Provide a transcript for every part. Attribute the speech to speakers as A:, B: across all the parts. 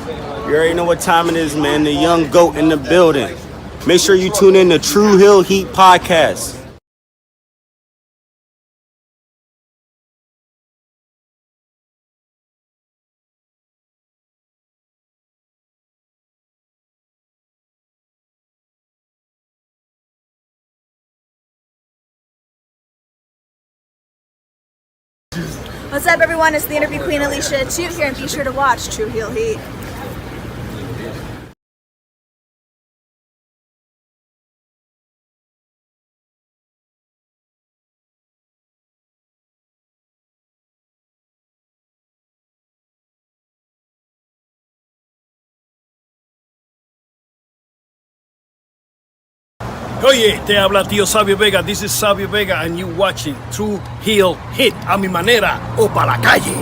A: You already know what time it is, man. The young goat in the building. Make sure you tune in to Tru Heel Heat podcast.
B: What's up, everyone? It's the interview queen Alicia Toot here, and be sure to watch Tru Heel Heat.
C: Oye, te habla tío Sabio Vega. This is Sabio Vega, and you watching Tru Heel Heat a mi manera o pa' la calle.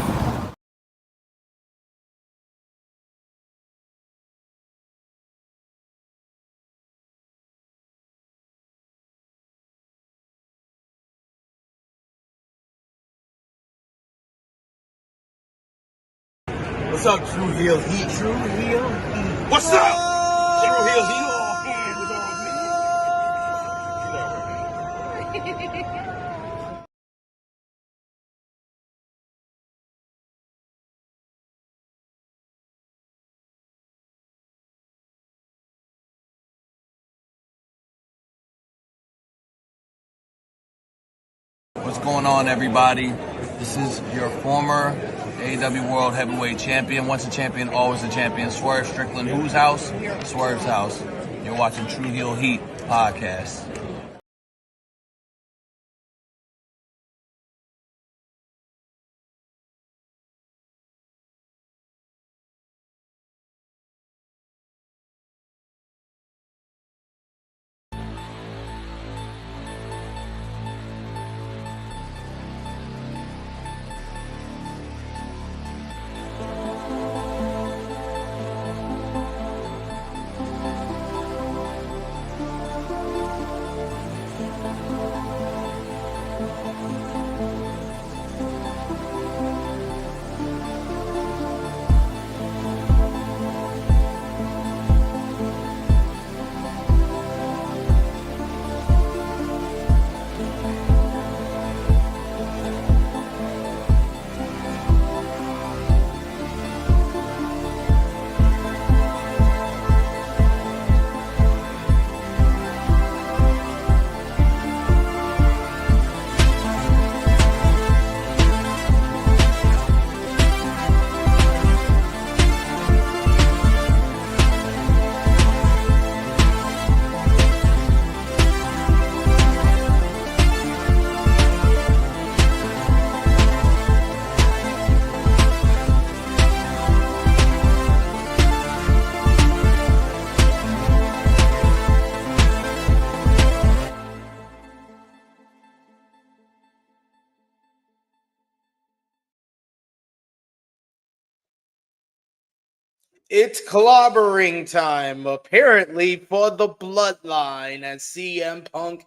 A: What's up, Tru Heel Heat? Tru Heel Heat.
C: What's up? Tru Heel Heat.
D: What's going on, everybody? This is your former AEW World Heavyweight Champion. Once a champion, always a champion. Swerve Strickland. Whose house? Swerve's house. You're watching Tru Heel Heat podcast.
E: It's clobbering time, apparently, for the Bloodline, as CM Punk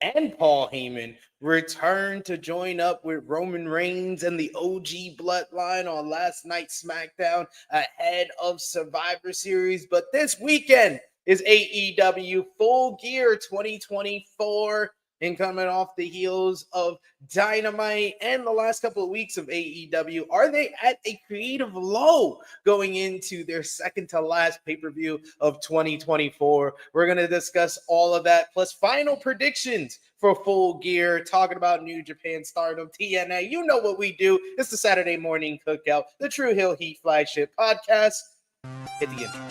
E: and Paul Heyman return to join up with Roman Reigns and the OG Bloodline on last night's SmackDown ahead of Survivor Series. But this weekend is AEW Full Gear 2024. And coming off the heels of Dynamite and the last couple of weeks of AEW, are they at a creative low going into their second to last pay-per-view of 2024? We're going to discuss all of that, plus final predictions for Full Gear, talking about New Japan, Stardom, TNA. You know what we do. It's the Saturday morning cookout, the Tru Heel Heat flagship podcast. Hit the intro.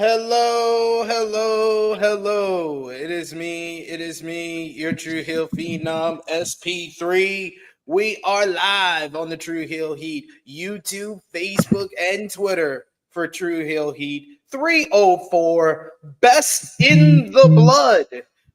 E: Hello, hello, hello. It is me, your Tru Heel Phenom, SP3. We are live on the Tru Heel Heat, YouTube, Facebook, and Twitter for Tru Heel Heat 304, Best in the Blood.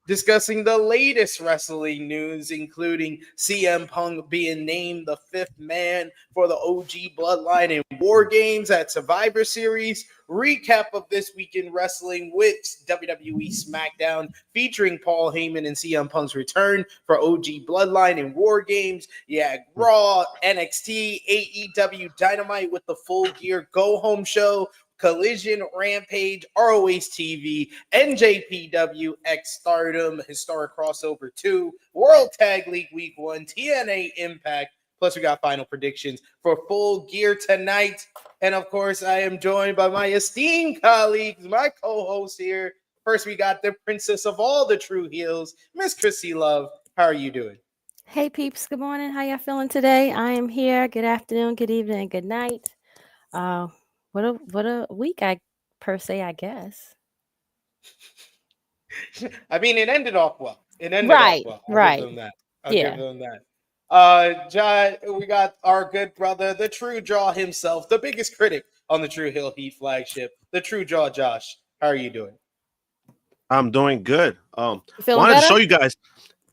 E: Discussing the latest wrestling news, including CM Punk being named the 5th man for the OG Bloodline in War Games at Survivor Series, recap of this week in wrestling with WWE SmackDown featuring Paul Heyman and CM Punk's return for OG Bloodline in War Games. Yeah, Raw, NXT, AEW Dynamite with the Full Gear Go Home show, Collision, Rampage, ROH TV, NJPW X Stardom, Historic Crossover 2, World Tag League Week 1, TNA Impact. Plus, we got final predictions for Full Gear tonight. And of course, I am joined by my esteemed colleagues, my co-host here. First, we got the princess of all the Tru Heels, Miss Krssi Luv. How are you doing?
F: Hey peeps, good morning. How y'all feeling today? I am here. Good afternoon, good evening, and good night. What a week, I guess.
E: I mean, it ended off well.
F: Right.
E: I'll give them that. John, we got our good brother, the True Jaw himself, the biggest critic on the Tru Heel Heat flagship, the True Jaw Josh. How are you doing?
G: I'm doing good.
F: You feeling
G: wanted
F: better?
G: to show you guys.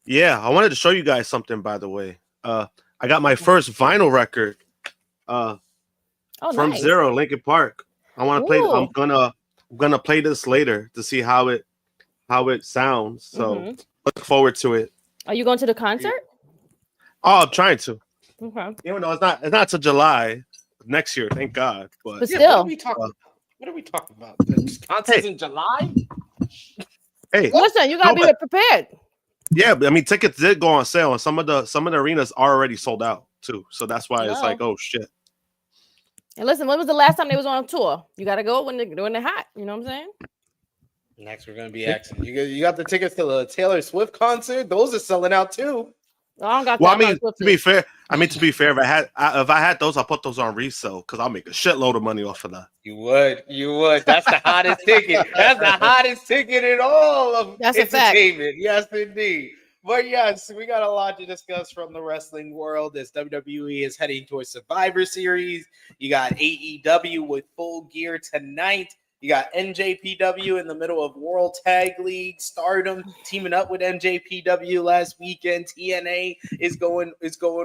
G: Yeah, I wanted to show you guys something, by the way. I got my first vinyl record from
F: nice.
G: Zero, Linkin Park. I want to play.
F: Ooh.
G: I'm gonna play this later to see how it sounds. So look forward to it.
F: Are you going to the concert?
G: Oh, I'm trying to.
F: Okay.
G: Even though it's not till July next year, thank God. But
F: But
E: Yeah,
F: still.
E: what are we talking about? The concert's in July?
G: hey,
F: Listen, you gotta be prepared.
G: yeah, but I mean, tickets did go on sale, and some of the arenas are already sold out too. So that's why it's like, oh shit.
F: And listen, when was the last time they was on tour? You gotta go when they're hot. You know what I'm saying?
E: Next, we're going to be asking. You got the tickets to the Taylor Swift concert? Those are selling out too.
F: I don't got
G: Well,
F: that.
G: I mean, to be fair, if I had those, I'll put those on resale because I'll make a shitload of money off of that.
E: You would. That's the hottest ticket. That's the hottest ticket in all of
F: That's a fact.
E: entertainment. Yes, indeed. But yes, we got a lot to discuss from the wrestling world as WWE is heading towards Survivor Series. You got AEW with Full Gear tonight. You got NJPW in the middle of World Tag League, Stardom teaming up with NJPW last weekend. TNA is going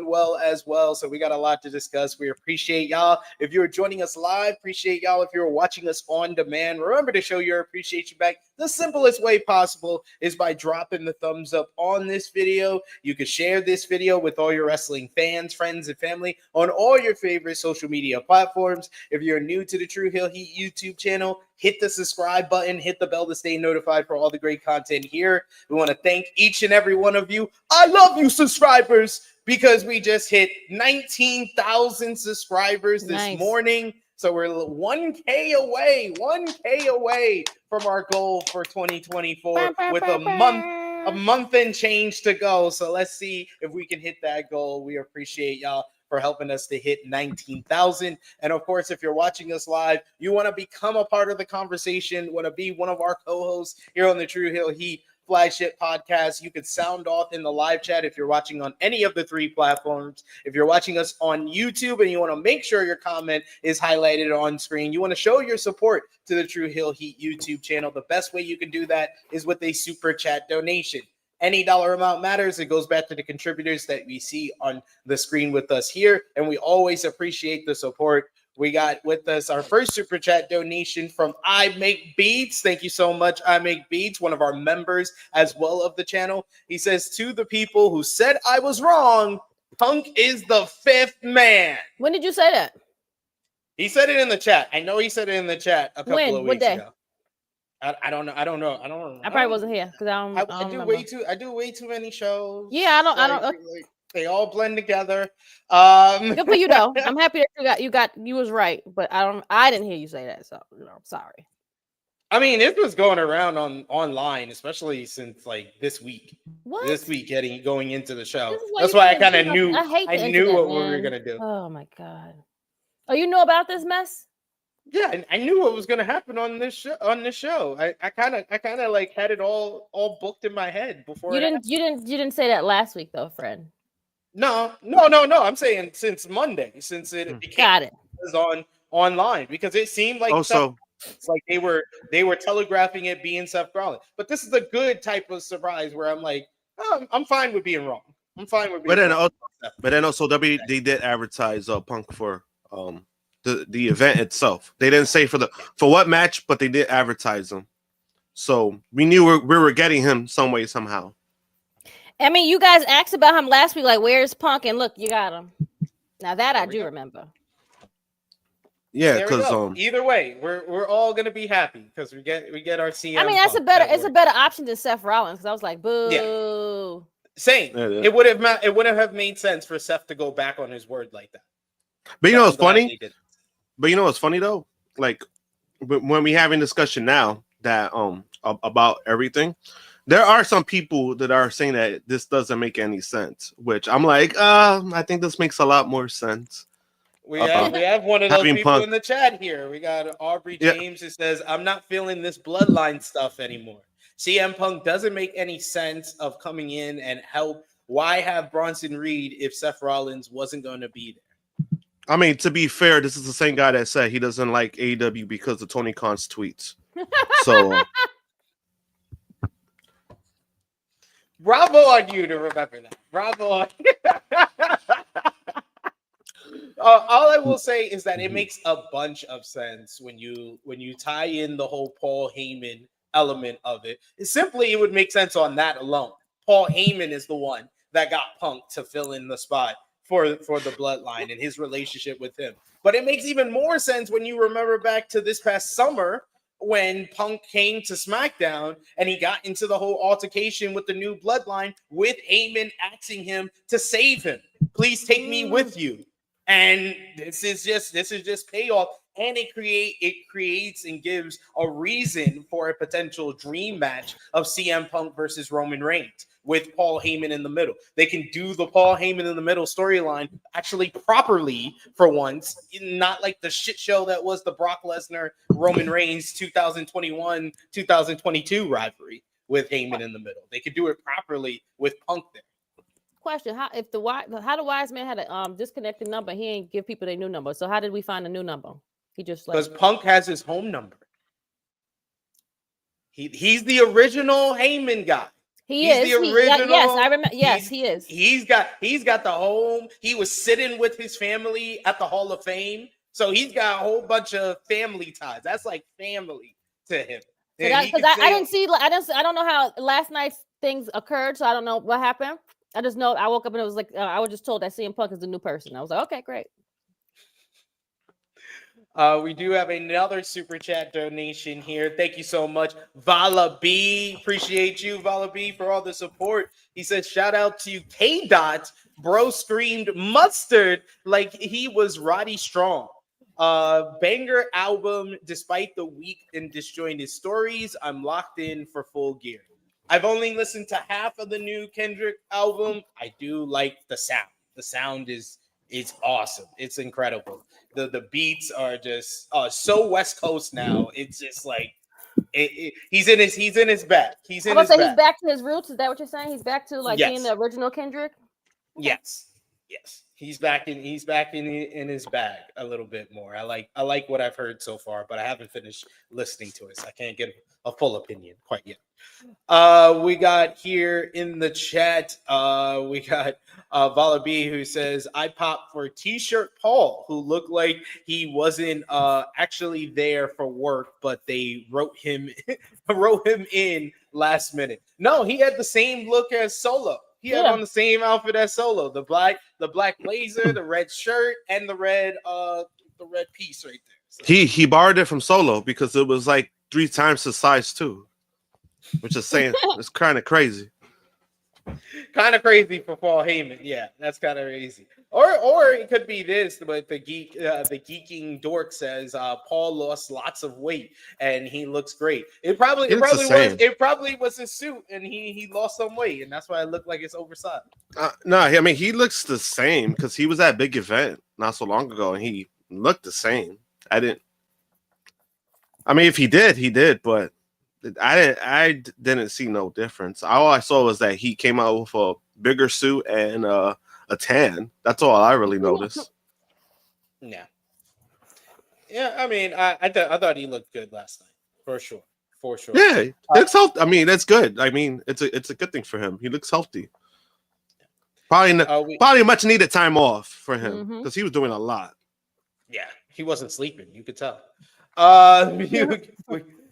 E: well as well. So we got a lot to discuss. We appreciate y'all. If you're joining us live, appreciate y'all. If you're watching us on demand, remember to show your appreciation back. The simplest way possible is by dropping the thumbs up on this video. You can share this video with all your wrestling fans, friends, and family on all your favorite social media platforms. If you're new to the Tru Heel Heat YouTube channel, hit the subscribe button, hit the bell to stay notified for all the great content here. We want to thank each and every one of you. I love you, subscribers, because we just hit 19,000 subscribers this morning. So we're 1K away from our goal for 2024 with a month and change to go. So let's see if we can hit that goal. We appreciate y'all for helping us to hit 19,000. And of course, if you're watching us live, you want to become a part of the conversation, want to be one of our co-hosts here on the Tru Heel Heat flagship podcast, you could sound off in the live chat if you're watching on any of the 3 platforms. If you're watching us on YouTube and you want to make sure your comment is highlighted on screen, you want to show your support to the Tru Heel Heat YouTube channel, the best way you can do that is with a super chat donation. Any dollar amount matters. It goes back to the contributors that we see on the screen with us here, and we always appreciate the support. We got with us our first super chat donation from I Make Beats. Thank you so much, I Make Beats, one of our members as well of the channel. He says, to the people who said I was wrong, Punk is the 5th man.
F: When did you say that?
E: He said it in the chat. I know he said it in the chat a couple of weeks ago. I don't know. I
F: probably wasn't here because I
E: do way too many shows.
F: Yeah, I don't.
E: They all blend together.
F: Good for you though. I'm happy that you was right, but I didn't hear you say that, so I'm sorry.
E: I mean, this was going around online, especially since like this week.
F: What?
E: This week going into the show. That's why I kind of knew. I knew what we were gonna do.
F: Oh my god. Oh, you know about this mess?
E: Yeah, and I knew what was going to happen on this show. I kind of like had it all booked in my head before.
F: You didn't say that last week though, friend.
E: No. I'm saying since Monday, since it became
F: Got it.
E: online, because it seemed like
G: Also,
E: it's like they were telegraphing it being Seth Rollins. But this is a good type of surprise where I'm like, oh, I'm fine with being wrong. I'm fine with being wrong.
G: But then also they did advertise Punk for the event itself. They didn't say for what match, but they did advertise him. So we knew we were getting him some way, somehow.
F: I mean, you guys asked about him last week, like, where's Punk? And look, you got him. Now that I do remember.
G: Yeah, because
E: either way, we're all gonna be happy because we get our CM.
F: I mean, it's a better option than Seth Rollins, because I was like, boo.
E: Yeah. Same. Yeah. It would have made sense for Seth to go back on his word like that.
G: But you know what's funny? But you know what's funny though? Like when we having discussion now that about everything, there are some people that are saying that this doesn't make any sense. Which I'm like, I think this makes a lot more sense.
E: We have one of those people in the chat here. We got Aubrey James who says, "I'm not feeling this bloodline stuff anymore. CM Punk doesn't make any sense of coming in and help. Why have Bronson Reed if Seth Rollins wasn't going to be there?"
G: I mean, to be fair, this is the same guy that said he doesn't like AEW because of Tony Khan's tweets. So,
E: bravo on you to remember that. Bravo on you. All I will say is that it makes a bunch of sense when you tie in the whole Paul Heyman element of it. It would make sense on that alone. Paul Heyman is the one that got Punk to fill in the spot for the Bloodline and his relationship with him. But it makes even more sense when you remember back to this past summer when Punk came to SmackDown and he got into the whole altercation with the new Bloodline with Heyman asking him to save him. Please take me with you. And this is just payoff. And it creates and gives a reason for a potential dream match of CM Punk versus Roman Reigns with Paul Heyman in the middle. They can do the Paul Heyman in the middle storyline actually properly for once, not like the shit show that was the Brock Lesnar Roman Reigns 2021-2022 rivalry with Heyman in the middle. They could do it properly with Punk there.
F: Question: how the wise man had a disconnected number? He ain't give people their new number. So how did we find a new number? He just
E: because Punk has his home number. He's the original Heyman guy. He's the original.
F: Yes, I remember. Yes, he is.
E: He's got the home. He was sitting with his family at the Hall of Fame, so he's got a whole bunch of family ties. That's like family to him.
F: Because I don't know how last night's things occurred, so I don't know what happened. I just know I woke up and it was like I was just told that CM Punk is the new person. I was like, okay, great.
E: We do have another super chat donation here. Thank you so much, Vala B. Appreciate you, Vala B, for all the support. He said, "Shout out to K. Dot. Bro screamed mustard like he was Roddy Strong. Banger album, despite the weak and disjointed stories. I'm locked in for Full Gear." I've only listened to half of the new Kendrick album. I do like the sound. The sound is awesome. It's incredible. The beats are just so West Coast now. It's just like he's in his bag. He's
F: back to his roots. Is that what you're saying? He's back to like being the original Kendrick?
E: Yes. He's back in his bag a little bit more. I like what I've heard so far, but I haven't finished listening to it, so I can't get a full opinion quite yet. We got here in the chat, we got Vala B who says, "I popped for T-shirt Paul, who looked like he wasn't actually there for work, but they wrote him in last minute." No, he had the same look as Solo. He had on the same outfit as Solo, the black blazer, the red shirt, and the red piece right there. So.
G: He borrowed it from Solo because it was like 3 times his size too, which is saying it's kind of crazy.
E: Kind of crazy for Paul Heyman. Yeah, that's kind of crazy. Or it could be this, but the geeking dork says Paul lost lots of weight and he looks great. It probably was his suit and he lost some weight and that's why it looked like it's oversized.
G: No, I mean he looks the same because he was at a big event not so long ago and he looked the same. I mean, if he did, he did, but I didn't see no difference. All I saw was that he came out with a bigger suit and a tan. That's all I really noticed.
E: Yeah. Yeah, I mean, I thought he looked good last night. For sure. For sure.
G: Yeah, he looks healthy. I mean, that's good. I mean, it's a good thing for him. He looks healthy. Probably much needed time off for him because he was doing a lot.
E: Yeah, he wasn't sleeping. You could tell.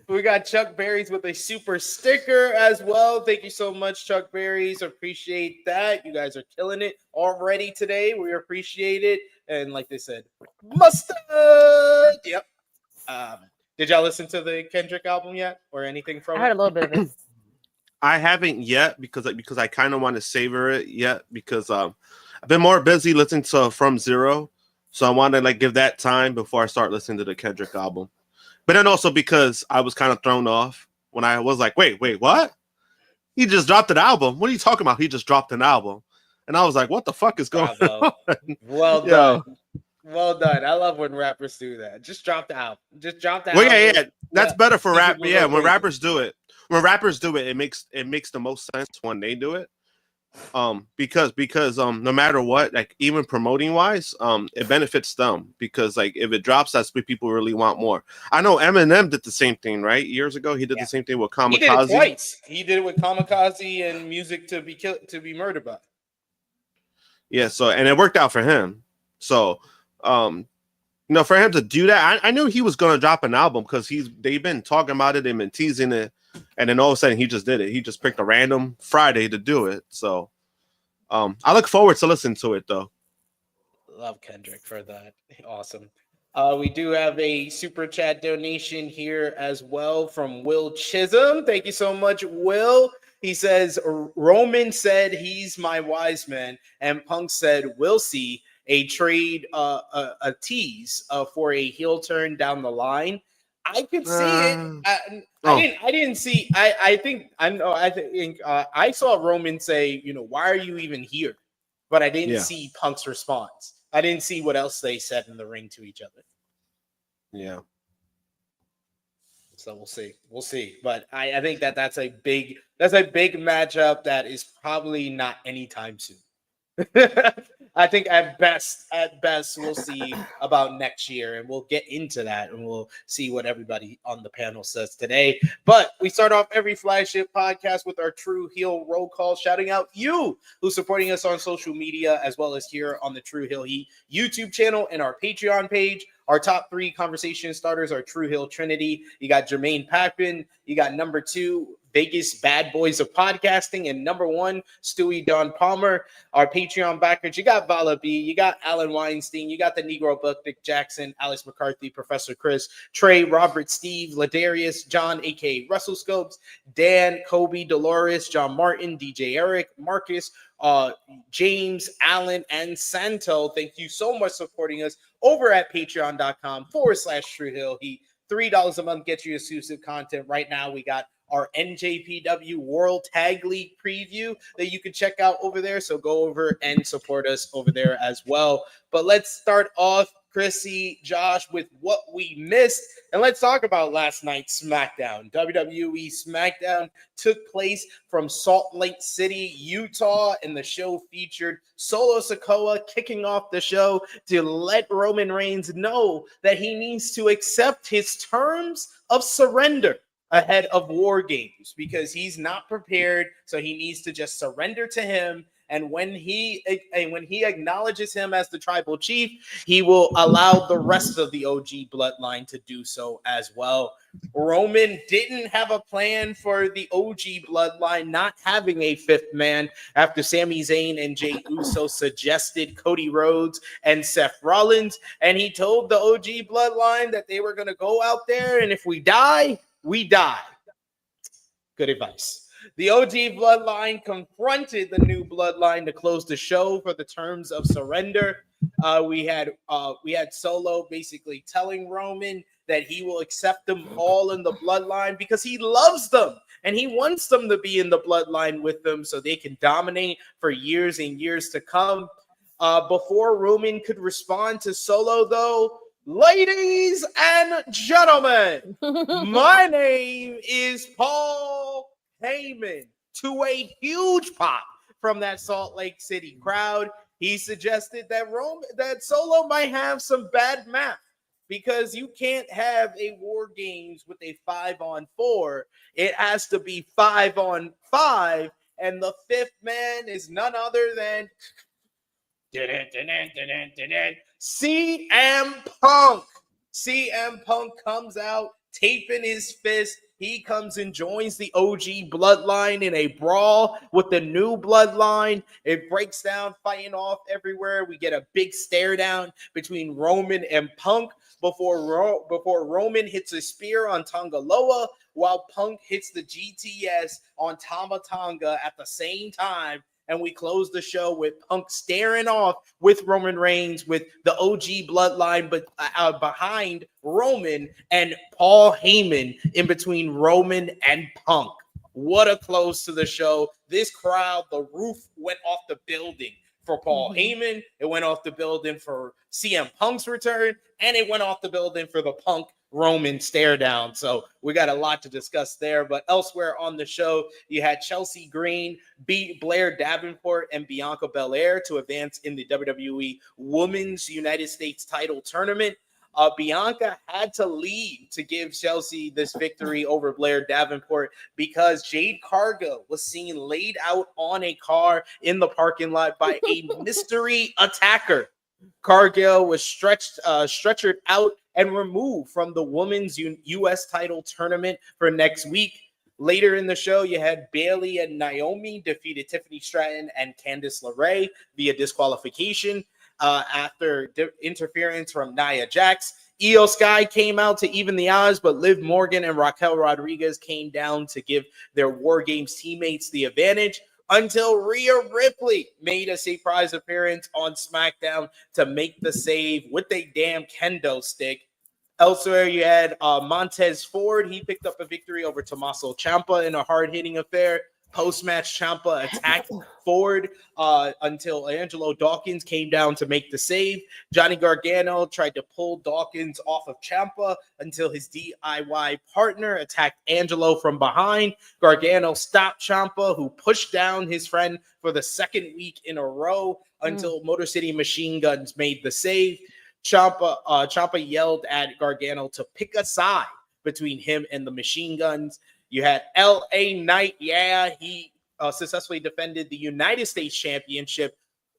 E: We got Chuck Berries with a super sticker as well. Thank you so much, Chuck Berries. Appreciate that. You guys are killing it already today. We appreciate it. And like they said, mustard. Yep. Did y'all listen to the Kendrick album yet or anything from it?
F: I heard a little bit of it.
G: I haven't yet because I kind of want to savor it yet because I've been more busy listening to From Zero, so I want to like give that time before I start listening to the Kendrick album. But then also because I was kind of thrown off when I was like, wait, what? He just dropped an album. What are you talking about? He just dropped an album, and I was like, what the fuck is going on?
E: Well done. Well done. I love when rappers do that. Just drop the album.
G: Well, yeah. That's better for rap. Yeah, when rappers do it. It makes the most sense when they do it. Because no matter what, like even promoting wise, it benefits them because like if it drops, that's what people really want more. I know Eminem did the same thing, right? Years ago, he did the same thing with Kamikaze.
E: He did it twice. He did it with Kamikaze and Music to be Murdered By.
G: Yeah, so and it worked out for him. So for him to do that, I knew he was gonna drop an album because they've been talking about it, they've been teasing it, and then all of a sudden he just did it. He just picked a random Friday to do it. So I look forward to listening to it though.
E: Love Kendrick for that. Awesome. We do have a super chat donation here as well from Will Chisholm. Thank you so much, Will. He says Roman said he's my wise man, and Punk said we'll see. A trade, a tease for a heel turn down the line. I could see it. I didn't see. I think I saw Roman say, why are you even here? But I didn't see Punk's response. I didn't see what else they said in the ring to each other.
G: Yeah.
E: So we'll see. But I think that's a big matchup that is probably not anytime soon. I think at best we'll see about next year, and we'll get into that, and we'll see what everybody on the panel says today. But we start off every flagship podcast with our Tru Heel roll call, shouting out you who's supporting us on social media, as well as here on the Tru Heel Heat YouTube channel and our Patreon page. Our top 3 conversation starters are Tru Heel Trinity. You got Jermaine Pappin. You got number 2, Vegas Bad Boys of Podcasting, and number 1, Stewie Don Palmer. Our Patreon backers, you got Vala B, you got Alan Weinstein, you got the Negro Buck, Dick Jackson, Alex McCarthy, Professor Chris, Trey, Robert, Steve, Ladarius, John, aka Russell Scopes, Dan, Kobe, Dolores, John Martin, DJ Eric, Marcus, James, Allen, and Santo. Thank you so much for supporting us over at patreon.com/Tru Heel Heat. $3 a month gets you exclusive content. Right now, we got our NJPW World Tag League preview that you can check out over there. So go over and support us over there as well. But let's start off, Krssi, Josh, with what we missed. And let's talk about last night's SmackDown. WWE SmackDown took place from Salt Lake City, Utah, and the show featured Solo Sikoa kicking off the show to let Roman Reigns know that he needs to accept his terms of surrender ahead of War Games because he's not prepared, so he needs to just surrender to him. And when he acknowledges him as the tribal chief, he will allow the rest of the OG bloodline to do so as well. Roman didn't have a plan for the OG bloodline not having a 5th man after Sami Zayn and Jey Uso suggested Cody Rhodes and Seth Rollins. And he told the OG bloodline that they were going to go out there, and if we die, we die. Good advice. The OG bloodline confronted the new bloodline to close the show for the terms of surrender. We had Solo basically telling Roman that he will accept them all in the bloodline because he loves them and he wants them to be in the bloodline with them so they can dominate for years and years to come. Before Roman could respond to Solo, though, Ladies and gentlemen, my name is Paul Heyman. To a huge pop from that Salt Lake City crowd, he suggested that Solo might have some bad math because you can't have a War Games with a 5-on-4. It has to be 5-on-5, and the fifth man is none other than CM Punk. CM Punk comes out, taping his fist. He comes and joins the OG Bloodline in a brawl with the new Bloodline. It breaks down, fighting off everywhere. We get a big stare down between Roman and Punk before Roman hits a spear on Tongaloa, while Punk hits the GTS on Tama Tonga at the same time. And we close the show with Punk staring off with Roman Reigns with the OG Bloodline, but behind Roman, and Paul Heyman in between Roman and Punk. What a close to the show. This crowd, the roof went off the building for Paul Heyman. It went off the building for CM Punk's return, and it went off the building for the Punk Roman stare down. So we got a lot to discuss there. But elsewhere on the show, you had Chelsea Green beat Blair Davenport and Bianca Belair to advance in the WWE Women's United States title tournament. Bianca had to leave to give Chelsea this victory over Blair Davenport because Jade Cargill was seen laid out on a car in the parking lot by a mystery attacker. Cargill was stretchered out and removed from the women's U.S. title tournament for next week. Later in the show, you had Bayley and Naomi defeated Tiffany Stratton and Candice LeRae via disqualification after interference from Nia Jax. Io Sky came out to even the odds, but Liv Morgan and Raquel Rodriguez came down to give their War Games teammates the advantage, until Rhea Ripley made a surprise appearance on SmackDown to make the save with a damn kendo stick. Elsewhere, you had Montez Ford. He picked up a victory over Tommaso Ciampa in a hard-hitting affair. Post-match, Ciampa attacked Ford until Angelo Dawkins came down to make the save. Johnny Gargano tried to pull Dawkins off of Ciampa until his DIY partner attacked Angelo from behind. Gargano stopped Ciampa, who pushed down his friend for the second week in a row until Motor City Machine Guns made the save. Ciampa yelled at Gargano to pick a side between him and the Machine Guns. You had L.A. Knight. Yeah, he successfully defended the United States Championship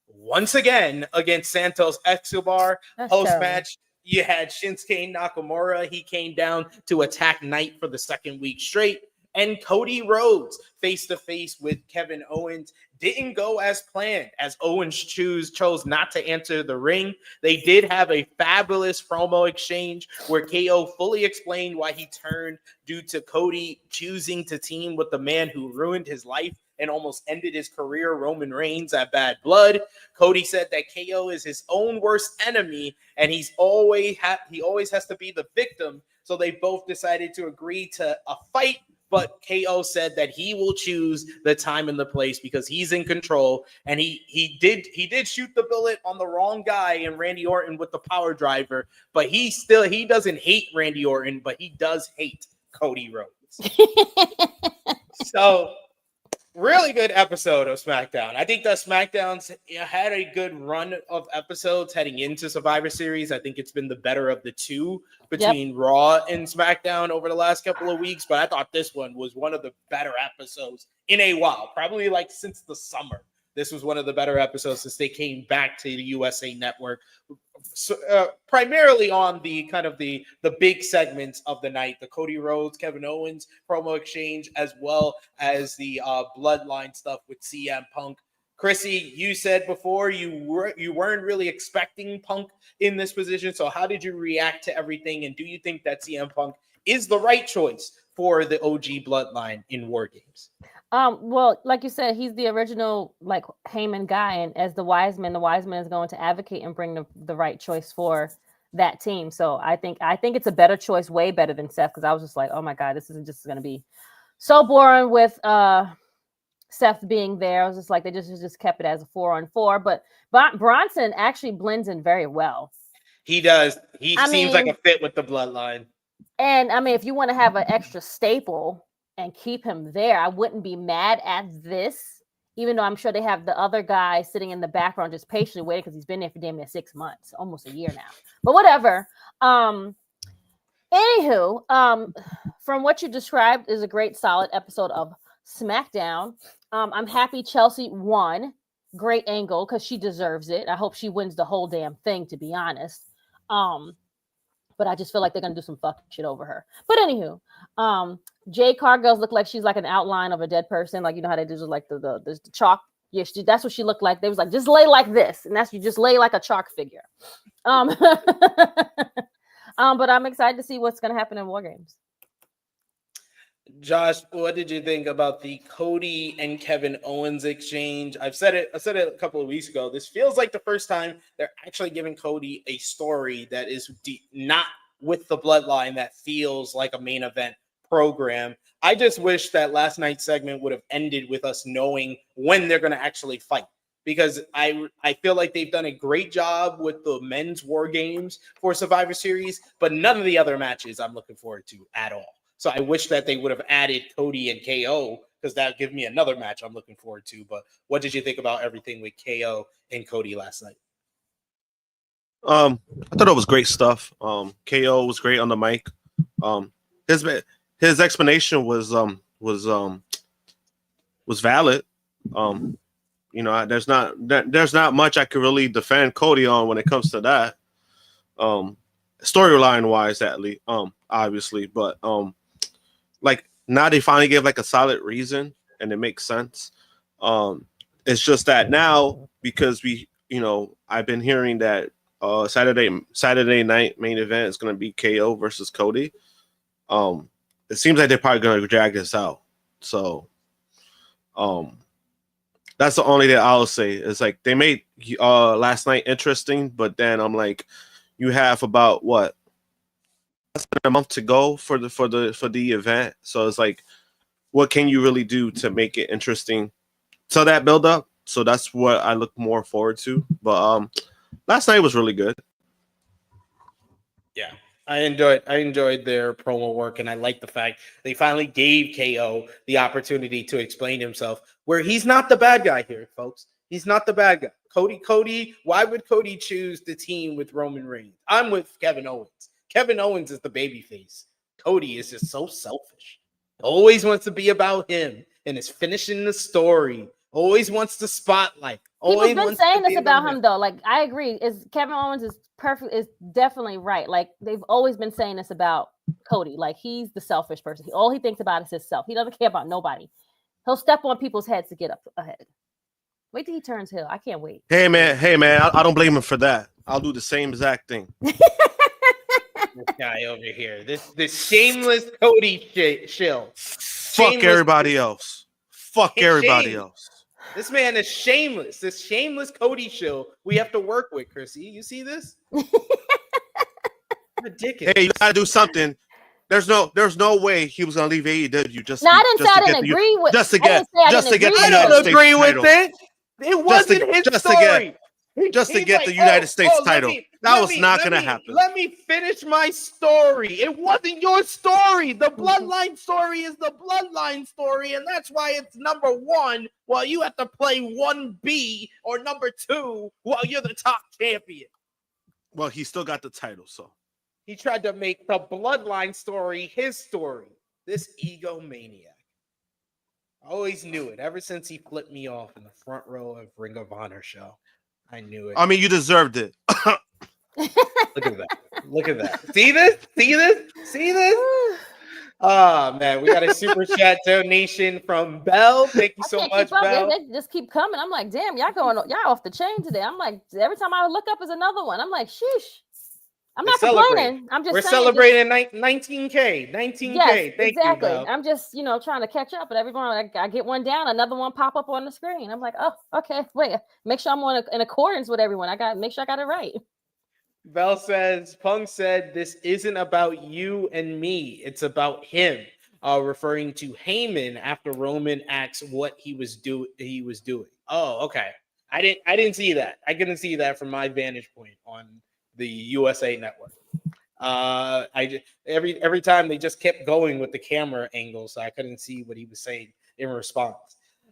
E: once again against Santos Escobar. Post-match, you had Shinsuke Nakamura. He came down to attack Knight for the second week straight. And Cody Rhodes face-to-face with Kevin Owens didn't go as planned, as Owens chose not to enter the ring. They did have a fabulous promo exchange where KO fully explained why he turned due to Cody choosing to team with the man who ruined his life and almost ended his career, Roman Reigns, at Bad Blood. Cody said that KO is his own worst enemy, and he always has to be the victim. So they both decided to agree to a fight. But KO said that he will choose the time and the place because he's in control. And he did shoot the bullet on the wrong guy and Randy Orton with the power driver. But he doesn't hate Randy Orton, but he does hate Cody Rhodes. So really good episode of SmackDown. I think that SmackDown's had a good run of episodes heading into Survivor Series. I think it's been the better of the two between Raw and SmackDown over the last couple of weeks. But I thought this one was one of the better episodes in a while, probably like since the summer. This was one of the better episodes since they came back to the USA Network. So, primarily on the kind of the big segments of the night, the Cody Rhodes, Kevin Owens promo exchange, as well as the Bloodline stuff with CM Punk. Krssi, you said before you weren't really expecting Punk in this position. So how did you react to everything? And do you think that CM Punk is the right choice for the OG Bloodline in War Games?
F: Well, like you said, he's the original like Heyman guy, and as the wise man is going to advocate and bring the right choice for that team. So I think it's a better choice, way better than Seth, because I was just like, oh my god, this is just going to be so boring with Seth being there. I was just like, they just kept it as a 4-on-4, but Bronson actually blends in very well.
E: He does. He seems like a fit with the bloodline.
F: And I mean, if you want to have an extra staple and keep him there, I wouldn't be mad at this, even though I'm sure they have the other guy sitting in the background just patiently waiting because he's been there for damn near 6 months, almost a year now. But whatever. Anywho, from what you described is a great solid episode of SmackDown. I'm happy Chelsea won. Great angle because she deserves it. I hope she wins the whole damn thing, to be honest. But I just feel like they're gonna do some fuck shit over her. But anywho, Jade Cargill's look like she's like an outline of a dead person. Like, you know how they do like the chalk. Yeah, that's what she looked like. They was like, just lay like this, and that's you just lay like a chalk figure. But I'm excited to see what's gonna happen in War Games.
E: Josh, what did you think about the Cody and Kevin Owens exchange? I said it a couple of weeks ago. This feels like the first time they're actually giving Cody a story that is not with the bloodline, that feels like a main event program. I just wish that last night's segment would have ended with us knowing when they're going to actually fight, because I feel like they've done a great job with the men's War Games for Survivor Series, but none of the other matches I'm looking forward to at all. So I wish that they would have added Cody and KO, because that would give me another match I'm looking forward to. But what did you think about everything with KO and Cody last night?
G: I thought it was great stuff. KO was great on the mic. His explanation was valid. You know, there's not much I could really defend Cody on when it comes to that. Storyline wise, at least, obviously, but like now they finally gave like a solid reason and it makes sense. It's just that now, because I've been hearing that Saturday night main event is going to be KO versus Cody. It seems like they're probably going to drag this out. So that's the only thing I'll say. It's like they made last night interesting, but then I'm like, you have about what, less than a month to go for the event. So it's like, what can you really do to make it interesting to that build up? So that's what I look more forward to. But last night was really good.
E: Yeah, I enjoyed their promo work, and I like the fact they finally gave KO the opportunity to explain himself, where he's not the bad guy here, folks. He's not the bad guy. Cody, why would Cody choose the team with Roman Reigns? I'm with Kevin Owens. Kevin Owens is the babyface. Cody is just so selfish. Always wants to be about him and is finishing the story. Always wants the spotlight.
F: People's been saying this about him, though. Like, I agree. Kevin Owens is perfect. Is definitely right. Like, they've always been saying this about Cody. Like, he's the selfish person. All he thinks about is himself. He doesn't care about nobody. He'll step on people's heads to get up ahead. Wait till he turns heel. I can't wait.
G: Hey man, I don't blame him for that. I'll do the same exact thing.
E: This guy over here, this shameless Cody shill.
G: Fuck everybody else. Fuck everybody else.
E: This man is shameless. This shameless Cody shill we have to work with, Krssi. You see this? Ridiculous.
G: Hey, you gotta do something. There's no way he was gonna leave AEW just.
F: No, I didn't say I didn't agree with.
G: Just to get the United States title.
E: I don't agree with it. It wasn't his story.
G: Just to get the United States title. That was not going to happen.
E: Let me finish my story. It wasn't your story. The Bloodline story is the Bloodline story, and that's why it's number 1, while you have to play 1B, or number 2 while you're the top champion.
G: Well, he still got the title, so.
E: He tried to make the Bloodline story his story. This egomaniac. I always knew it. Ever since he flipped me off in the front row of Ring of Honor show, I knew it.
G: I mean, you deserved it.
E: Look at that. Look at that. See this? See this? See this? Oh, man. We got a super chat donation from Bell. Thank you so much, Bell.
F: They just keep coming. I'm like, damn, y'all off the chain today. I'm like, every time I look up is another one. I'm like, sheesh. I'm not complaining. I'm just
E: We're celebrating 19K. 19K.
F: Yes,
E: Thank
F: exactly.
E: you, Bell.
F: I'm just, trying to catch up. But everyone, I get one down, another one pop up on the screen. I'm like, oh, okay. Wait, make sure I'm in accordance with everyone. Make sure I got it right.
E: Bell says, Punk said, this isn't about you and me. It's about him. Referring to Heyman after Roman asks what he was doing. Oh, okay. I didn't see that. I couldn't see that from my vantage point on the USA Network. Every time they just kept going with the camera angle, so I couldn't see what he was saying in response.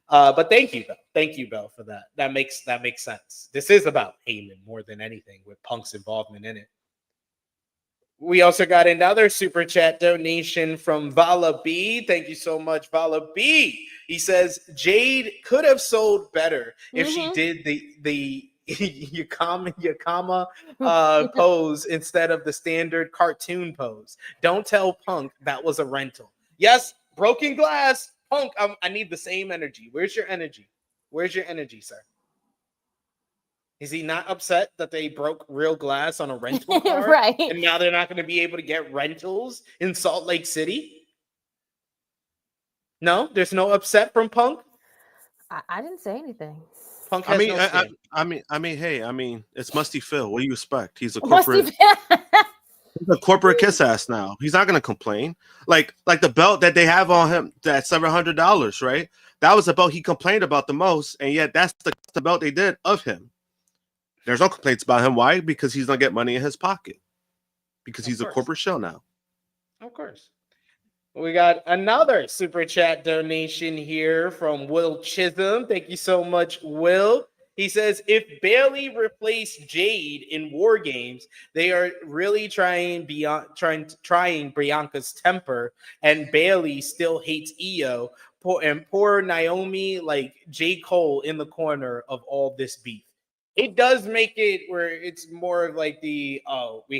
E: But thank you, Bell, for that. That makes sense. This is about Heyman more than anything, with Punk's involvement in it. We also got another super chat donation from Vala B. Thank you so much, Vala B. He says Jade could have sold better if she did the Yakama pose instead of the standard cartoon pose. Don't tell Punk that was a rental. Yes, broken glass. Punk, I need the same energy. Where's your energy? Where's your energy, sir? Is he not upset that they broke real glass on a rental car?
F: Right.
E: And now they're not going to be able to get rentals in Salt Lake City? No? There's no upset from Punk?
F: I didn't say anything.
E: Punk has no stand.
G: I mean, it's Musty Phil. What do you expect? He's a corporate he's a corporate kiss ass now. He's not gonna complain. Like the belt that they have on him, that's $700, right? That was the belt he complained about the most, and yet that's the belt they did of him. There's no complaints about him. Why? Because he's gonna get money in his pocket. Because he's a corporate show now.
E: Of course. We got another super chat donation here from Will Chisholm. Thank you so much, Will. He says, if Bayley replaced Jade in War Games, they are really trying Bianca's temper, and Bayley still hates Io. Poor Naomi, like J. Cole in the corner of all this beef. It does make it where it's more of like we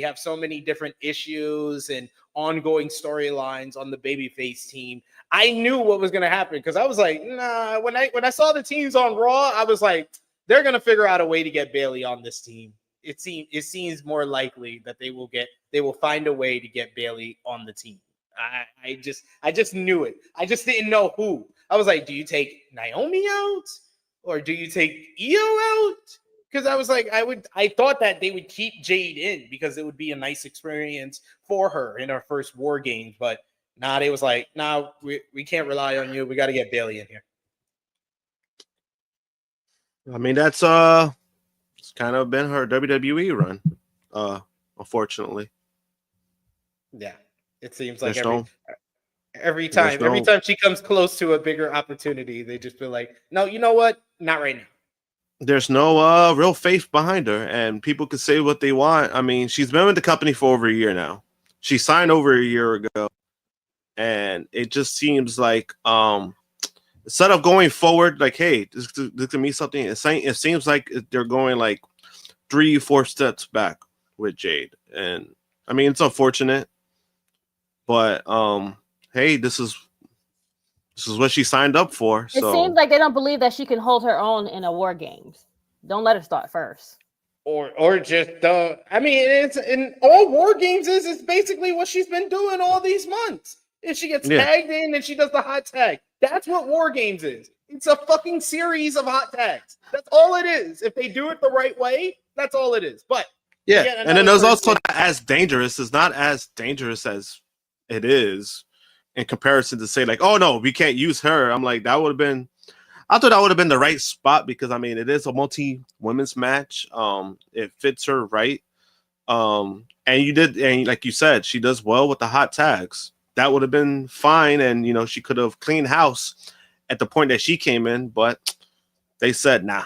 E: have so many different issues and ongoing storylines on the babyface team. I knew what was going to happen because I was like, nah. When I saw the teams on Raw, I was like, they're going to figure out a way to get Bayley on this team. It seems more likely that they will find a way to get Bayley on the team. I just knew it. I just didn't know who. I was like, do you take Naomi out or do you take Io out? Because I was like, I thought that they would keep Jade in because it would be a nice experience for her in her first War Games. But they was like, we can't rely on you. We got to get Bayley in here.
G: I mean, that's it's kind of been her WWE run, unfortunately.
E: Yeah, it seems like every time she comes close to a bigger opportunity, they just feel like, no, you know what? Not right now.
G: There's no real faith behind her, and people can say what they want. I mean, she's been with the company for over a year now. She signed over a year ago, and it just seems like instead of going forward, like, hey, this can mean something. It seems like they're going like 3-4 steps back with Jade, and I mean, it's unfortunate, but hey, this is what she signed up for.
F: It seems like they don't believe that she can hold her own in a War Games. Don't let her start first.
E: Or just I mean, it's in all War Games it's basically what she's been doing all these months. If she gets tagged in and she does the hot tag, that's what War Games is. It's a fucking series of hot tags. That's all it is. If they do it the right way, that's all it is. But
G: yeah, and then there's also not as dangerous. It's not as dangerous as it is in comparison to say like, oh no, we can't use her. I'm like, I thought that would have been the right spot because I mean, it is a multi-women's match. It fits her right. And like you said, she does well with the hot tags. That would have been fine, and she could have cleaned house at the point that she came in, but they said nah.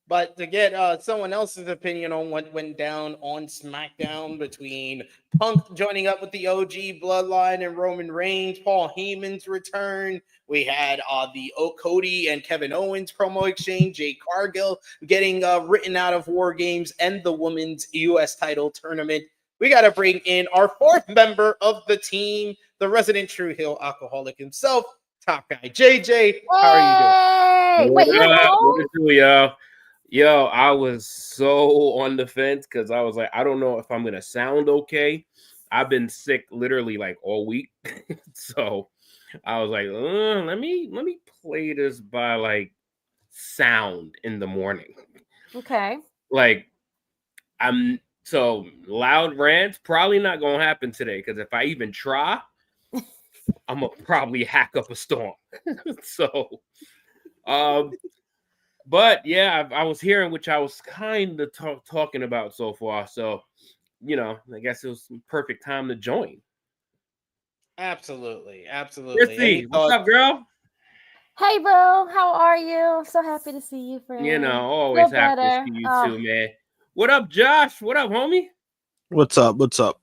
E: But to get someone else's opinion on what went down on SmackDown between Punk joining up with the OG Bloodline and Roman Reigns, Paul Heyman's return, we had the Cody and Kevin Owens promo exchange, Jade Cargill getting written out of War Games, and the women's U.S. title tournament. We got to bring in our fourth member of the team, the resident Tru Heel alcoholic himself, Top Guy JJ. How are you doing?
F: Wait, you
H: Yo, I was so on the fence because I was like, I don't know if I'm gonna sound okay. I've been sick literally like all week, so I was like, let me play this by like sound in the morning.
F: Okay.
H: Like so loud rants probably not gonna happen today because if I even try, I'm gonna probably hack up a storm. So, But yeah, I was hearing, which I was kind of talking about so far. So, I guess it was the perfect time to join.
E: Absolutely.
H: Krssi, what's up, girl?
F: Hey, bro. How are you? So happy to see you, friend.
H: Always
F: Feel
H: happy to
F: better.
H: see you too, man. What up, Josh? What up, homie?
G: What's up? What's up?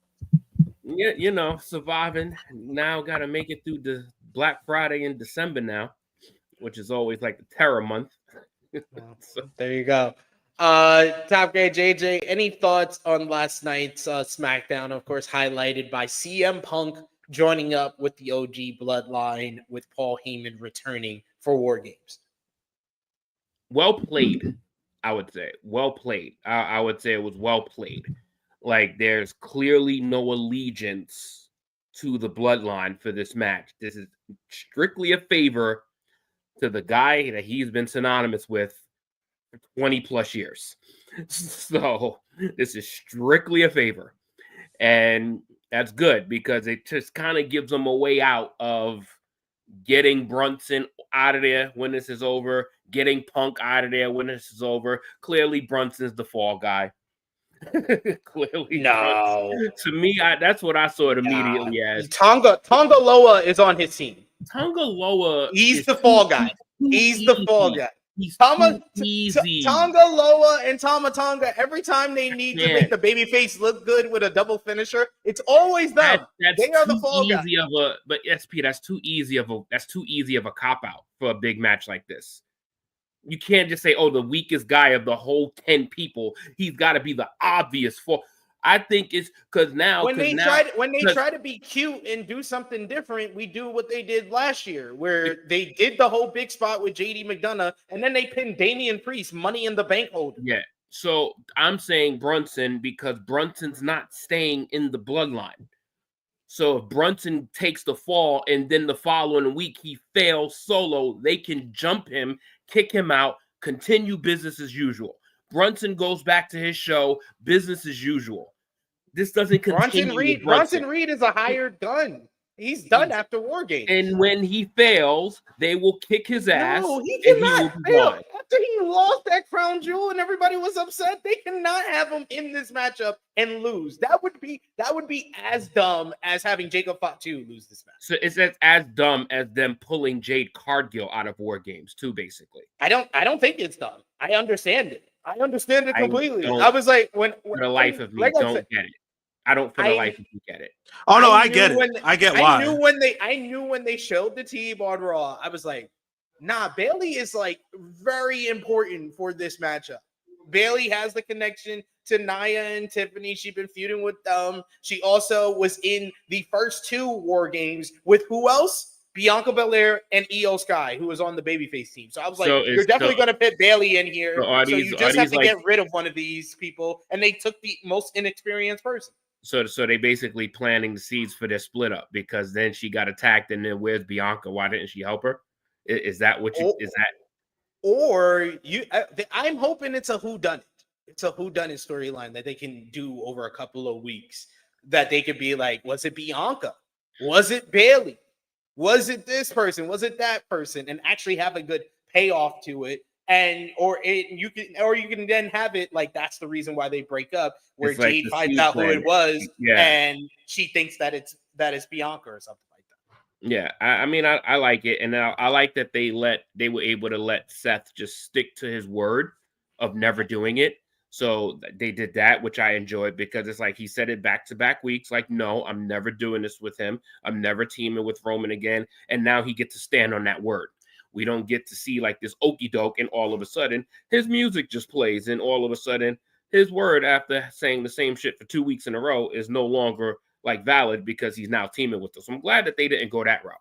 H: Yeah, surviving. Now got to make it through the Black Friday in December now, which is always like the terror month.
E: So, there you go. Top Guy JJ, any thoughts on last night's SmackDown? Of course, highlighted by CM Punk joining up with the OG Bloodline, with Paul Heyman returning for War Games.
H: Well played, I would say. Well played. I would say it was well played. Like, there's clearly no allegiance to the Bloodline for this match. This is strictly a favor to the guy that he's been synonymous with for 20 plus years. So this is strictly a favor. And that's good because it just kind of gives them a way out of getting Brunson out of there when this is over, getting Punk out of there when this is over. Clearly, Brunson's the fall guy. Clearly,
E: no.
H: Brunson. To me, that's what I saw it immediately as.
E: Tonga Loa is on his team.
H: Tonga Loa.
E: He's the fall guy. He's the fall guy.
H: Easy.
E: Tonga Loa and Tama Tonga, every time they need to make the babyface look good with a double finisher, it's always them. They are the fall guy.
H: But SP, that's too easy of a cop out for a big match like this. You can't just say, "Oh, the weakest guy of the whole 10 people." He's got to be the obvious fall. I think it's because now
E: when they try to be cute and do something different, we do what they did last year, where they did the whole big spot with JD McDonough, and then they pinned Damian Priest, Money in the Bank holder.
H: Yeah. So I'm saying Brunson because Brunson's not staying in the Bloodline. So if Brunson takes the fall and then the following week he fails solo, they can jump him, kick him out, continue business as usual. Brunson goes back to his show, business as usual. This doesn't continue.
E: Bronson Reed is a hired gun. He's done after War Games.
H: And when he fails, they will kick his ass.
E: No, he cannot fail. After he lost that crown jewel and everybody was upset, they cannot have him in this matchup and lose. That would be as dumb as having Jacob Fatu lose this match.
H: So it's as dumb as them pulling Jade Cargill out of War Games too, basically.
E: I don't think it's dumb. I understand it. I understand it completely. I was like, for
H: the life of me, I don't get it. I don't for the life of me get it.
G: Oh no, I get it. I get why.
E: I knew when they showed the team on Raw, I was like, nah, Bayley is like very important for this matchup. Bayley has the connection to Nia and Tiffany. She's been feuding with them. She also was in the first 2 War Games with who else? Bianca Belair and Io Sky, who was on the babyface team. So I was like, you're definitely going to put Bayley in here. So you just have to get rid of one of these people. And they took the most inexperienced person.
H: So they basically planting the seeds for their split up because then she got attacked and then where's Bianca? Why didn't she help her? Is that what you is that?
E: Or I'm hoping it's a whodunit. It's a whodunit storyline that they can do over a couple of weeks. That they could be like, was it Bianca? Was it Bayley? Was it this person? Was it that person? And actually have a good payoff to it. And you can then have it like that's the reason why they break up, where
H: it's Jade
E: finds out who it was, and she thinks that it's Bianca or something like that.
H: Yeah, I mean I like it, and I like that they were able to let Seth just stick to his word of never doing it. So they did that, which I enjoyed because it's like he said it back-to-back weeks, like, no, I'm never doing this with him. I'm never teaming with Roman again. And now he gets to stand on that word. We don't get to see like this okie doke and all of a sudden his music just plays and all of a sudden his word after saying the same shit for 2 weeks in a row is no longer like valid because he's now teaming with us. So I'm glad that they didn't go that route.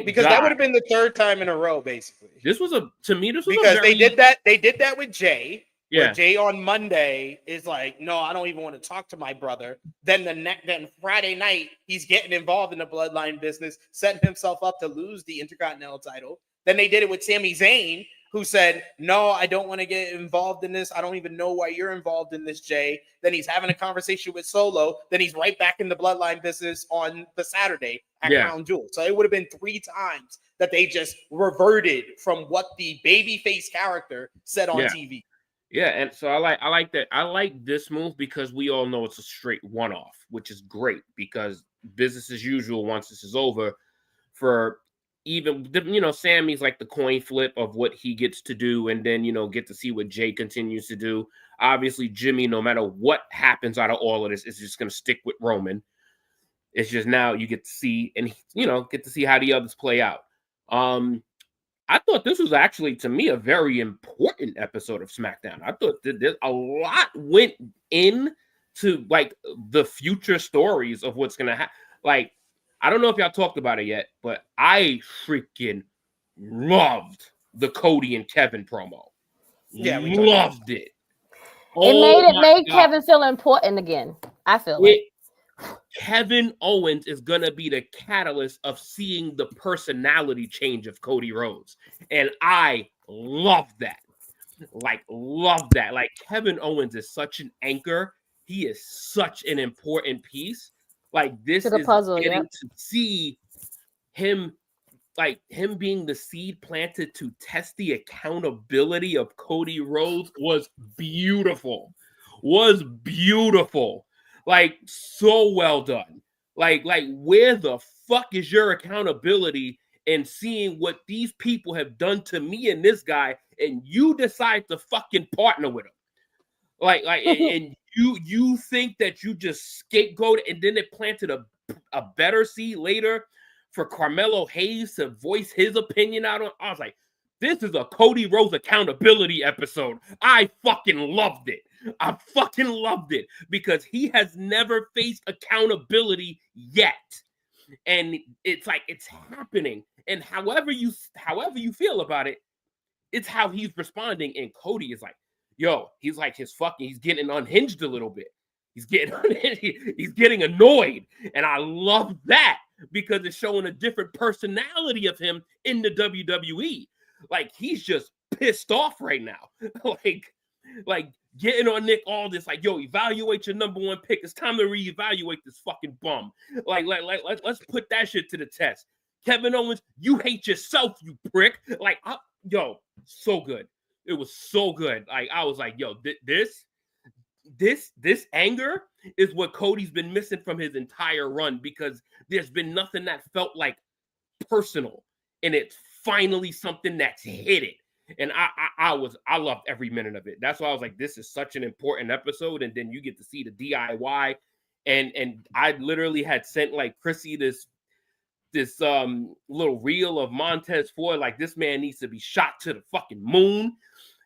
H: Because
E: that would have been the 3rd time in a row, basically.
H: This was
E: they did that with Jay. Yeah. Jay on Monday is like, no, I don't even want to talk to my brother. Then Friday night, he's getting involved in the Bloodline business, setting himself up to lose the Intercontinental title. Then they did it with Sami Zayn, who said, no, I don't want to get involved in this. I don't even know why you're involved in this, Jay. Then he's having a conversation with Solo. Then he's right back in the Bloodline business on the Saturday at Crown Jewel. So it would have been 3 times that they just reverted from what the babyface character said on
H: Yeah.
E: TV.
H: Yeah, and so I like that. I like this move because we all know it's a straight one-off, which is great because business as usual once this is over. For even, you know, Sammy's like the coin flip of what he gets to do, and then, you know, get to see what Jay continues to do. Obviously, Jimmy, no matter what happens out of all of this, is just going to stick with Roman. It's just now you get to see, and, you know, get to see how the others play out. I thought this was actually, to me, a very important episode of SmackDown. I thought that a lot went into, like, the future stories of what's going to happen. Like, I don't know if y'all talked about it yet, but I freaking loved the Cody and Kevin promo.
E: Yeah, we
H: loved it.
F: It made Kevin feel important again. I feel like
H: Kevin Owens is going to be the catalyst of seeing the personality change of Cody Rhodes. And I love that. Love that. Like, Kevin Owens is such an anchor. He is such an important piece. Like, this
F: to the
H: is
F: puzzle,
H: getting
F: yep.
H: to see him, like, him being the seed planted to test the accountability of Cody Rhodes was beautiful. Like, so well done. Like where the fuck is your accountability in seeing what these people have done to me and this guy, and you decide to fucking partner with him? And you think that you just scapegoat, and then it planted a better seed later for Carmelo Hayes to voice his opinion out on. I was like, this is a Cody Rhodes accountability episode. I fucking loved it. I fucking loved it because he has never faced accountability yet. And it's like, it's happening. And however you feel about it, it's how he's responding. And Cody is like, yo, he's like he's getting unhinged a little bit. He's getting annoyed. And I love that because it's showing a different personality of him in the WWE. Like, he's just pissed off right now. like getting on Nick Aldis, like, yo, evaluate your number one pick. It's time to reevaluate this fucking bum. Let's put that shit to the test. Kevin Owens, you hate yourself, you prick. Like, yo, so good. It was so good. Like, I was like, yo, this anger is what Cody's been missing from his entire run, because there's been nothing that felt like personal, and it's finally something that's hit it. And I loved every minute of it. That's why I was like, this is such an important episode. And then you get to see the DIY, and I literally had sent like Krssi this little reel of Montez Ford. Like, this man needs to be shot to the fucking moon.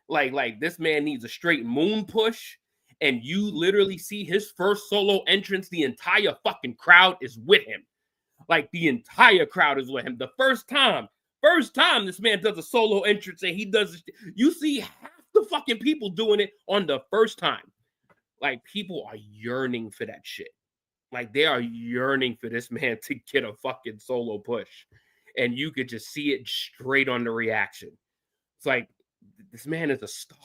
H: Like this man needs a straight moon push. And you literally see his first solo entrance. The entire fucking crowd is with him. Like, the entire crowd is with him. The first time this man does a solo entrance, and he does, you see half the fucking people doing it on the first time. Like, people are yearning for that shit. Like, they are yearning for this man to get a fucking solo push. And you could just see it straight on the reaction. It's like, this man is a star.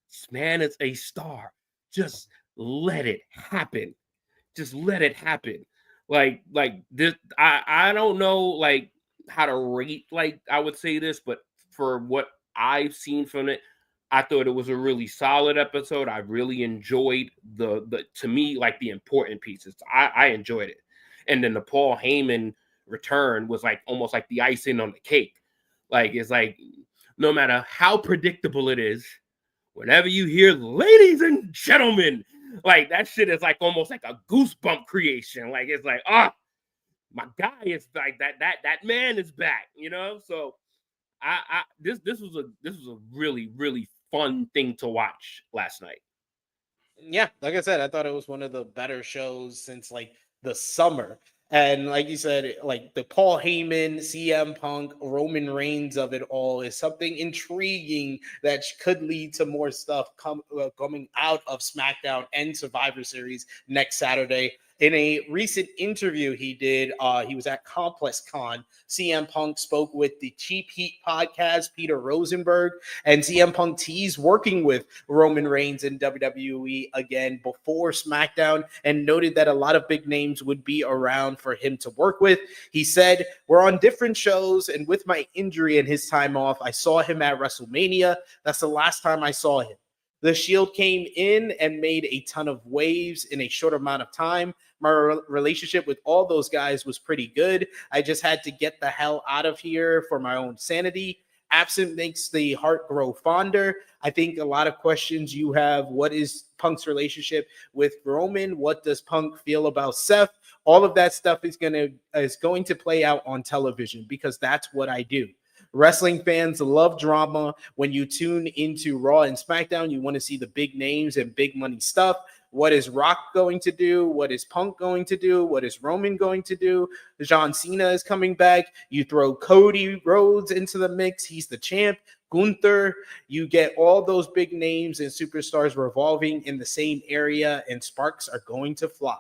H: This man is a star. Just let it happen. Just let it happen. Like this, I don't know, like, how to rate, like, I would say this, but for what I've seen from it, I thought it was a really solid episode. I really enjoyed the to me, like, the important pieces. I enjoyed it. And then the Paul Heyman return was like almost like the icing on the cake. Like, it's like, no matter how predictable it is, whenever you hear "ladies and gentlemen," like, that shit is like almost like a goosebump creation. Like, it's like, my guy is like that man is back, you know? So this was a really, really fun thing to watch last night.
E: Yeah, like I said, I thought it was one of the better shows since like the summer. And like you said, like the Paul Heyman, CM Punk, Roman Reigns of it all is something intriguing that could lead to more stuff coming out of SmackDown and Survivor Series next Saturday. In a recent interview he did, he was at Complex Con. CM Punk spoke with the Cheap Heat podcast, Peter Rosenberg, and CM Punk teased working with Roman Reigns in WWE again before SmackDown and noted that a lot of big names would be around for him to work with. He said, "We're on different shows, and with my injury and his time off, I saw him at WrestleMania. That's the last time I saw him. The Shield came in and made a ton of waves in a short amount of time. My relationship with all those guys was pretty good. I just had to get the hell out of here for my own sanity. Absent makes the heart grow fonder. I think a lot of questions you have. What is Punk's relationship with Roman? What does Punk feel about Seth? All of that stuff is going to play out on television because that's what I do. Wrestling fans love drama. When you tune into Raw and SmackDown, you want to see the big names and big money stuff. What is Rock going to do? What is Punk going to do? What is Roman going to do? John Cena is coming back. You throw Cody Rhodes into the mix. He's the champ. Gunther. You get all those big names and superstars revolving in the same area, and sparks are going to fly.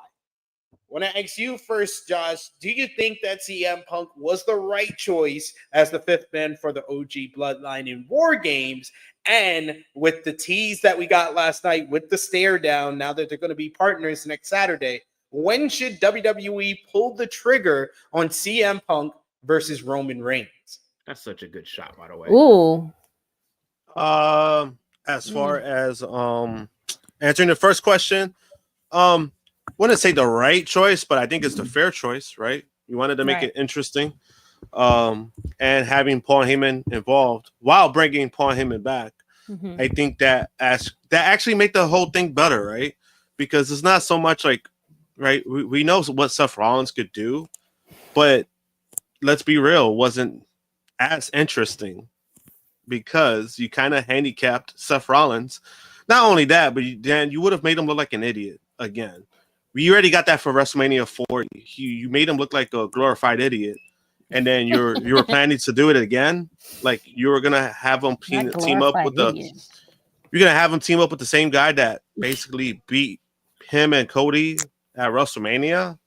E: When I ask you first, Josh, do you think that CM Punk was the right choice as the fifth man for the OG Bloodline in War Games? And with the tease that we got last night with the stare down, now that they're going to be partners next Saturday, when should WWE pull the trigger on CM Punk versus Roman Reigns?
H: That's such a good shot, by the way.
F: Ooh.
G: As far as answering the first question, wouldn't say the right choice, but I think it's the fair choice, right? You wanted to make it interesting, and having Paul Heyman involved while bringing Paul Heyman back. I think that actually make the whole thing better, right? Because it's not so much like, right? We know what Seth Rollins could do, but let's be real, wasn't as interesting because you kind of handicapped Seth Rollins. Not only that, but you would have made him look like an idiot again. We already got that for WrestleMania 40. You made him look like a glorified idiot, and then you were planning to do it again. Like you were gonna have him team up with you're gonna have him team up with the same guy that basically beat him and Cody at WrestleMania.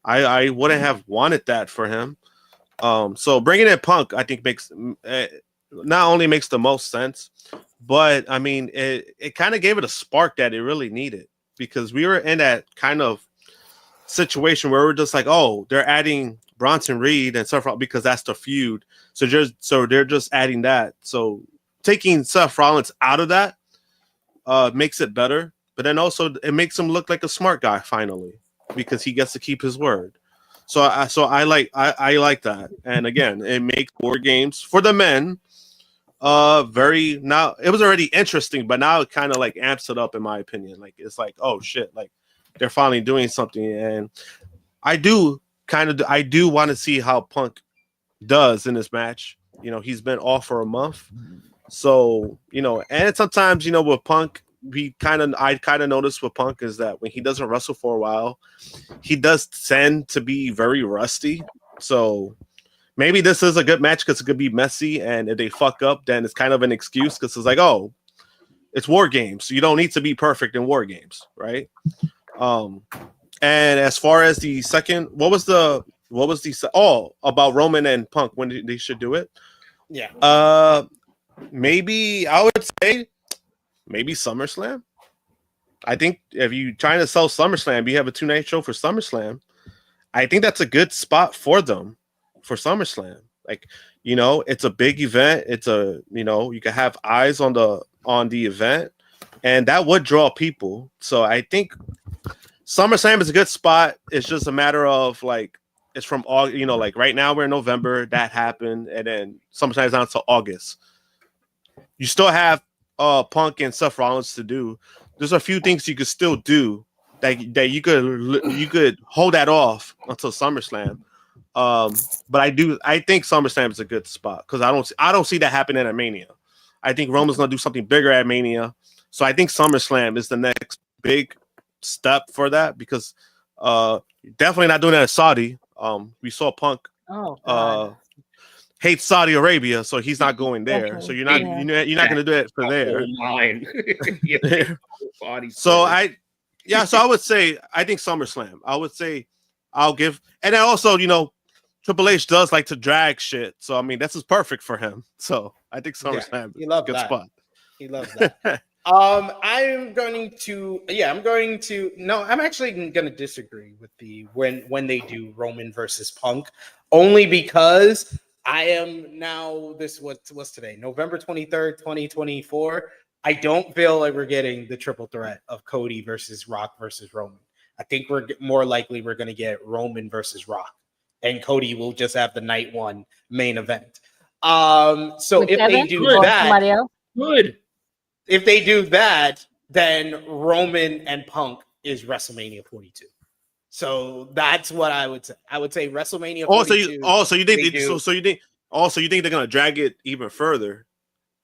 G: I wouldn't have wanted that for him. So bringing in Punk, I think makes not only makes the most sense, but I mean it kind of gave it a spark that it really needed. Because we were in that kind of situation where we're just like, oh, they're adding Bronson Reed and Seth Rollins because that's the feud. So they're just adding that. So taking Seth Rollins out of that makes it better. But then also it makes him look like a smart guy finally because he gets to keep his word. So I like that. And again, it makes War Games for the men. Now it was already interesting, but now it kind of like amps it up in my opinion. Like it's like, oh shit, like they're finally doing something, and I do want to see how Punk does in this match. You know, he's been off for a month, so and sometimes with Punk, I kind of notice with Punk is that when he doesn't wrestle for a while, he does tend to be very rusty. So maybe this is a good match because it could be messy, and if they fuck up, then it's kind of an excuse because it's like, oh, it's War Games, so you don't need to be perfect in War Games, right? And as far as the second, what was about Roman and Punk when they should do it? Yeah. Maybe I would say maybe SummerSlam. I think if you're trying to sell SummerSlam, you have a 2-night show for SummerSlam. I think that's a good spot for them. For SummerSlam, like it's a big event. It's you can have eyes on the event, and that would draw people. So I think SummerSlam is a good spot. It's just a matter of like it's from all like right now we're in November. That happened, and then sometimes down to August. You still have Punk and Seth Rollins to do. There's a few things you could still do that you could hold that off until SummerSlam. But I think SummerSlam is a good spot because I don't see that happening at Mania. I think Roman's gonna do something bigger at Mania, so I think SummerSlam is the next big step for that because definitely not doing that at Saudi. We saw Punk hates Saudi Arabia, so he's not going there. So you're not gonna do it for there.
H: Mine.
G: So Yeah, so I would say I think SummerSlam. I would say I'll give, and then also Triple H does like to drag shit, so I mean this is perfect for him. So I think SummerSlam
E: he loves
G: good
E: that.
G: spot.
E: He loves that. I'm actually going to disagree with when they do Roman versus Punk, only because I am now what's today, November 23rd, 2024. I don't feel like we're getting the triple threat of Cody versus Rock versus Roman. I think we're more likely we're going to get Roman versus Rock, and Cody will just have the night one main event. So
F: With
E: if
F: Kevin
E: they do
F: or
E: that,
F: somebody else?
H: Good.
E: if they do that, then Roman and Punk is WrestleMania 42. So that's what I would say. I would say WrestleMania 42.
G: You think they're gonna drag it even further?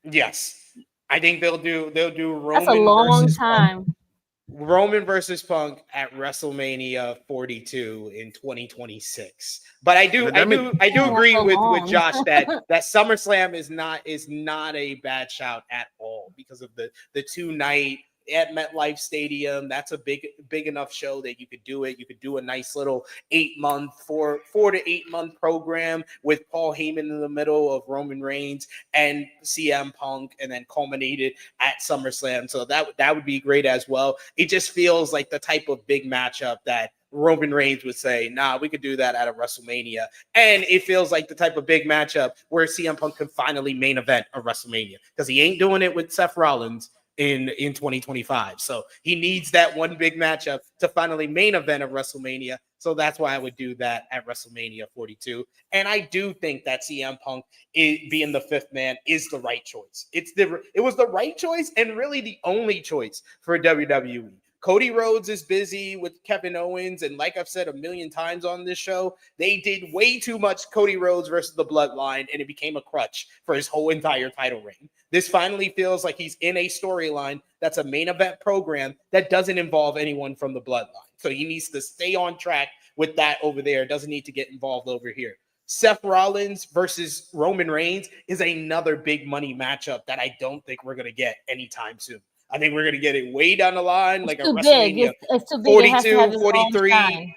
E: Yes, I think they'll do Roman.
F: That's a long
E: versus
F: time.
E: Punk. Roman versus Punk at WrestleMania 42 in 2026. But I do agree with Josh that SummerSlam is not a bad shout at all because of the 2-night at MetLife Stadium. That's a big enough show that you could do it. You could do a nice little 4 to 8 month program with Paul Heyman in the middle of Roman Reigns and CM Punk, and then culminated at SummerSlam. So that would be great as well. It just feels like the type of big matchup that Roman Reigns would say, nah, we could do that at a WrestleMania. And it feels like the type of big matchup where CM Punk can finally main event a WrestleMania, because he ain't doing it with Seth Rollins in 2025. So he needs that one big matchup to finally main event of WrestleMania. So that's why I would do that at WrestleMania 42. And I do think that CM Punk being the fifth man is the right choice. It was the right choice and really the only choice for WWE. Cody Rhodes is busy with Kevin Owens, and like I've said a million times on this show, they did way too much Cody Rhodes versus the Bloodline, and it became a crutch for his whole entire title reign. This finally feels like he's in a storyline that's a main event program that doesn't involve anyone from the Bloodline. So he needs to stay on track with that over there. Doesn't need to get involved over here. Seth Rollins versus Roman Reigns is another big money matchup that I don't think we're going to get anyting soon. I think we're going to get it way down the line, like a WrestleMania
F: it's too big.
E: 42, 43.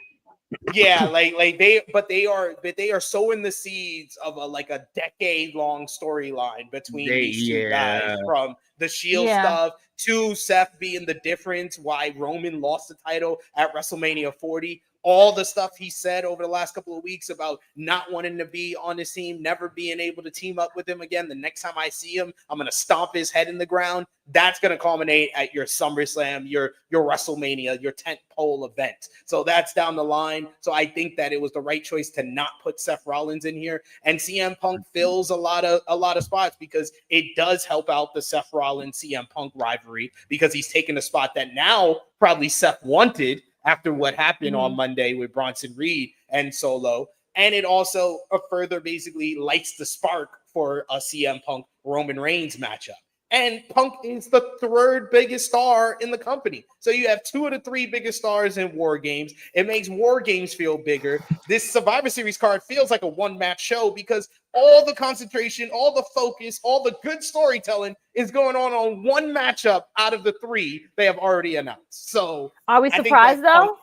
E: Yeah, they are sowing the seeds of a decade-long storyline between these two guys, from the Shield stuff to Seth being the difference why Roman lost the title at WrestleMania 40. All the stuff he said over the last couple of weeks about not wanting to be on his team, never being able to team up with him again. The next time I see him, I'm going to stomp his head in the ground. That's going to culminate at your SummerSlam, your WrestleMania, your tentpole event. So that's down the line. So I think that it was the right choice to not put Seth Rollins in here. And CM Punk fills a lot of spots because it does help out the Seth Rollins CM Punk rivalry, because he's taken a spot that now probably Seth wanted after what happened on Monday with Bronson Reed and Solo. And it also further basically lights the spark for a CM Punk Roman Reigns matchup. And Punk is the third biggest star in the company. So you have 2 of the 3 biggest stars in War Games. It makes War Games feel bigger. This Survivor Series card feels like a one-match show because all the concentration, all the focus, all the good storytelling is going on one matchup out of the 3 they have already announced. So
F: are we surprised though?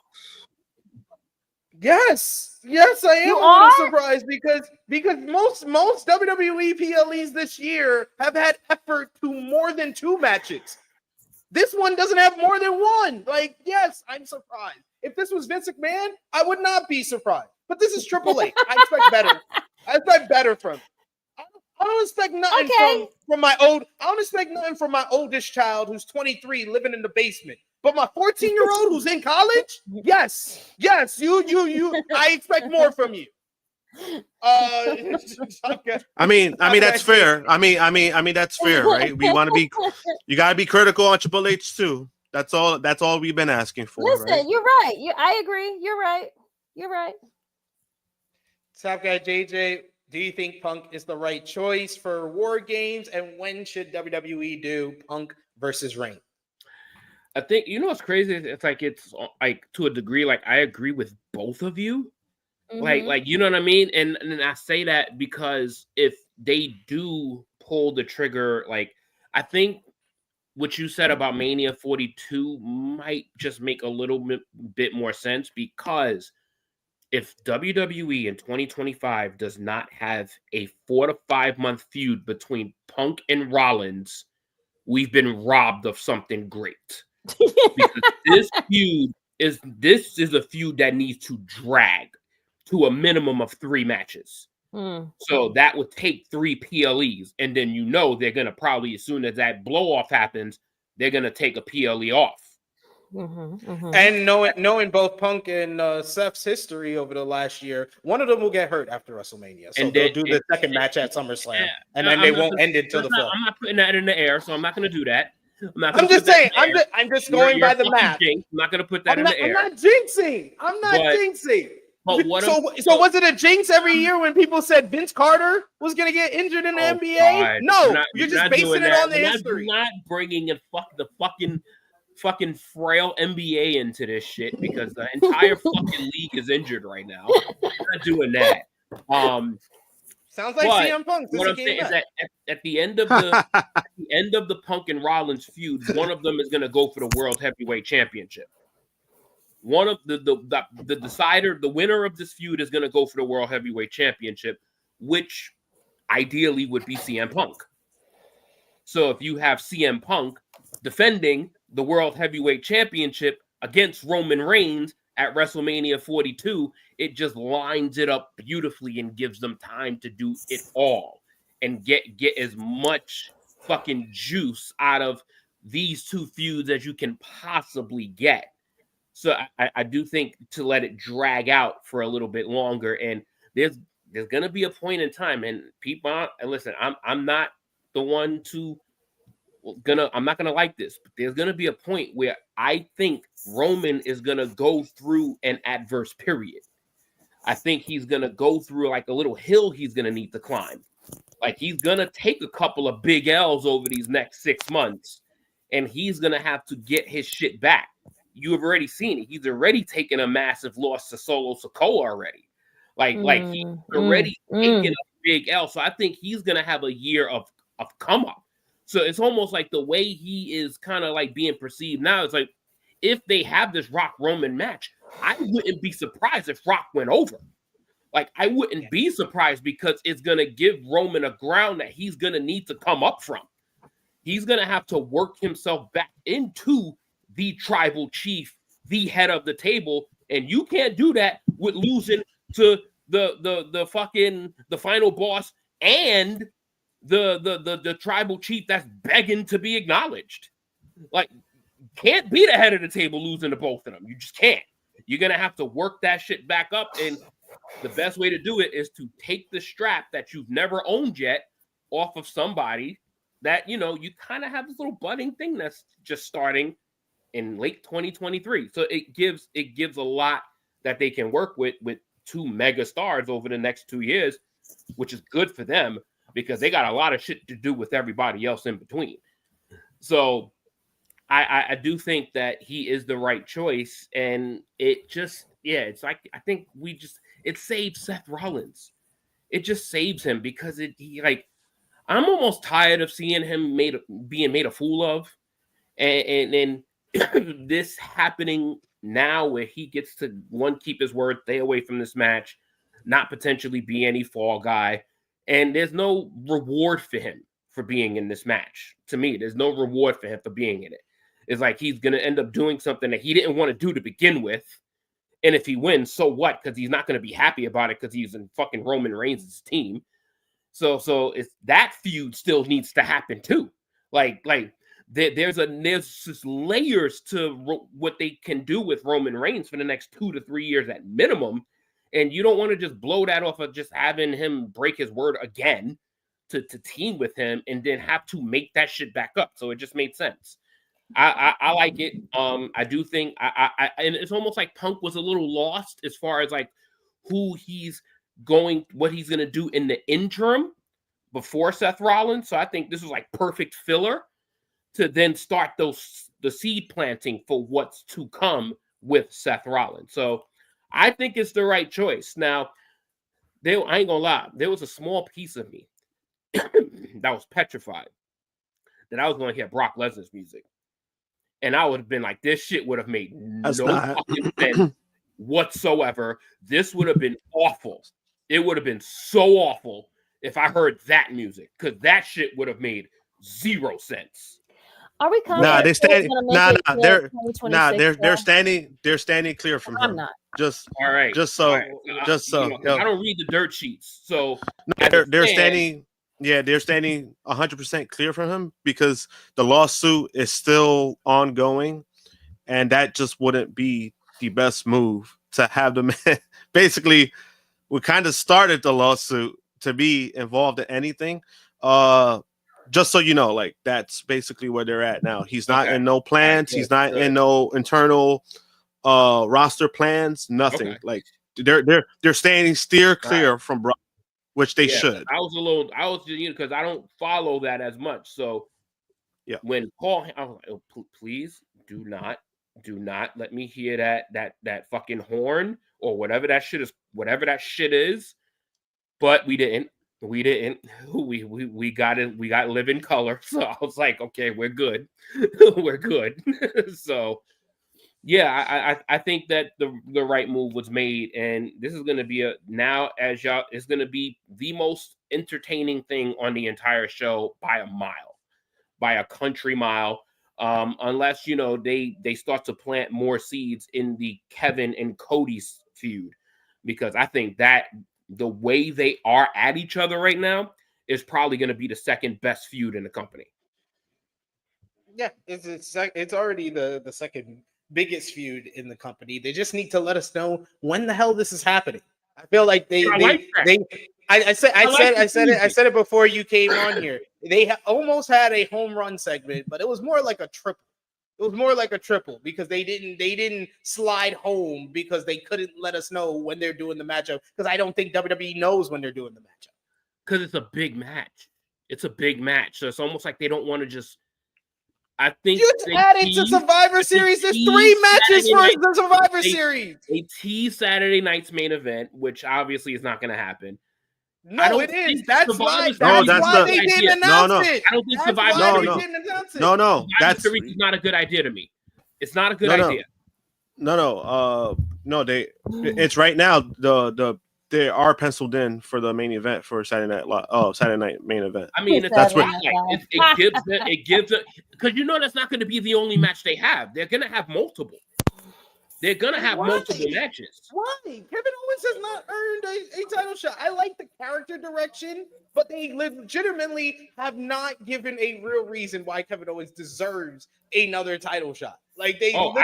E: Yes, I am a little surprised because most WWE PLEs this year have had effort to more than 2 matches. This one doesn't have more than 1. Yes, I'm surprised. If this was Vince McMahon, I would not be surprised. But this is Triple H. I expect better. I expect better from him. I don't expect nothing from my old. I don't expect nothing from my oldest child who's 23 living in the basement. But my 14-year-old who's in college, yes, you. I expect more from you.
G: Okay. I mean that's fair. I mean that's fair, right? We want to be. You gotta be critical on Triple H too. That's all we've been asking for.
F: Listen,
G: right?
F: You're right. I agree. You're right.
E: Top guy JJ. Do you think Punk is the right choice for War Games? And when should WWE do Punk versus Reigns?
H: I think, what's crazy? It's like to a degree, like I agree with both of you. Like, you know what I mean? And I say that because if they do pull the trigger, like I think what you said about Mania 42 might just make a little bit more sense, because if WWE in 2025 does not have a 4 to 5 month feud between Punk and Rollins, we've been robbed of something great. Because this is a feud that needs to drag to a minimum of 3 matches. So that would take 3 PLEs, and then they're gonna probably, as soon as that blow off happens, they're gonna take a PLE off.
E: And knowing both Punk and Seth's history over the last year, one of them will get hurt after WrestleMania, so they'll do the second match at SummerSlam, and then they won't end it till the 4th.
H: I'm not putting that in the air, so I'm not gonna do that.
E: I'm just saying. I'm just going by the math.
H: I'm not gonna put that in the air.
E: I'm not jinxing.
H: But
E: so was it a jinx every year when people said Vince Carter was going to get injured in the NBA?
H: God.
E: No, you're just basing it on the history.
H: Not bringing the fucking frail NBA into this shit, because the entire fucking league is injured right now. I'm not doing that.
E: Sounds like CM Punk.
H: What I'm saying is that at the end of the Punk and Rollins feud, one of them is going to go for the World Heavyweight Championship. One of the decider, the winner of this feud, is going to go for the World Heavyweight Championship, which ideally would be CM Punk. So if you have CM Punk defending the World Heavyweight Championship against Roman Reigns at WrestleMania 42, it just lines it up beautifully and gives them time to do it all and get as much fucking juice out of these 2 feuds as you can possibly get. So I do think to let it drag out for a little bit longer, and there's gonna be a point in time, and people, and listen, I'm not the one I'm not gonna like this, but there's gonna be a point where I think Roman is gonna go through an adverse period. I think he's gonna go through like a little hill he's gonna need to climb. Like, he's gonna take a couple of big L's over these next 6 months, and he's gonna have to get his shit back. You have already seen it. He's already taken a massive loss to Solo Sikoa already. Like he's already taken a big L. So I think he's gonna have a year of come up. So it's almost like the way he is kind of like being perceived now. It's like, if they have this Rock Roman match, I wouldn't be surprised if Rock went over. Like, I wouldn't be surprised, because it's gonna give Roman a ground that he's gonna need to come up from. He's gonna have to work himself back into the tribal chief, the head of the table, and you can't do that with losing to the final boss and the tribal chief that's begging to be acknowledged. Like, can't be the head of the table losing to both of them. You just can't. You're gonna have to work that shit back up, and the best way to do it is to take the strap that you've never owned yet off of somebody that you kind of have this little budding thing that's just starting in late 2023. So it gives a lot that they can work with 2 mega stars over the next 2 years, which is good for them, because they got a lot of shit to do with everybody else in between. So I do think that he is the right choice, and it just, it's like, I think it saves Seth Rollins. It just saves him, because I'm almost tired of seeing him being made a fool of, and this happening now, where he gets to, one, keep his word, stay away from this match, not potentially be any fall guy, and there's no reward for him for being in this match. To me, there's no reward for him for being in it. It's like he's going to end up doing something that he didn't want to do to begin with, and if he wins, so what? Because he's not going to be happy about it, because he's in fucking Roman Reigns' team. So it's that feud still needs to happen too. Like there's just layers to what they can do with Roman Reigns for the next 2 to 3 years at minimum, and you don't want to just blow that off of just having him break his word again to team with him, and then have to make that shit back up. So it just made sense. I like it. I do think and it's almost like Punk was a little lost as far as like what he's gonna do in the interim before Seth Rollins. So I think this is like perfect filler to then start the seed planting for what's to come with Seth Rollins. So I think it's the right choice. Now, I ain't gonna lie, there was a small piece of me that was petrified that I was going to hear Brock Lesnar's music. And I would have been like, this shit would have made no fucking sense whatsoever. This would have been awful. It would have been so awful if I heard that music, because that shit would have made zero sense.
F: Are we coming?
G: Nah, they standing. They're standing clear from him.
F: I'm not.
G: Just
H: all right.
G: Just so.
H: Right. I don't read the dirt sheets, so
G: they're standing. Yeah, they're standing 100% clear from him because the lawsuit is still ongoing, and that just wouldn't be the best move to have the man. Basically, we kind of started the lawsuit to be involved in anything. Just so you know, like that's basically where they're at now. He's not in no plans. He's not in no internal roster plans. Nothing. Like they're standing steer clear from Brock, which they should.
H: I was because I don't follow that as much. So when Paul, I was like, oh, please do not let me hear that fucking horn or whatever that shit is. But we didn't. We got it. We got Live in Color. So I was like, okay, we're good. We're good. So yeah, I think that the right move was made, and this is going to be it's going to be the most entertaining thing on the entire show by a mile, by a country mile. Unless they start to plant more seeds in the Kevin and Cody's feud, because I think that the way they are at each other right now is probably going to be the second best feud in the company.
E: Yeah, it's already the second biggest feud in the company. They just need to let us know when the hell this is happening. I feel like I said it before you came on here. They almost had a home run segment, but it was more like a triple. It was more like a triple because they didn't slide home because they couldn't let us know when they're doing the matchup, because I don't think WWE knows when they're doing the matchup.
H: Because it's a big match. It's a big match. So it's almost like they don't want to just. I think
E: you add it to Survivor Series. There's 3 matches for the Survivor Series.
H: They tease Saturday night's main event, which obviously is not going to happen.
E: No, it is. That's why they didn't announce it.
H: I don't think Survivor
E: didn't announce it.
H: No. That's not a good idea to me. It's not a good idea.
G: No. It's right now. They are penciled in for the main event for Saturday night main event.
H: I mean, that's what it gives it, because that's not going to be the only match they have. They're going to have multiple. They're going to have multiple matches.
E: Why? Kevin Owens has not earned a title shot. I like the character direction, but they legitimately have not given a real reason why Kevin Owens deserves another title shot. Like they don't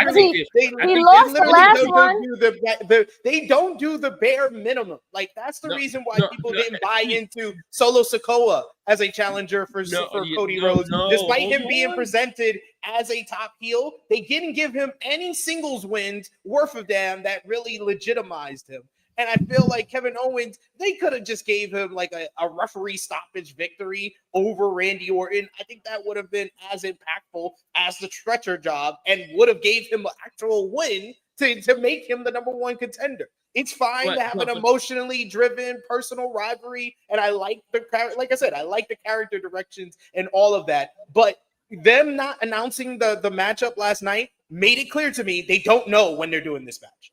E: do the bare minimum. Like that's the reason why people didn't buy into Solo Sikoa as a challenger for Cody Rhodes, despite him being presented as a top heel. They didn't give him any singles wins worth of damn that really legitimized him. And I feel like Kevin Owens, they could have just gave him like a referee stoppage victory over Randy Orton. I think that would have been as impactful as the stretcher job and would have gave him an actual win to make him the number 1 contender. It's fine to have an emotionally driven personal rivalry. And I like like I said, I like the character directions and all of that. But them not announcing the matchup last night made it clear to me they don't know when they're doing this match.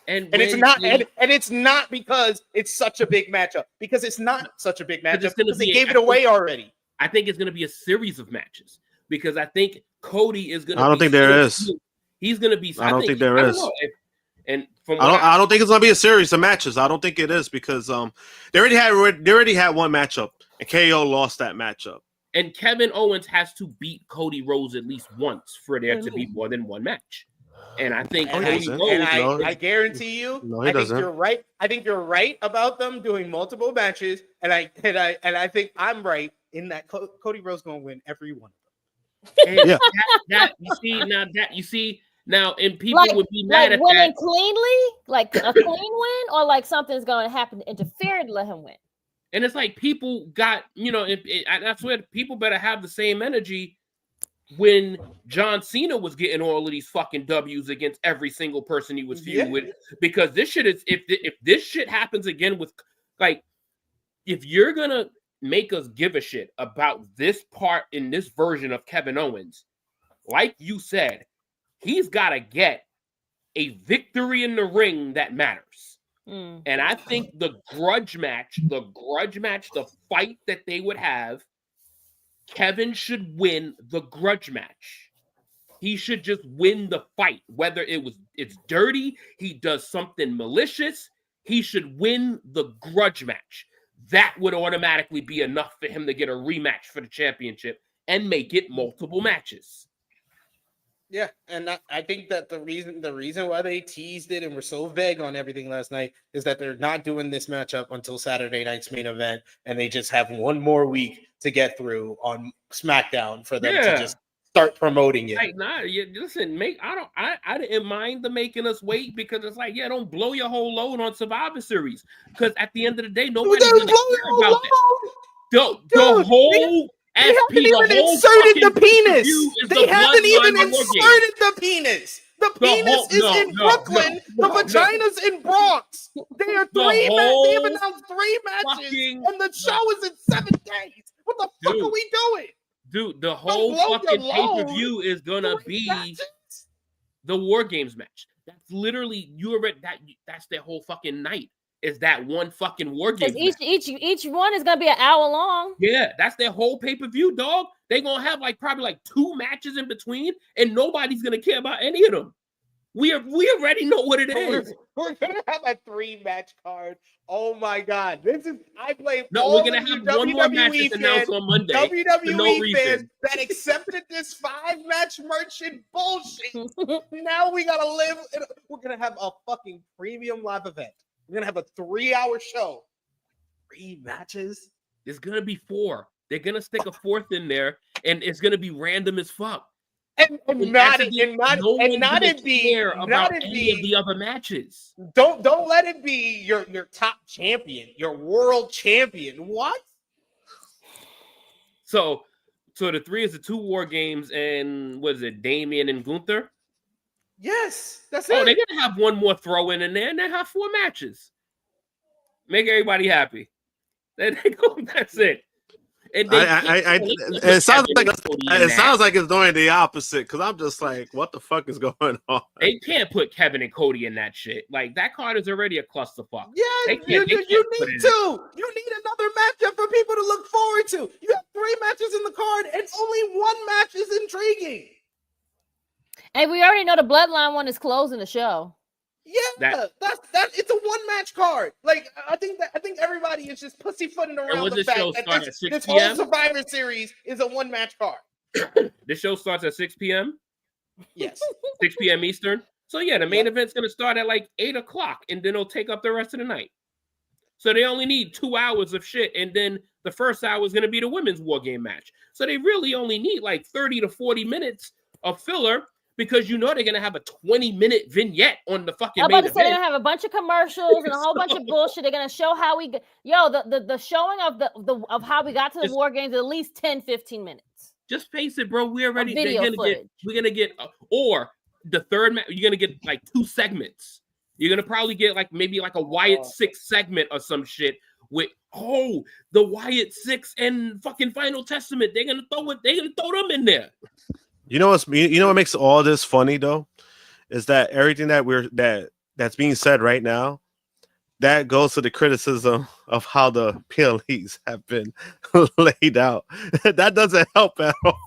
E: And it's not because it's such a big matchup. Because it's not such a big matchup because they gave it away already.
H: I think it's going to be a series of matches because I think Cody is going to.
G: I don't think there is.
H: He's going to be.
G: I don't think there is.
H: And
G: I don't think it's going to be a series of matches. I don't think it is because they already had one matchup and KO lost that matchup.
H: And Kevin Owens has to beat Cody Rhodes at least once for there to be more than one match. And I think
E: I guarantee you, I think you're right. I think you're right about them doing multiple matches, and I think I'm right in that Cody Rhodes going to win every one of them.
H: And you see now, and people would be mad at
F: winning
H: that.
F: Cleanly, like a clean win, or like something's going to happen to interfere to let him win.
H: And it's like people got, that's where people better have the same energy when John Cena was getting all of these fucking W's against every single person he was feuding with, because this shit is, if this shit happens again with, like, if you're gonna make us give a shit about this part in this version of Kevin Owens, like you said, he's got to get a victory in the ring that matters. And I think the fight that they would have, Kevin should win the grudge match. He should just win the fight, whether it's dirty, he does something malicious, he should win the grudge match. That would automatically be enough for him to get a rematch for the championship and make it multiple matches.
E: Yeah, and I think that the reason why they teased it and were so vague on everything last night is that they're not doing this matchup until Saturday night's main event, and they just have one more week to get through on SmackDown for them to just start promoting it.
H: Like, listen, I didn't mind the making us wait, because it's like, don't blow your whole load on Survivor Series, because at the end of the day, nobody's gonna care about that. The whole.
E: They haven't even inserted the penis. They haven't even inserted the penis. The penis is in Brooklyn. The vagina's in Bronx. They are they have announced 3 matches, and the show is in 7 days. What the fuck are we doing?
H: Dude, the whole fucking pay-per-view is gonna be the War Games match. That's literally that's their whole fucking night. Is that one fucking War Games?
F: Each one is gonna be an hour long.
H: Yeah, that's their whole pay-per-view, dog. They're gonna have probably 2 matches in between, and nobody's gonna care about any of them. We already know what it is.
E: We're gonna have a 3-match card. Oh my god. I blame
H: we're gonna have one more match announced on Monday.
E: WWE fans that accepted this 5-match merchant bullshit. Now we gotta live. We're gonna have a fucking premium live event. We're going to have a 3-hour show. 3 matches?
H: There's going to be 4. They're going to stick a 4th in there, and it's going to be random as fuck.
E: And not in the
H: other matches.
E: Don't let it be your top champion, your world champion. What?
H: So the 3 is the 2 War Games, and what is it, Damian and Gunther?
E: Yes, that's it.
H: Oh, they're gonna have one more throw in there, and they have 4 matches. Make everybody happy. That's it. And
G: it sounds like it's doing the opposite, because I'm just like, what the fuck is going on?
H: They can't put Kevin and Cody in that shit. Like, that card is already a clusterfuck.
E: Yeah, you need to. You need another matchup for people to look forward to. You have 3 matches in the card, and only 1 match is intriguing.
F: And we already know the Bloodline one is closing the show.
E: Yeah, that's it's a 1-match card. Like, I think everybody is just pussyfooting around the fact that this whole Survivor Series is a 1-match card.
H: This show starts at 6 p.m.
E: Yes,
H: 6 p.m. Eastern. So yeah, the main event's gonna start at 8 o'clock, and then it'll take up the rest of the night. So they only need 2 hours of shit, and then the first hour is gonna be the women's War Game match. So they really only need 30 to 40 minutes of filler, because they're going to have a 20-minute vignette on the fucking main event.
F: They're going to have a bunch of commercials and a whole bunch of bullshit. They're going to show how we the showing of how we got to the War Games at least 10, 15 minutes.
H: Just face it, bro. We're going to get or the third match, you're going to get 2 segments. You're going to probably get maybe a Wyatt 6 segment or some shit with the Wyatt 6 and fucking Final Testament. They're going to throw them in there.
G: You know what makes all this funny though, is that everything that's being said right now, that goes to the criticism of how the PLEs have been laid out. That doesn't help at all.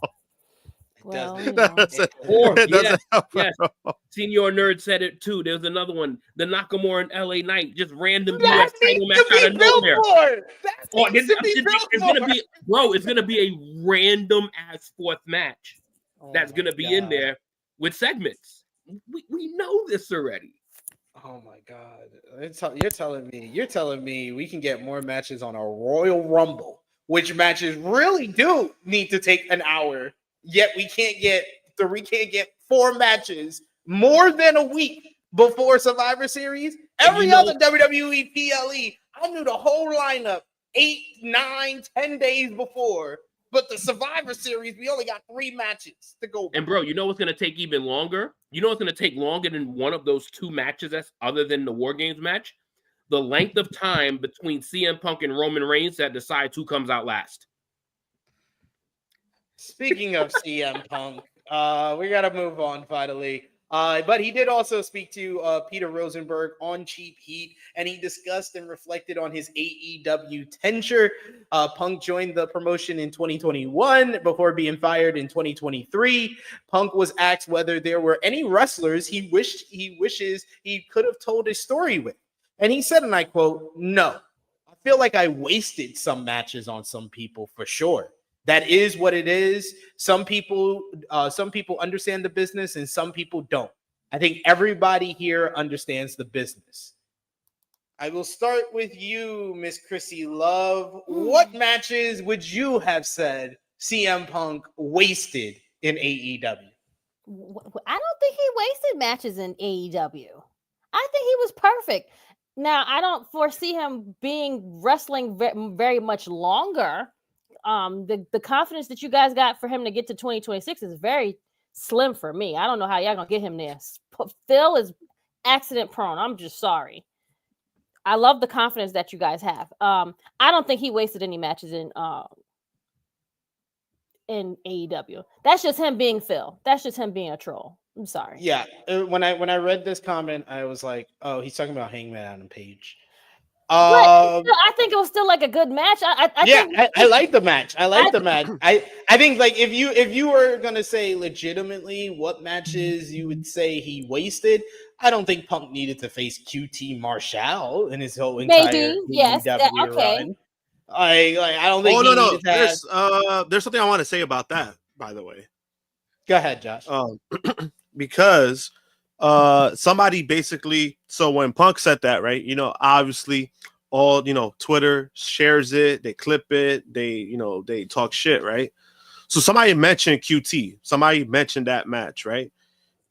F: Well,
H: Senior Nerd said it too. There's another one, the Nakamura and LA Knight, just random US title match out of nowhere. It's gonna be a random ass 4th match. That's going to be in there with segments. We know this already.
E: Oh my God. You're telling me we can get more matches on a Royal Rumble, which matches really do need to take an hour, yet we can't get 4 matches more than a week before Survivor Series. Every other WWE PLE, I knew the whole lineup 8, 9, 10 days before. But the Survivor Series, we only got 3 matches to go.
H: And bro, you know what's going to take even longer? You know what's going to take longer than one of those 2 matches that's other than the War Games match? the length of time between CM Punk and Roman Reigns that decides who comes out last.
E: Speaking of CM Punk, we got to move on finally. But he did also speak to Peter Rosenberg on Cheap Heat, and he discussed and reflected on his AEW tenure. Punk joined the promotion in 2021 before being fired in 2023. Punk was asked whether there were any wrestlers he wishes he could have told his story with. And he said, and I quote, "No, I feel like I wasted some matches on some people for sure. That is what it is. Some people understand the business and some people don't. I think everybody here understands the business." I will start with you, Miss Krssi Luv. What matches would you have said CM Punk wasted in AEW?
F: I don't think he wasted matches in AEW. I think he was perfect. Now, I don't foresee him wrestling very much longer. The confidence that you guys got for him to get to 2026 is very slim for me. I don't know how y'all gonna get him there. Phil is accident prone. I'm just sorry. I love the confidence that you guys have. I don't think he wasted any matches in AEW. That's just him being Phil. That's just him being a troll. I'm sorry.
E: Yeah. When I read this comment, I was like, oh, he's talking about Hangman Adam Page.
F: I think it was still like a good match. I
E: like the match. I think like if you were gonna say legitimately what matches you would say he wasted, I don't think Punk needed to face QT Marshall in his whole entire AEW run. I don't think.
G: Oh no. There's something I want to say about that. By the way,
E: go ahead, Josh.
G: Because somebody basically, so when Punk said that, right, obviously all, Twitter shares it, they clip it, they talk shit, right? So somebody mentioned QT, somebody mentioned that match, right?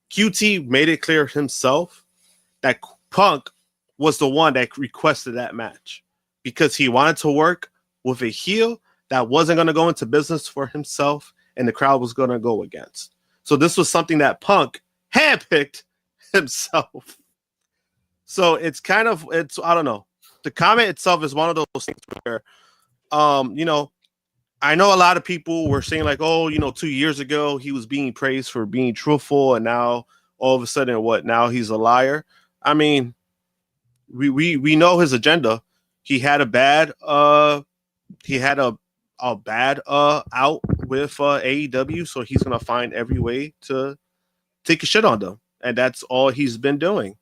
G: QT made it clear himself that Punk was the one that requested that match because he wanted to work with a heel that wasn't going to go into business for himself and the crowd was going to go against. So this was something that Punk handpicked himself. So it's I don't know. The comment itself is one of those things where, I know a lot of people were saying like, 2 years ago he was being praised for being truthful, and now all of a sudden, now he's a liar. I mean, we know his agenda. He had a bad out with AEW, so he's gonna find every way to take a shit on them, and that's all he's been doing.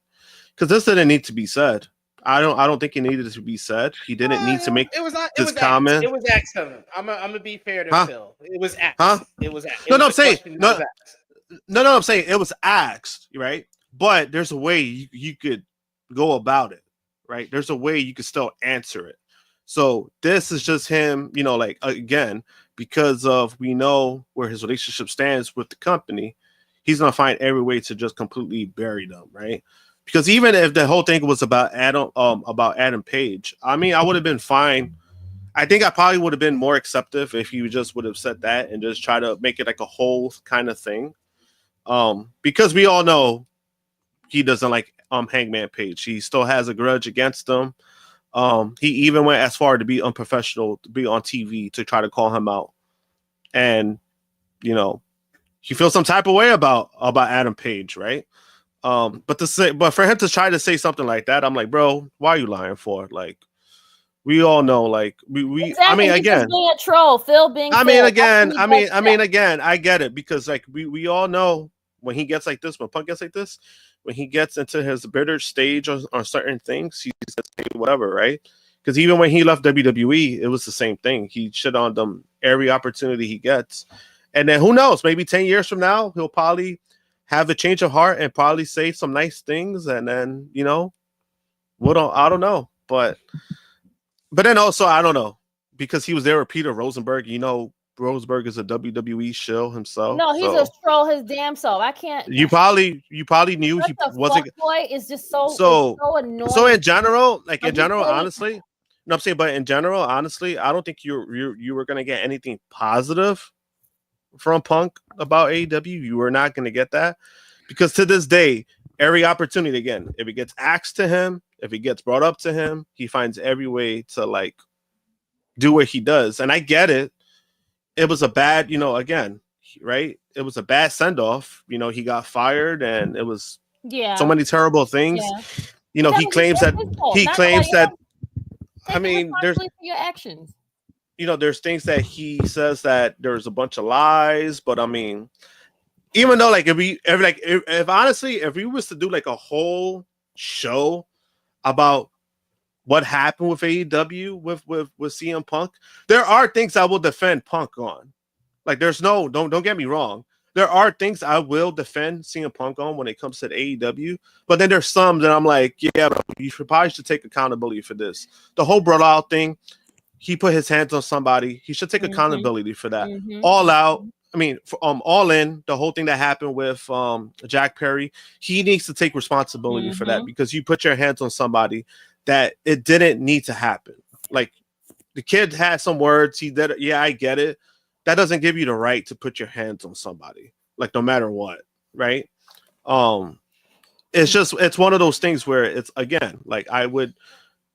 G: Because this didn't need to be said. I don't think it needed to be said. He didn't need to make this comment.
E: It was asked of him. I'm gonna be fair to Phil. It was asked.
G: Huh?
E: It was asked.
G: I'm saying I'm saying it was asked, right? But there's a way you could go about it, right? There's a way you could still answer it. So this is just him, again, because we know where his relationship stands with the company, he's gonna find every way to just completely bury them, right? Because even if the whole thing was about Adam Page, I mean, I would have been fine. I think I probably would have been more acceptive if you just would have said that and just try to make it like a whole kind of thing. Because we all know he doesn't like Hangman Page. He still has a grudge against him. He even went as far to be unprofessional, to be on TV to try to call him out. And, he feels some type of way about Adam Page, right? But for him to try to say something like that, I'm like, bro, why are you lying for? Like, we all know, like, we
F: exactly.
G: I mean, again,
F: being a troll, Phil being.
G: I mean, again, I get it because like we all know when he gets like this, when Punk gets like this, when he gets into his bitter stage on certain things, he's just saying whatever, right? Because even when he left WWE, it was the same thing. He shit on them every opportunity he gets. And then who knows? Maybe 10 years from now, he'll probably have a change of heart and probably say some nice things. And then, I don't know. But then also, I don't know. Because he was there with Peter Rosenberg. Rosenberg is a WWE shill himself.
F: No, he's a troll his damn self. I can't.
G: You probably knew he wasn't.
F: Boy is just so annoying.
G: So in general, honestly, no, I'm saying, but in general, honestly, I don't think you were gonna get anything positive from Punk about AEW. You were not gonna get that because to this day, every opportunity, again, if it gets asked to him, If it gets brought up to him, he finds every way to like do what he does. And I get it. It was a bad, again, right? It was a bad send off. He got fired, and it was so many terrible things.
F: Yeah.
G: He claims that I mean, there's
F: for your actions.
G: There's things that he says that there's a bunch of lies, but I mean, even though like if we was to do like a whole show about what happened with AEW with CM Punk, there are things I will defend Punk on. Like don't get me wrong. There are things I will defend CM Punk on when it comes to the AEW, but then there's some that I'm like, yeah, but you probably should take accountability for this. The whole Bloodline thing, he put his hands on somebody. He should take accountability for that. All Out, I mean, All In, the whole thing that happened with Jack Perry, he needs to take responsibility for that, because you put your hands on somebody that it didn't need to happen. Like, the kid had some words. He did it. Yeah, I get it. That doesn't give you the right to put your hands on somebody, like, no matter what, right? It's one of those things where it's, again, like,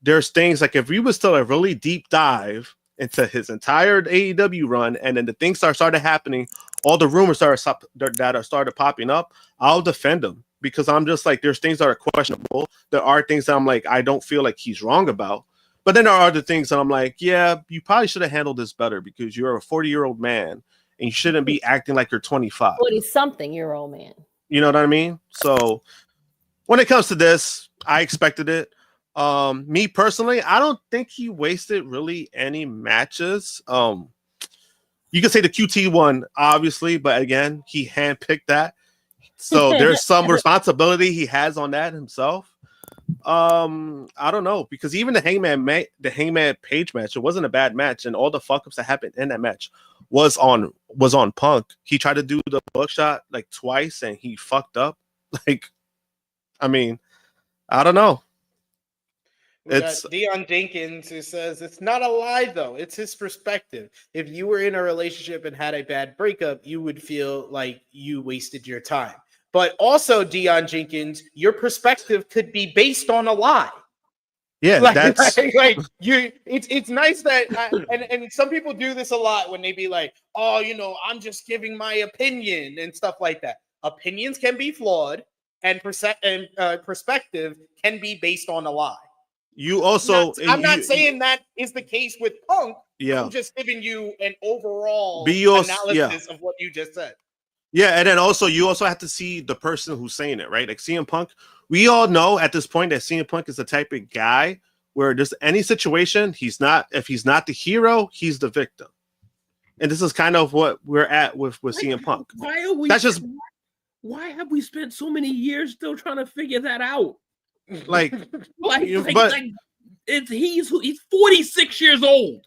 G: there's things like if we was to a really deep dive into his entire AEW run, and then the things started happening, all the rumors that started popping up, I'll defend him, because I'm just like, there's things that are questionable. There are things that I'm like, I don't feel like he's wrong about. But then there are other things that I'm like, yeah, you probably should have handled this better, because you're a 40-year-old man and you shouldn't be acting like you're 25.
F: 40-something-year-old man. You
G: know what I mean? So when it comes to this, I expected it. Me personally, I don't think he wasted really any matches. You can say the QT one, obviously, but again, he handpicked that. So there's some responsibility he has on that himself. I don't know, because even the Hangman Page match, it wasn't a bad match, and all the fuck ups that happened in that match was on Punk. He tried to do the buckshot like twice and he fucked up. Like, I mean, I don't know.
E: It's Dion Jenkins who says it's not a lie though. It's his perspective. If you were in a relationship and had a bad breakup, you would feel like you wasted your time. But also, Dion Jenkins, your perspective could be based on a lie.
G: Yeah, that's
E: It's nice that, and some people do this a lot when they be like, oh, I'm just giving my opinion and stuff like that. Opinions can be flawed, and perspective can be based on a lie.
G: You also,
E: I'm not saying that is the case with Punk.
G: Yeah,
E: I'm just giving you an overall analysis of what you just said.
G: Yeah, and then also you also have to see the person who's saying it, right? Like CM Punk, we all know at this point that CM Punk is the type of guy where there's any situation, if he's not the hero, he's the victim. And this is kind of what we're at with CM Punk.
H: Why have we spent so many years still trying to figure that out?
G: He's
H: 46 years old.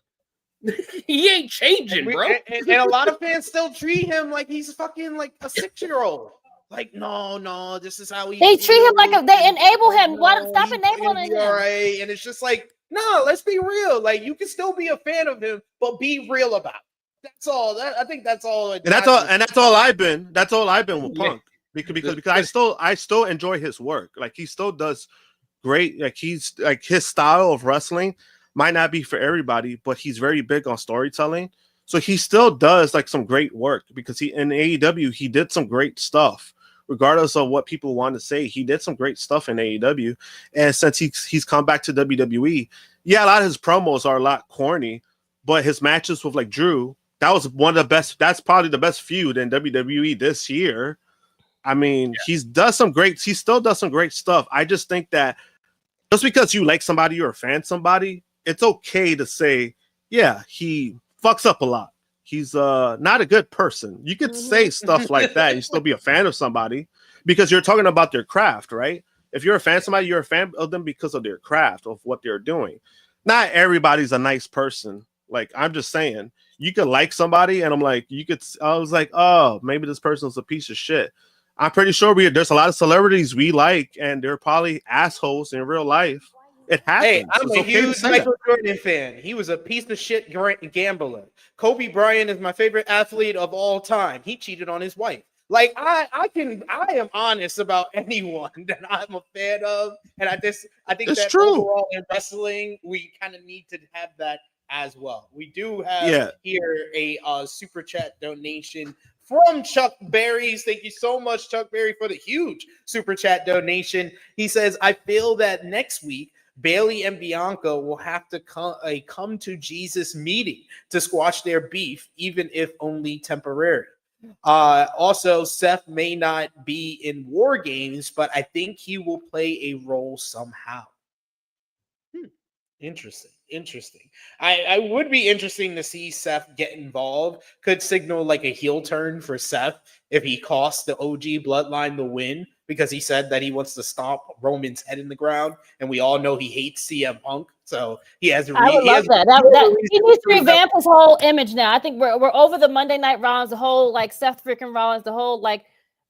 H: He ain't changing, bro.
E: And a lot of fans still treat him like he's fucking like a 6-year-old. Like, no, this is how
F: they treat him like they enable him. Stop enabling him.
E: All right, and it's just like, no, let's be real. Like, you can still be a fan of him, but be real about it. That's all. I think that's all.
G: And that's all I've been. That's all I've been with Punk, because I still enjoy his work. Like, he still does great. Like, he's like, his style of wrestling might not be for everybody, but he's very big on storytelling. So he still does like some great work, because in AEW he did some great stuff. Regardless of what people want to say, he did some great stuff in AEW. And since he's come back to WWE, yeah, a lot of his promos are a lot corny, but his matches with like Drew, that was one of the best. That's probably the best feud in WWE this year. I mean, he still does some great stuff. I just think that just because you like somebody or a fan of somebody, it's okay to say, yeah, he fucks up a lot. He's not a good person. You could say stuff like that and still be a fan of somebody, because you're talking about their craft, right? If you're a fan of somebody, you're a fan of them because of their craft, of what they're doing. Not everybody's a nice person. Like, I'm just saying, you could like somebody and I was like, oh, maybe this person's a piece of shit. I'm pretty sure there's a lot of celebrities we like, and they're probably assholes in real life. It happens.
E: Hey, I'm a huge Michael Jordan fan. He was a piece of shit gambler. Kobe Bryant is my favorite athlete of all time. He cheated on his wife. Like I am honest about anyone that I'm a fan of, and I think
G: It's
E: that
G: true.
E: overall in wrestling we kind of need to have that as well. We do have
G: Yeah.
E: here a super chat donation from Chuck Berries. Thank you so much, Chuck Berry, for the huge super chat donation. He says, "I feel that next week Bailey and Bianca will have to come to Jesus meeting to squash their beef, even if only temporary. Also, Seth may not be in War Games, but I think he will play a role somehow." Interesting. I would be interesting to see Seth get involved. Could signal like a heel turn for Seth if he costs the OG Bloodline the win, because he said that he wants to stomp Roman's head in the ground, and we all know he hates CM Punk, so he has.
F: I would love that. He needs to revamp his whole image now. I think we're over the Monday Night Rollins, the whole like Seth freaking Rollins, the whole like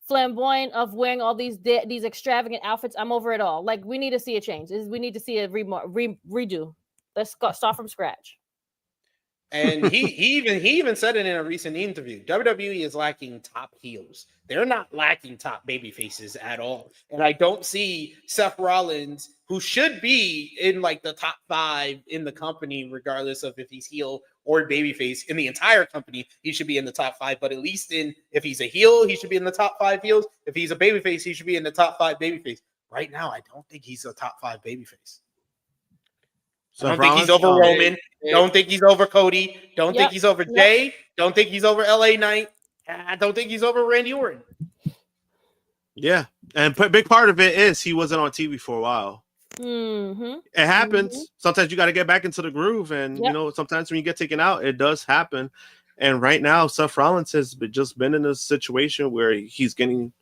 F: flamboyant of wearing all these extravagant outfits. I'm over it all. Like we need to see a change. We need to see a redo. Let's start from scratch.
E: And he even said it in a recent interview. WWE is lacking top heels. They're not lacking top baby faces at all. And I don't see Seth Rollins, who should be in like the top 5 in the company, regardless of if he's heel or babyface. In the entire company, he should be in the top 5. But at least if he's a heel, he should be in the top 5 heels. If he's a babyface, he should be in the top 5 babyface. Right now, I don't think he's a top 5 babyface. I don't think he's over Roman. Don't think he's over Cody. Don't think he's over Jay. Don't think he's over LA Knight. I don't think he's over Randy Orton.
G: Yeah, and a big part of it is he wasn't on TV for a while.
F: Mm-hmm.
G: It happens. Sometimes you got to get back into the groove, and you know, sometimes when you get taken out, it does happen. And right now, Seth Rollins has just been in a situation where he's getting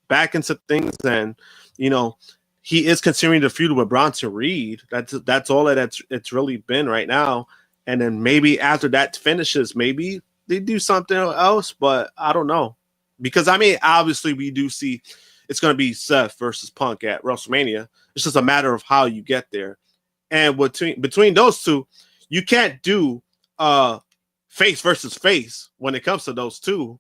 G: back into things, and you know, he is considering the feud with Bronson Reed. That's all it's really been right now. And then maybe after that finishes, maybe they do something else, but I don't know. Because I mean, obviously we do see it's going to be Seth versus Punk at WrestleMania. It's just a matter of how you get there. And between those two, you can't do face versus face when it comes to those two.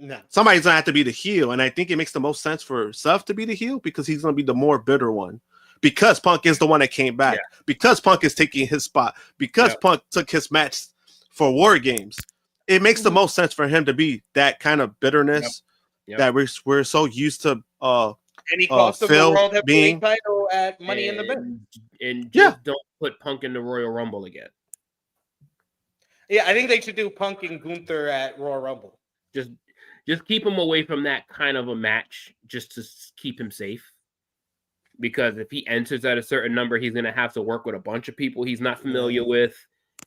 G: No. Somebody's gonna have to be the heel, and I think it makes the most sense for Seth to be the heel because he's gonna be the more bitter one. Because Punk is the one that came back. Yeah. Because Punk is taking his spot. Because Punk took his match for War Games. It makes the most sense for him to be that kind of bitterness that we're so used to.
E: And he cost the World Heavyweight title at Money in the Bank.
H: And just don't put Punk in the Royal Rumble again.
E: Yeah, I think they should do Punk and Gunther at Royal Rumble.
H: Just keep him away from that kind of a match just to keep him safe. Because if he enters at a certain number, he's going to have to work with a bunch of people he's not familiar with,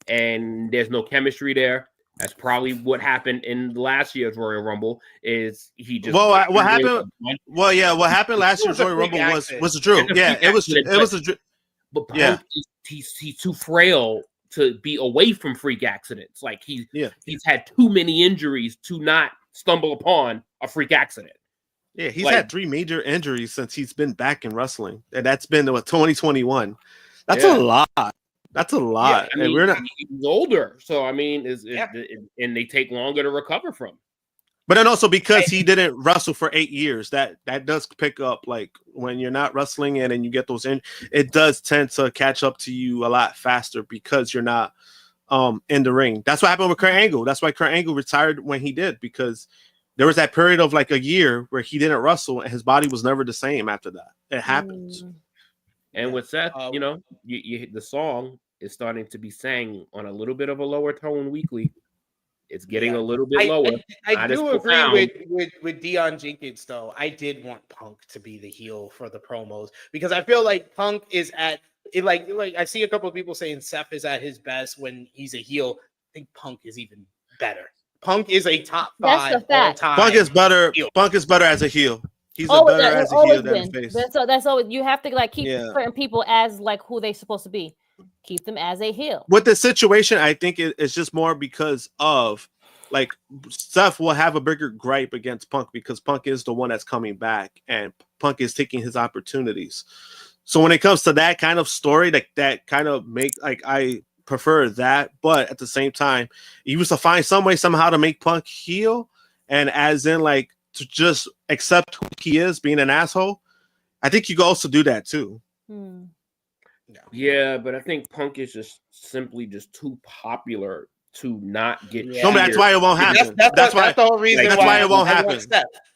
H: and there's no chemistry there. That's probably what happened in last year's Royal Rumble. Is he just
G: what happened? Well, yeah, what happened last year's Royal Rumble was Drew. Yeah, it was a Drew.
H: But Punk he's too frail to be away from freak accidents. Like he's had too many injuries to not stumble upon a freak accident.
G: Yeah, he's had 3 major injuries since he's been back in wrestling, and that's been 2021. That's a lot. That's a lot.
H: Yeah, I mean,
G: and
H: he's older, so I mean, and they take longer to recover from.
G: But then also because he didn't wrestle for 8 years, that does pick up. Like when you're not wrestling and then you get those in, it does tend to catch up to you a lot faster because you're not in the ring. That's what happened with Kurt Angle. That's why Kurt Angle retired when he did, because there was that period of like a year where he didn't wrestle and his body was never the same after that. It happens.
H: And with Seth, you know, the song is starting to be sang on a little bit of a lower tone weekly. It's getting a little bit lower.
E: I do agree with Dion Jenkins, though. I did want Punk to be the heel for the promos because I feel like Punk is at it. Like I see a couple of people saying Seth is at his best when he's a heel. I think Punk is even better. Punk is a top 5 all time.
G: Punk is better. Heel. Punk is better as a heel. He's better as a heel than a face.
F: That's always, you have to like keep certain people as like who they're supposed to be. Keep them as a heel.
G: With the situation, I think it's just more because of like Seth will have a bigger gripe against Punk because Punk is the one that's coming back and Punk is taking his opportunities. So when it comes to that kind of story, like that kind of I prefer that, but at the same time, he was to find some way somehow to make Punk heel, and as in like to just accept who he is, being an asshole, I think you can also do that too.
H: Yeah, but I think Punk is just simply just too popular to not get.
G: No, but that's why it won't happen.
E: That's the whole reason.
G: That's why it won't happen.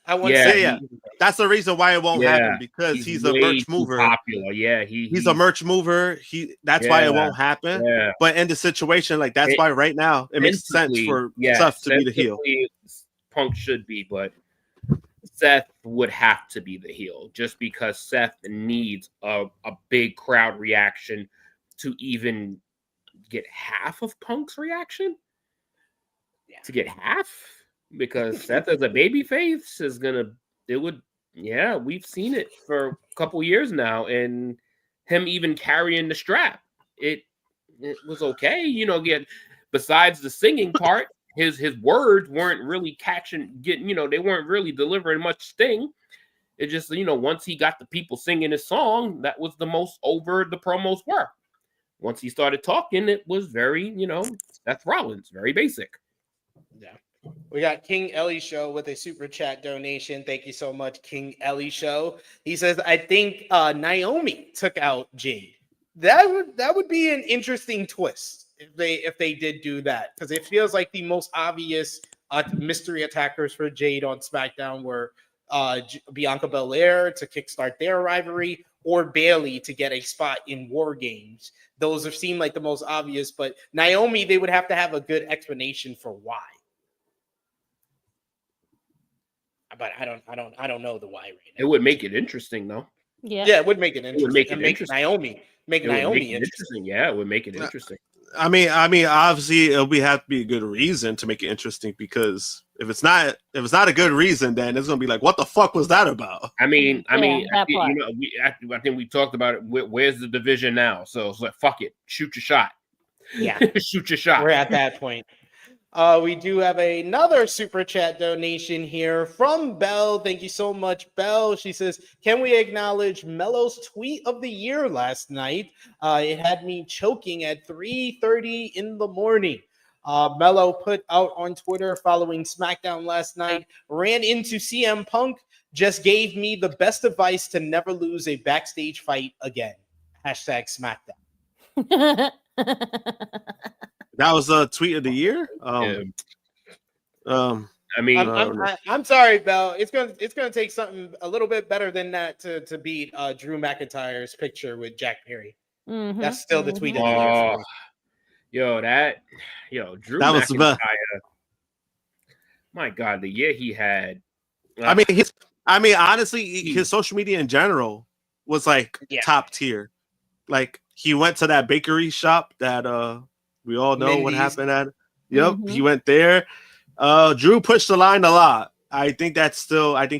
E: I want
H: Yeah,
E: Seth.
G: That's the reason why it won't happen, because he's a
H: way
G: merch
H: too
G: mover.
H: popular. Yeah, he's
G: a merch mover. That's why it won't happen.
H: Yeah.
G: But in the situation, like that's why right now it makes sense for Seth to be the heel.
H: Punk should be, but Seth would have to be the heel just because Seth needs a big crowd reaction to even get half of Punk's reaction. To get half, because Seth as a babyface is we've seen it for a couple years now, and him even carrying the strap, it was okay. Again, besides the singing part, his words weren't really they weren't really delivering much sting. It just, once he got the people singing his song, that was the most over the promos were. Once he started talking, it was very, Seth Rollins, very basic.
E: Yeah. We got King Ellie Show with a super chat donation. Thank you so much, King Ellie Show. He says, I think Naomi took out Jade. That would be an interesting twist if they did do that, because it feels like the most obvious mystery attackers for Jade on SmackDown were Bianca Belair to kickstart their rivalry, or Bayley to get a spot in War Games. Those have seemed like the most obvious, but Naomi, they would have to have a good explanation for why. But I don't know the why right now.
H: It would make it interesting, though.
B: Yeah,
E: it would make it interesting.
H: It would make it interesting.
E: Make Naomi
H: interesting. Yeah, it would make it interesting.
G: I mean, obviously it would have to be a good reason to make it interesting, because if it's not a good reason, then it's gonna be like, what the fuck was that about?
H: I think we talked about it. Where's the division now? So it's like, fuck it, shoot your shot.
E: Yeah,
H: shoot your shot.
E: We're at that point. We do have another super chat donation here from Belle. Thank you so much, Belle. She says, can we acknowledge Melo's tweet of the year last night? It had me choking at 3:30 in the morning. Melo put out on Twitter following SmackDown last night, ran into CM Punk, just gave me the best advice to never lose a backstage fight again. #SmackDown.
G: That was a tweet of the year.
H: I mean,
E: I'm sorry, Belle. It's gonna take something a little bit better than that to beat Drew McIntyre's picture with Jack Perry.
B: Mm-hmm.
E: That's still the tweet of the year. For me.
H: Drew
G: that
H: McIntyre.
G: Was
H: my God, the year he had.
G: Honestly, his social media in general was like top tier. Like, he went to that bakery shop that we all know
E: Mindy's.
G: what happened at. Yep, he went there. Drew pushed the line a lot. I think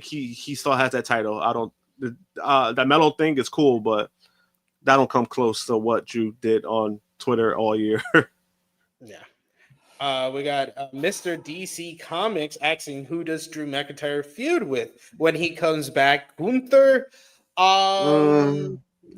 G: he still has that title. That Melo thing is cool, but that don't come close to what Drew did on Twitter all year.
E: Yeah. We got Mr. DC Comics asking, who does Drew McIntyre feud with when he comes back? Gunther?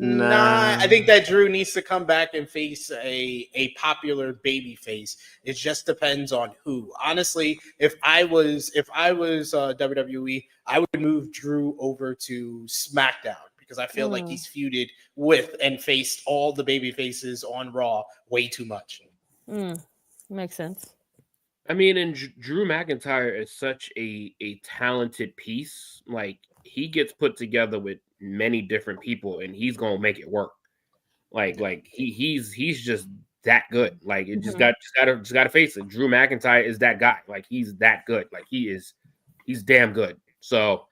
E: Nah, I think that Drew needs to come back and face a popular baby face. It just depends on who. Honestly, if I was WWE, I would move Drew over to SmackDown, because I feel like he's feuded with and faced all the baby faces on Raw way too much.
F: Makes sense.
H: I mean, and Drew McIntyre is such a talented piece. Like, he gets put together with many different people, and he's gonna make it work. Like he's just that good. Like, it just gotta face it. Drew McIntyre is that guy. Like, he's that good. Like, he's damn good. So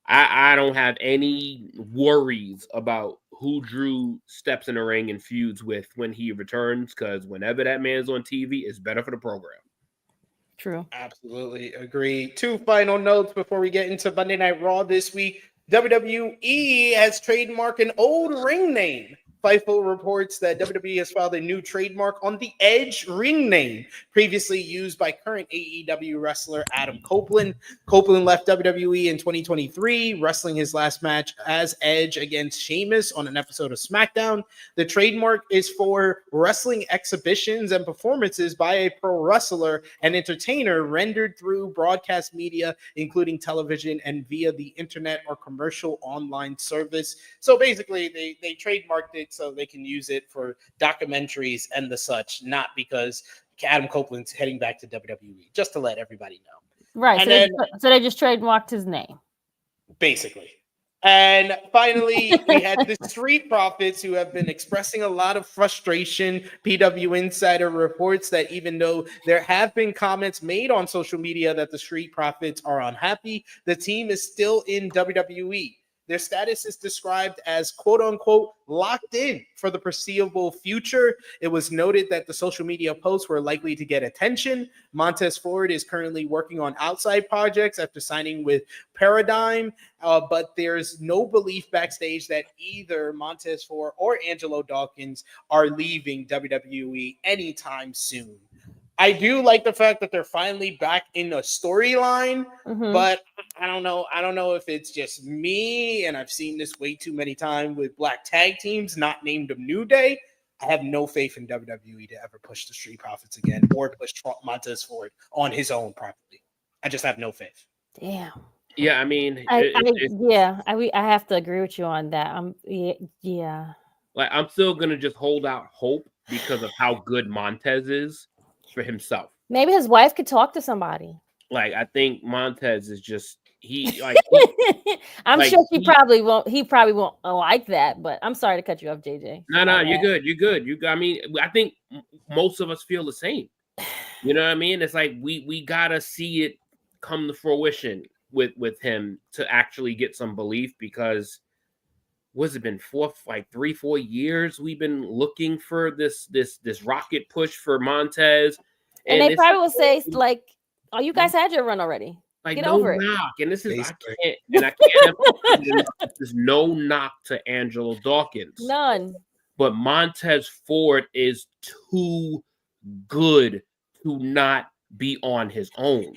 H: I don't have any worries about who Drew steps in the ring and feuds with when he returns, because whenever that man's on TV, it's better for the program.
F: True.
E: Absolutely agree. 2 final notes before we get into Monday Night Raw this week. WWE has trademarked an old ring name Fightful reports that WWE has filed a new trademark on the Edge ring name, previously used by current AEW wrestler Adam Copeland. Copeland left WWE in 2023, wrestling his last match as Edge against Sheamus on an episode of SmackDown. The trademark is for wrestling exhibitions and performances by a pro wrestler and entertainer rendered through broadcast media, including television and via the internet or commercial online service. So basically, they trademarked it so they can use it for documentaries and the such, not because Adam Copeland's heading back to WWE, just to let everybody know.
F: Right.
E: And
F: So they just trademarked his name.
E: Basically. And finally, we had the Street Profits, who have been expressing a lot of frustration. PW Insider reports that even though there have been comments made on social media that the Street Profits are unhappy, the team is still in WWE. Their status is described as quote unquote locked in for the foreseeable future. It was noted that the social media posts were likely to get attention. Montez Ford is currently working on outside projects after signing with Paradigm, but there's no belief backstage that either Montez Ford or Angelo Dawkins are leaving WWE anytime soon. I do like the fact that they're finally back in a storyline, but I don't know. I don't know if it's just me, and I've seen this way too many times with black tag teams not named a New Day. I have no faith in WWE to ever push the Street Profits again or push Montez Ford on his own property. I just have no faith.
F: Damn.
H: Yeah, I mean,
F: I have to agree with you on that. Yeah.
H: Like, I'm still gonna just hold out hope because of how good Montez is for himself.
F: Maybe his wife could talk to somebody.
H: Like, I think Montez is just
F: I'm sure he probably won't like that, but I'm sorry to cut you off, JJ.
H: No, you're good. You're good. I mean, I think most of us feel the same. You know what I mean? It's like we gotta see it come to fruition with him to actually get some belief, because what's it been 3-4 years we've been looking for this rocket push for Montez,
F: and they probably will say like, "Oh, you guys had your run already.
H: Like,
F: get
H: no
F: over
H: knock."
F: it.
H: And this is I can't there's no knock to Angelo Dawkins.
F: None.
H: But Montez Ford is too good to not be on his own.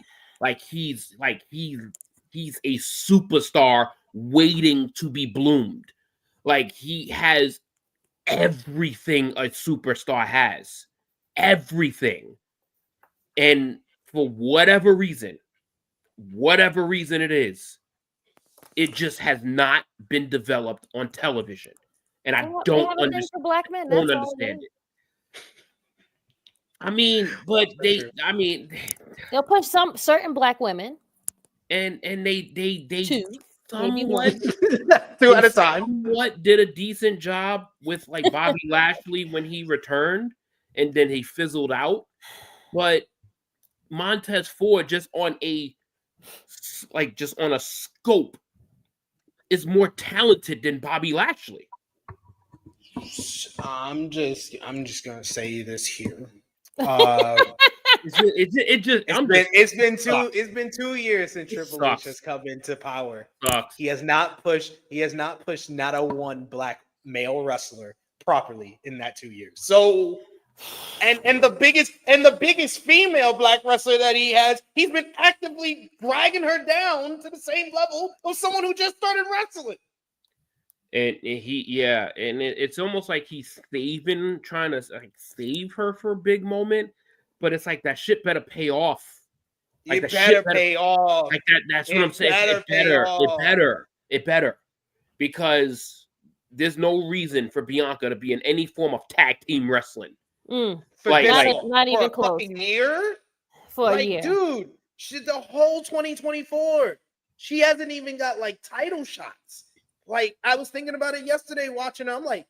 H: He's a superstar waiting to be bloomed. Like, he has everything a superstar has. Everything. And for whatever reason it is, it just has not been developed on television. And I don't understand.
F: Black men.
H: Don't understand it. I mean, but
F: they'll push some certain black women,
H: and they
F: somewhat
E: two at a time.
H: Somewhat did a decent job with like Bobby Lashley when he returned, and then he fizzled out. But Montez Ford, just on a scope, is more talented than Bobby Lashley.
E: I'm just gonna say this here. It's been 2 years since Triple H has come into power. He has not pushed not a one black male wrestler properly in that 2 years. So, and the biggest female black wrestler that he has, he's been actively dragging her down to the same level of someone who just started wrestling.
H: And it's almost like he's trying to save her for a big moment, but it's like that shit better pay off. Like,
E: it better pay off.
H: Like that. That's what I'm saying. It better, because there's no reason for Bianca to be in any form of tag team wrestling.
F: Not even close.
E: Year?
F: For a year,
E: dude. The whole 2024, she hasn't even got like title shots. Like, I was thinking about it yesterday watching her. I'm like,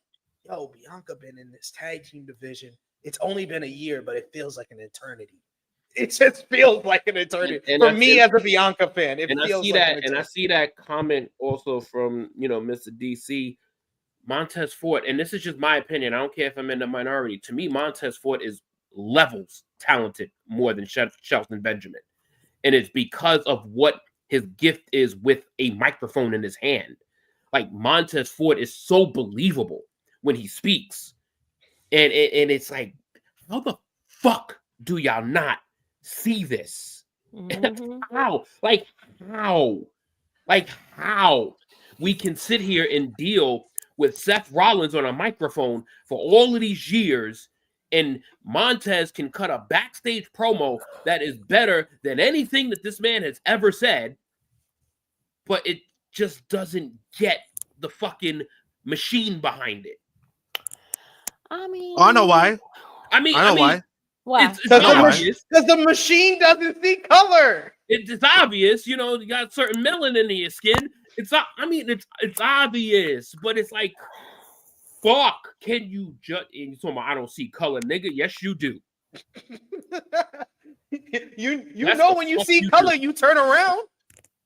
E: yo, Bianca been in this tag team division. It's only been a year, but it feels like an eternity. It just feels like an eternity. For me as a Bianca fan,
H: I see that comment also from, Mr. DC, Montez Ford, and this is just my opinion. I don't care if I'm in the minority. To me, Montez Ford is levels talented more than Shelton Benjamin. And it's because of what his gift is with a microphone in his hand. Like, Montez Ford is so believable. when he speaks. And it's like, how the fuck do y'all not see this?
F: Mhm.
H: How? Like how we can sit here and deal with Seth Rollins on a microphone for all of these years, and Montez can cut a backstage promo that is better than anything that this man has ever said, but it just doesn't get the fucking machine behind it.
F: I mean,
G: I know why.
H: I mean,
G: why.
F: why?
H: It's
E: Because
H: obvious.
E: the machine doesn't see color.
H: It's obvious, you know, you got certain melanin in your skin. It's obvious, but it's like, fuck, can you just, and you're talking about, I don't see color, nigga. Yes, you do.
E: you
H: That's
E: know
H: the
E: when you
H: fuck
E: see
H: you
E: color,
H: do.
E: you turn around.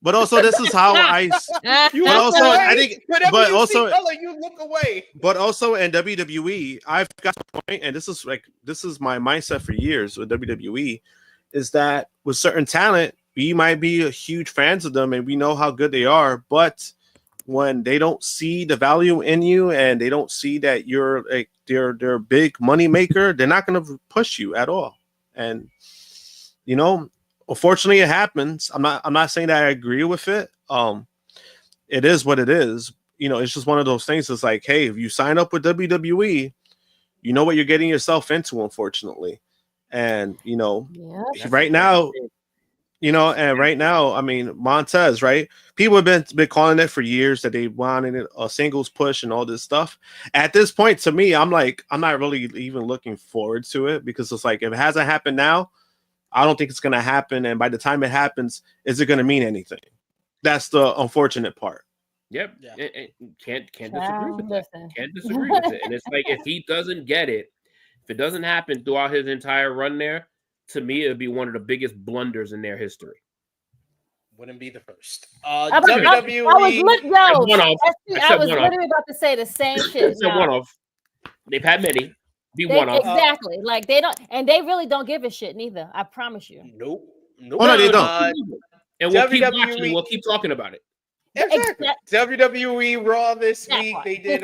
G: But also, this is how I.
E: You
G: But
E: look
G: also,
E: away.
G: I think.
E: Whenever
G: But
E: you
G: also,
E: see color, you look away.
G: But also in WWE, I've got the point, and this is my mindset for years with WWE, is that with certain talent, we might be huge fans of them and we know how good they are, but when they don't see the value in you and they don't see that you're like they're big money maker, they're not going to push you at all. And you know, unfortunately, it happens. I'm not saying that I agree with it. It is what it is. You know, it's just one of those things. It's like, hey, if you sign up with WWE, you know what you're getting yourself into, unfortunately. And, you know, right now, I mean, Montez, right? People have been calling it for years that they wanted a singles push and all this stuff. At this point, to me, I'm not really even looking forward to it, because it's like, if it hasn't happened now, I don't think it's going to happen. And by the time it happens, is it going to mean anything? That's the unfortunate part.
H: Yep.
E: Yeah.
H: Can't disagree with that. Can't disagree with it. And it's like, if he doesn't get it, if it doesn't happen throughout his entire run there, to me, it would be one of the biggest blunders in their history.
E: Wouldn't be the first.
F: I
E: WWE.
F: was literally about to say the same shit.
H: It's a one-off. They've had many.
F: Exactly. Like they don't, and they really don't give a shit neither. I promise you.
E: Nope.
G: Oh, no, they don't.
H: And we'll keep watching. And we'll keep talking about it.
E: Exactly. WWE Raw this week. They did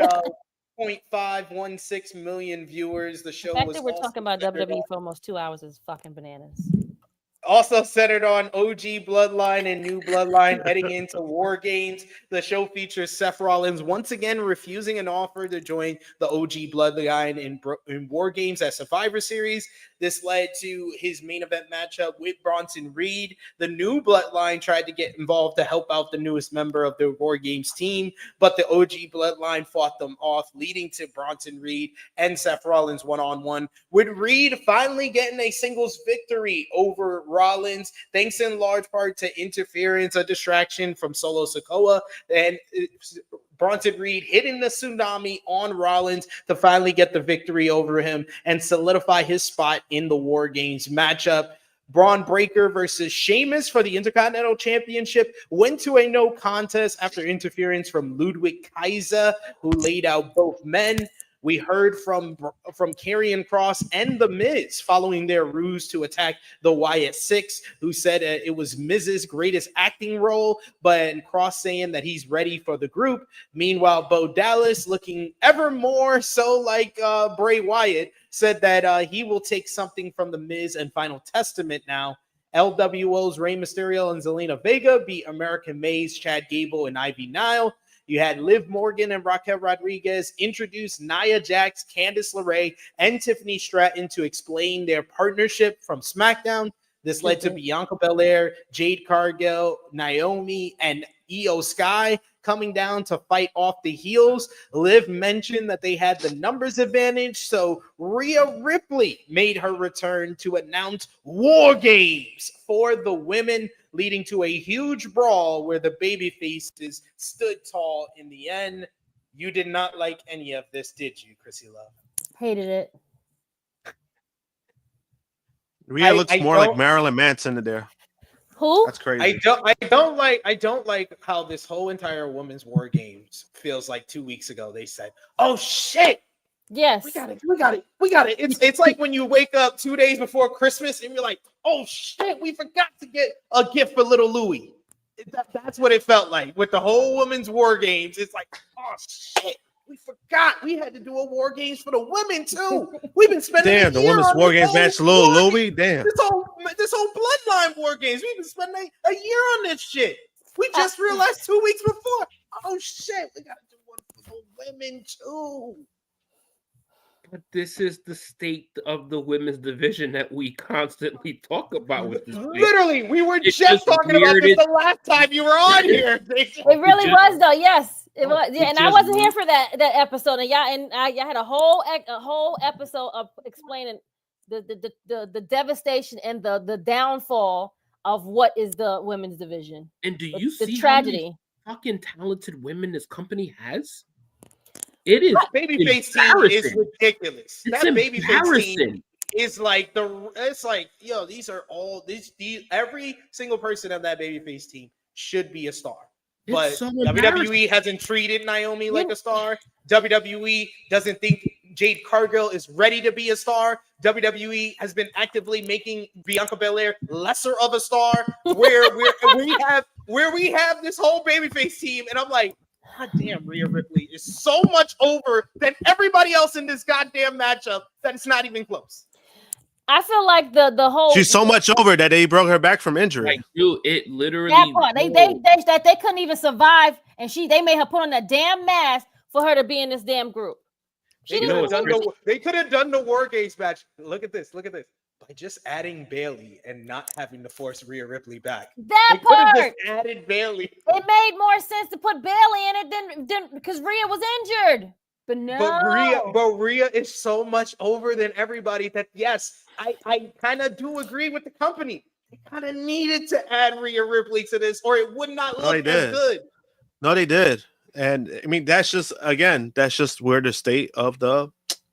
E: 0.516 million viewers. The show
F: The fact
E: was
F: that we're talking about WWE for almost 2 hours is fucking bananas.
E: also centered on OG Bloodline and New Bloodline heading into War Games. The show features Seth Rollins once again refusing an offer to join the OG Bloodline in War Games at Survivor Series. This led to his main event matchup with Bronson Reed. The New Bloodline tried to get involved to help out the newest member of the War Games team, but the OG Bloodline fought them off, leading to Bronson Reed and Seth Rollins one-on-one, with Reed finally getting a singles victory over Rollins, thanks in large part to interference, a distraction from Solo Sikoa, and Bronson Reed hitting the tsunami on Rollins to finally get the victory over him and solidify his spot in the War Games matchup. Braun Breaker versus Sheamus for the Intercontinental Championship went to a no contest after interference from Ludwig Kaiser, who laid out both men. We heard from Karrion Kross and The Miz following their ruse to attack the Wyatt Six, who said it was Miz's greatest acting role, but Kross saying that he's ready for the group. Meanwhile, Bo Dallas, looking ever more so like Bray Wyatt, said that he will take something from The Miz and Final Testament now. LWO's Rey Mysterio and Zelina Vega beat American Maze, Chad Gable, and Ivy Nile. You had Liv Morgan and Raquel Rodriguez introduce Nia Jax, Candice LeRae, and Tiffany Stratton to explain their partnership from SmackDown. This led to Bianca Belair, Jade Cargill, Naomi, and Io Sky coming down to fight off the heels. Liv mentioned that they had the numbers advantage, so Rhea Ripley made her return to announce War Games for the women, leading to a huge brawl where the babyfaces stood tall in the end. You did not like any of this, did you, Krssi Luv?
F: Hated it.
G: Rhea looks more like Marilyn Manson in there.
F: Who?
G: That's crazy.
E: I don't like how this whole entire Women's War Games feels like 2 weeks ago. They said, "Oh shit,
F: yes,
E: we got it. It's like when you wake up 2 days before Christmas and you're like, "Oh shit, we forgot to get a gift for little Louie." That's what it felt like with the whole Women's War Games. It's like, oh shit, We forgot we had to do a War Games for the women too. We've been spending
G: Damn, the women's War Games match, Lil Louie. Damn,
E: this whole Bloodline War Games. We've been spending a year on this shit. We just realized 2 weeks before. Oh shit, we gotta do one for the women too.
H: But this is the state of the women's division that we constantly talk about with this.
E: Literally, we were just talking about this the last time you were on here.
F: It really was, though. Yes, it was. Yeah, and I wasn't here for that episode. And y'all had a whole episode of explaining the devastation and the downfall of what is the women's division.
H: And do you see
F: the tragedy?
H: How many fucking talented women this company has? It is
E: that babyface team is ridiculous.
H: It's
E: that babyface team is like yo, these are all these every single person of that babyface team should be a star. But so WWE hasn't treated Naomi like a star. WWE doesn't think Jade Cargill is ready to be a star. WWE has been actively making Bianca Belair lesser of a star. Where we have this whole babyface team, and I'm like, God damn, Rhea Ripley is so much over than everybody else in this goddamn matchup that it's not even close.
F: I feel like the whole
G: she's so much over that they broke her back from injury.
H: Like, dude, it literally
F: that part, they couldn't even survive, and they made her put on a damn mask for her to be in this damn group.
E: They could have done the War Games match. Look at this. By just adding Bayley and not having to force Rhea Ripley back.
F: That part
E: just added Bayley.
F: It made more sense to put Bayley in it than because Rhea was injured. But no.
E: But Rhea is so much over than everybody that yes, I kind of do agree with the company. They kind of needed to add Rhea Ripley to this, or it would not look as good.
G: No, they did. And I mean, that's just where the state of the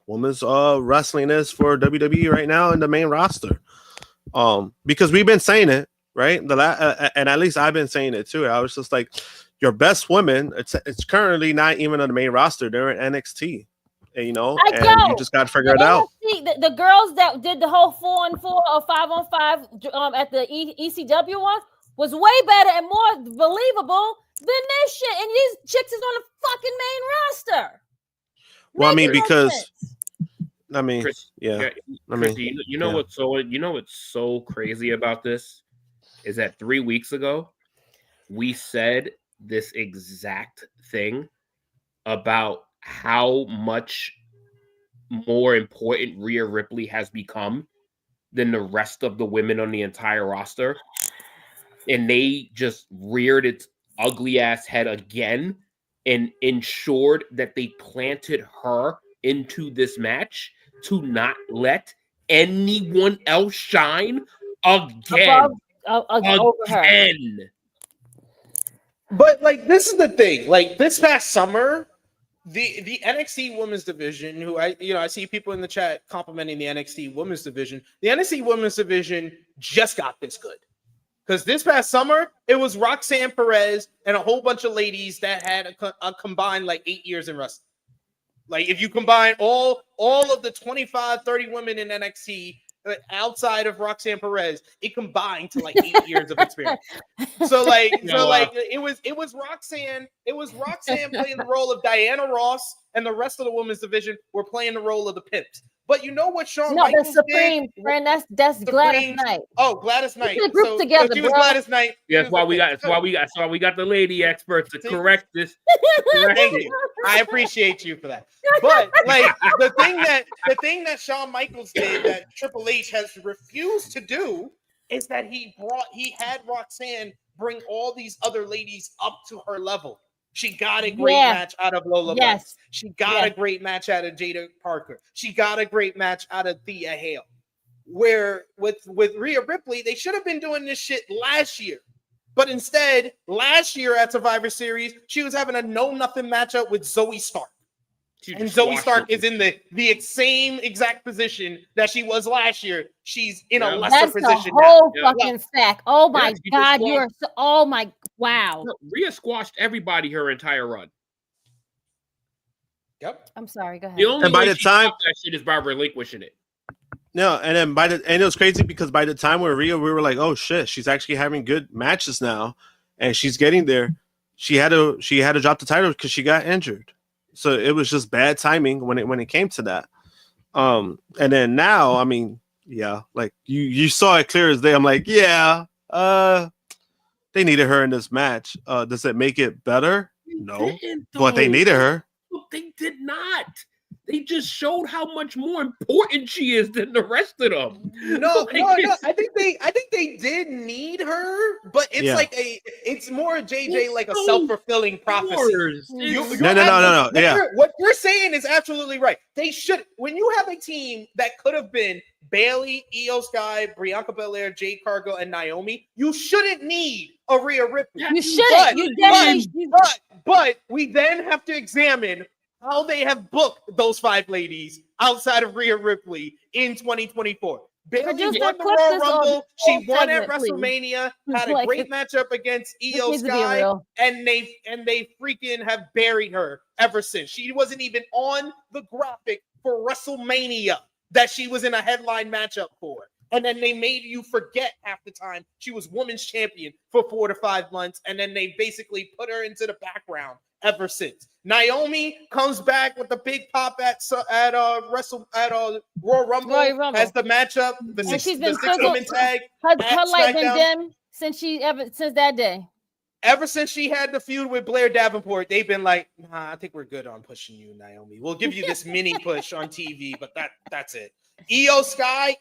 G: women's wrestling is for WWE right now in the main roster. Because we've been saying it, right? And at least I've been saying it too. I was just like, your best women, it's currently not even on the main roster. They're in NXT. And, you just got to figure it out.
F: The girls that did the whole 4-on-4 or 5-on-5 at the ECW one was way better and more believable than this shit. And these chicks is on the fucking main roster.
G: Well, I mean, because
H: Chris, what's so crazy about this is that 3 weeks ago we said this exact thing about how much more important Rhea Ripley has become than the rest of the women on the entire roster, and they just reared its ugly ass head again and ensured that they planted her into this match to not let anyone else shine again.
F: Over her.
E: But like, this is the thing. Like this past summer, the NXT Women's Division, who I see people in the chat complimenting the NXT Women's Division. The NXT Women's Division just got this good. Because this past summer, it was Roxanne Perez and a whole bunch of ladies that had a combined like 8 years in wrestling. Like if you combine all of the 25, 30 women in NXT outside of Roxanne Perez, it combined to like 8 years of experience. It was Roxanne playing the role of Diana Ross, and the rest of the women's division were playing the role of the pimps. But you know what Shawn Michaels
F: did? No, the Supreme, friend. That's Gladys Knight.
E: Oh, Gladys Knight.
F: Put the group together,
E: she was Gladys Knight.
H: Yeah, that's why we got the lady experts to correct this.
E: Thank you. I appreciate you for that. But like the thing that Shawn Michaels did that Triple H has refused to do is that he had Roxanne bring all these other ladies up to her level. She got a great match out of Lola Banks. She got a great match out of Jada Parker. She got a great match out of Thea Hale. Where with Rhea Ripley, they should have been doing this shit last year. But instead, last year at Survivor Series, she was having a no-nothing matchup with Zoe Stark. And Zoe Stark is in the same exact position that she was last year. She's in a lesser position now.
F: Whole fucking stack. Oh my God, wow.
H: Rhea squashed everybody her entire run.
E: Yep.
F: I'm sorry. Go ahead.
H: The only way she stopped that shit is by relinquishing it.
G: No, and it was crazy because by the time we're Rhea, we were like, oh shit, she's actually having good matches now, and she's getting there. She had to drop the title because she got injured. So it was just bad timing when it came to that. And then now, I mean, yeah, like you saw it clear as day. I'm like, yeah, they needed her in this match. Does it make it better? No, but they needed her.
H: They did not. They just showed how much more important she is than the rest of them.
E: No. I think they did need her, but it's it's more JJ like a self-fulfilling prophecy.
G: No. Yeah.
E: What you're saying is absolutely right. They should. When you have a team that could have been Bayley, Io Sky, Bianca Belair, Jade Cargill, and Naomi, you shouldn't need a Rhea Ripley.
F: You shouldn't.
E: But we then have to examine how they have booked those 5 ladies outside of Rhea Ripley in 2024. Bayley won the Royal Rumble. She won at WrestleMania. Had a great matchup against Io Sky, and they freaking have buried her ever since. She wasn't even on the graphic for WrestleMania that she was in a headline matchup for. And then they made you forget half the time she was women's champion for 4 to 5 months, and then they basically put her into the background ever since. Naomi comes back with the big pop at Royal Rumble as the matchup, the six-woman tag.
F: Her light been dim since that day.
E: Ever since she had the feud with Blair Davenport, they've been like, nah, I think we're good on pushing you, Naomi. We'll give you this mini push on TV, but that's it. Io Sky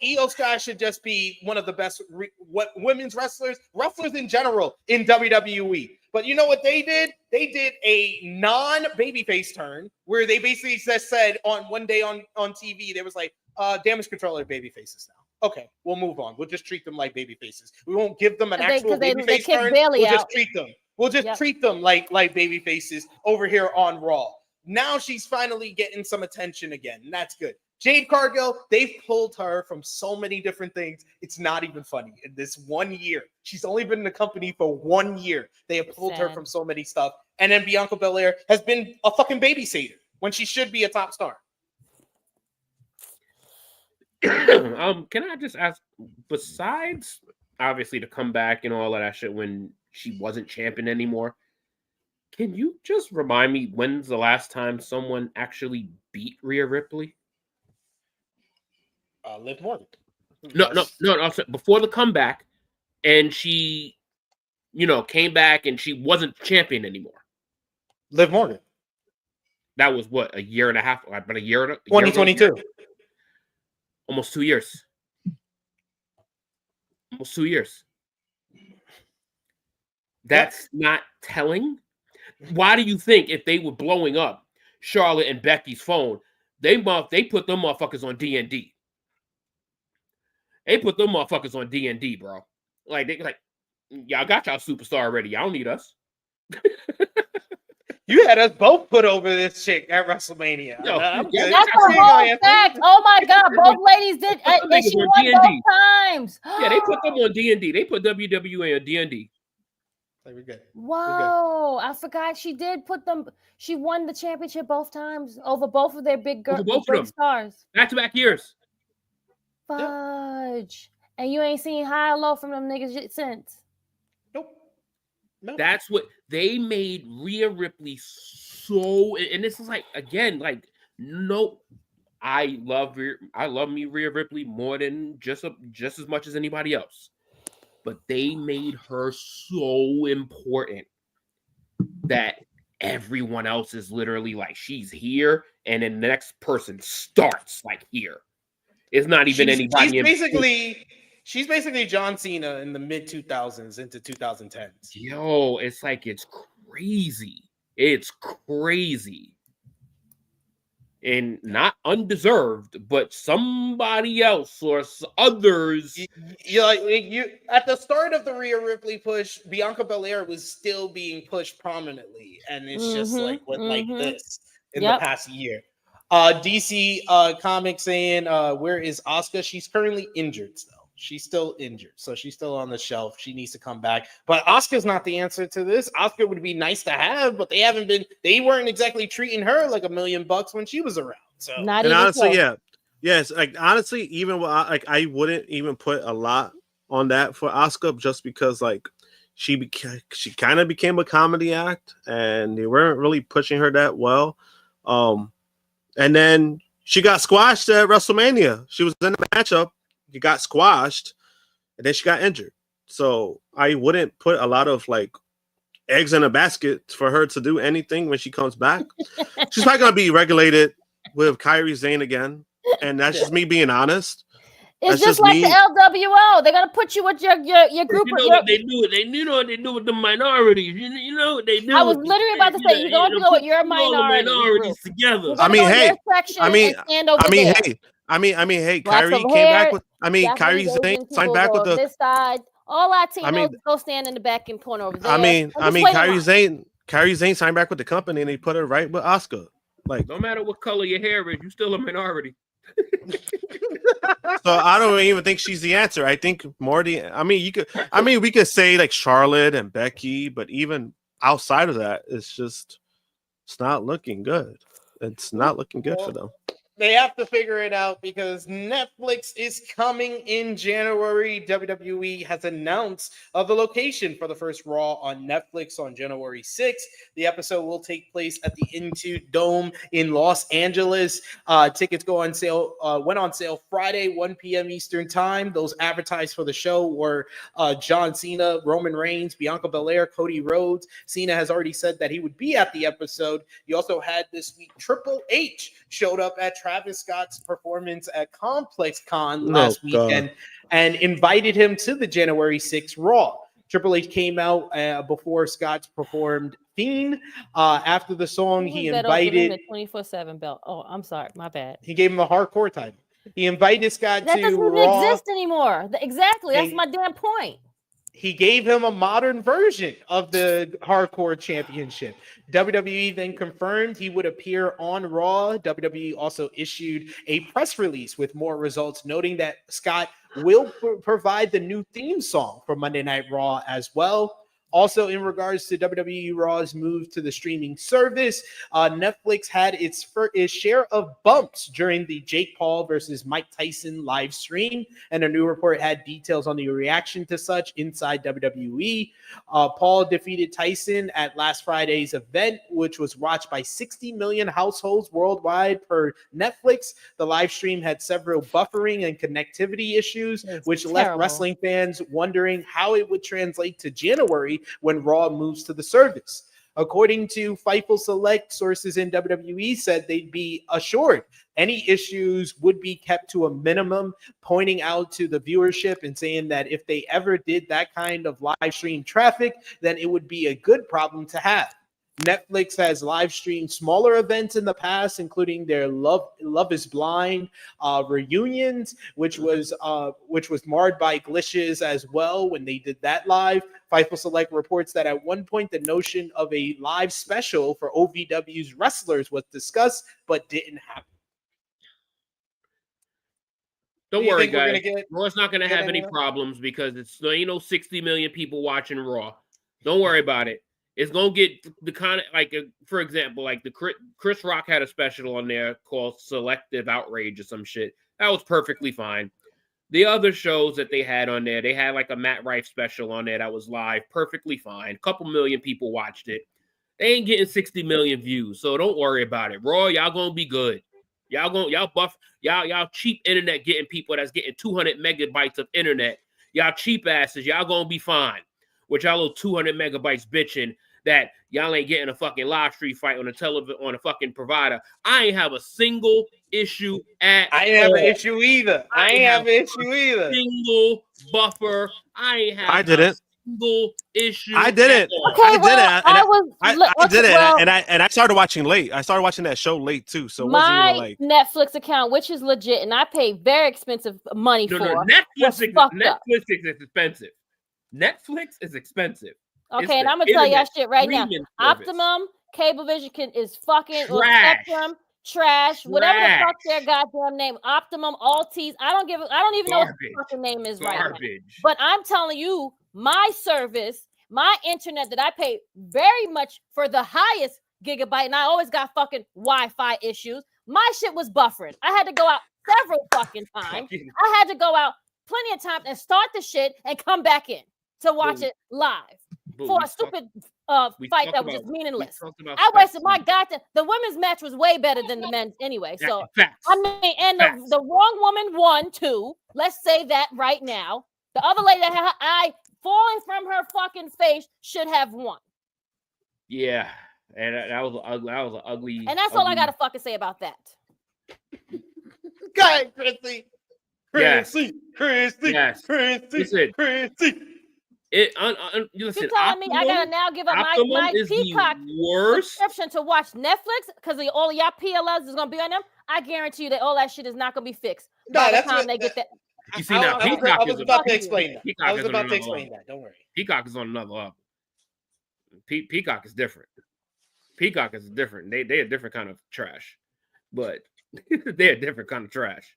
E: should just be one of the best women's wrestlers in general in WWE. But you know what they did? They did a non-babyface turn where they basically just said on one day on TV, there was like, Damage Control are babyfaces now. Okay, we'll move on. We'll just treat them like babyfaces. We won't give them an actual babyface turn. We'll just treat them like babyfaces over here on Raw. Now she's finally getting some attention again, and that's good. Jade Cargill, they've pulled her from so many different things. It's not even funny. In this 1 year, she's only been in the company for 1 year. They have pulled her from so many stuff. And then Bianca Belair has been a fucking babysitter when she should be a top star.
H: Can I just ask, besides obviously the comeback and all of that shit when she wasn't champion anymore, can you just remind me when's the last time someone actually beat Rhea Ripley?
E: Liv Morgan.
H: No. Before the comeback, and she, came back and she wasn't champion anymore.
E: Liv Morgan.
H: That was what, a year and a half? About a year.
E: 2022.
H: Almost 2 years. Almost 2 years. That's not telling. Why do you think if they were blowing up Charlotte and Becky's phone, they put them motherfuckers on D&D? They put them motherfuckers on D&D, bro. Y'all got y'all superstar already. Y'all don't need us.
E: You had us both put over this chick at WrestleMania.
F: That's a whole fact. Oh my God, both ladies did. And she won both times.
H: Yeah, they put them on D&D. They put WWE on D&D.
E: Like, we're good.
F: Whoa, I forgot she did put them. She won the championship both times over both of their big stars.
H: Back-to-back years.
F: Fudge. And you ain't seen high or low from them niggas since.
E: Nope.
H: That's what they made Rhea Ripley so. And this is no. I love me Rhea Ripley more than just as much as anybody else. But they made her so important that everyone else is literally like, she's here, and then the next person starts like here. It's not even anybody.
E: She's basically John Cena in the mid 2000s into 2010s.
H: Yo, it's crazy. It's crazy. And not undeserved, but somebody else or others.
E: You at the start of the Rhea Ripley push, Bianca Belair was still being pushed prominently, and it's just like this in the past year. DC Comics saying, where is Asuka? She's currently injured still. She's still injured, so she's still on the shelf. She needs to come back. But Asuka's not the answer to this. Asuka would be nice to have, but they weren't exactly treating her like $1 million when she was around. So
G: honestly, yes, honestly, even I wouldn't even put a lot on that for Asuka, just because she kind of became a comedy act, and they weren't really pushing her that well. And then she got squashed at WrestleMania. She was in the matchup. She got squashed, and then she got injured. So I wouldn't put a lot of like eggs in a basket for her to do anything when she comes back. She's probably gonna be regulated with Kairi Sane again, and that's just me being honest.
F: It's
G: That's
F: just like the LWO. They're gonna put you with your group.
H: You know what they do? They know what they do with the minorities. You know what they do.
F: I was literally about to say you're going to go with your minorities
H: together.
G: I mean, hey, Kairi came back with. Kairi Sane signed back with the
F: this side. All Latinos go stand in the back and corner over there.
G: Kairi Sane signed back with the company and they put her right with Asuka. Like,
H: no matter what color your hair is, you're still a minority.
G: So I don't even think she's the answer. I think Morty. We could say like Charlotte and Becky, but even outside of that, it's not looking good. It's not looking good for them.
E: They have to figure it out because Netflix is coming in January. WWE has announced the location for the first Raw on Netflix on January 6th. The episode will take place at the Intuit Dome in Los Angeles. Tickets went on sale Friday, 1 p.m. Eastern Time. Those advertised for the show were John Cena, Roman Reigns, Bianca Belair, Cody Rhodes. Cena has already said that he would be at the episode. You also had this week Triple H showed up at Travis Scott's performance at Complex Con last weekend and invited him to the January 6th Raw. Triple H came out before Scott performed Fiend. After the song, he invited
F: the 24/7 belt. Oh, I'm sorry, my bad.
E: He gave him a hardcore title. He invited Scott
F: that
E: to
F: doesn't
E: Raw.
F: exist anymore. Exactly, that's my damn point.
E: He gave him a modern version of the Hardcore Championship. WWE then confirmed he would appear on Raw. WWE also issued a press release with more results, noting that Scott will provide the new theme song for Monday Night Raw as well. Also, in regards to WWE Raw's move to the streaming service, Netflix had its share of bumps during the Jake Paul versus Mike Tyson live stream, and a new report had details on the reaction to such inside WWE. Paul defeated Tyson at last Friday's event, which was watched by 60 million households worldwide per Netflix. The live stream had several buffering and connectivity issues, which left wrestling fans wondering how it would translate to January when Raw moves to the service. According to Fightful Select, sources in WWE said they'd be assured any issues would be kept to a minimum, pointing out to the viewership and saying that if they ever did that kind of live stream traffic, then it would be a good problem to have. Netflix has live streamed smaller events in the past, including their Love is Blind reunions, which was marred by glitches as well when they did that live. Fightful Select reports that at one point the notion of a live special for OVW's wrestlers was discussed, but didn't happen.
H: Don't worry, guys. Raw's not going to have any problems because it's 60 million people watching Raw. Don't worry about it. It's going to get the kind of, for example, like the Chris Rock had a special on there called Selective Outrage or some shit. That was perfectly fine. The other shows that they had on there, they had like a Matt Rife special on there that was live, perfectly fine. A couple million people watched it. They ain't getting 60 million views, so don't worry about it. Raw, y'all going to be good. Y'all cheap internet getting people that's getting 200 megabytes of internet. Y'all cheap asses, y'all going to be fine. With y'all little 200 megabytes bitching that y'all ain't getting a fucking live stream fight on a fucking provider. I ain't have a single issue at all.
E: I ain't have an issue either.
H: Single buffer. I didn't. Single issue.
G: I didn't.
F: Okay,
G: I did it, and I started watching late. I started watching that show late too. So
F: my Netflix account, which is legit, and I pay very expensive money for.
H: Netflix is expensive. Netflix is expensive.
F: Okay, and I'm gonna tell y'all shit right now. Optimum, Cablevision is fucking Spectrum, trash, whatever the fuck their goddamn name. Optimum, Altis. I don't even know what the fucking name is right now. But I'm telling you, my service, my internet that I pay very much for the highest gigabyte, and I always got fucking Wi-Fi issues. My shit was buffering. I had to go out several fucking times. I had to go out plenty of times and start the shit and come back in to watch it live for a stupid fight that was just meaninless.
H: I
F: wasted my goddamn. The women's match was way better than the men's anyway. So
H: facts.
F: I mean, and the wrong woman won too. Let's say that right now. The other lady that had her eye falling from her fucking face should have won.
H: Yeah, and that was an ugly.
F: And that's all I gotta fucking say about that.
E: Go ahead, Krssi.
H: Yes.
E: Krssi.
H: Yes.
E: Krssi.
H: Listen,
E: Krssi.
H: Listen,
F: You telling me I gotta now give up my Peacock
H: worst
F: subscription to watch Netflix because all of y'all PLLs is gonna be on them? I guarantee you that all that shit is not gonna be fixed by the time they get that.
H: You see now, Peacock
E: I was about to explain that.
H: Peacock
E: I was about to explain that. Don't worry.
H: Peacock is on another level. Peacock is different. Peacock is different. They a different kind of trash, but they're a different kind of trash.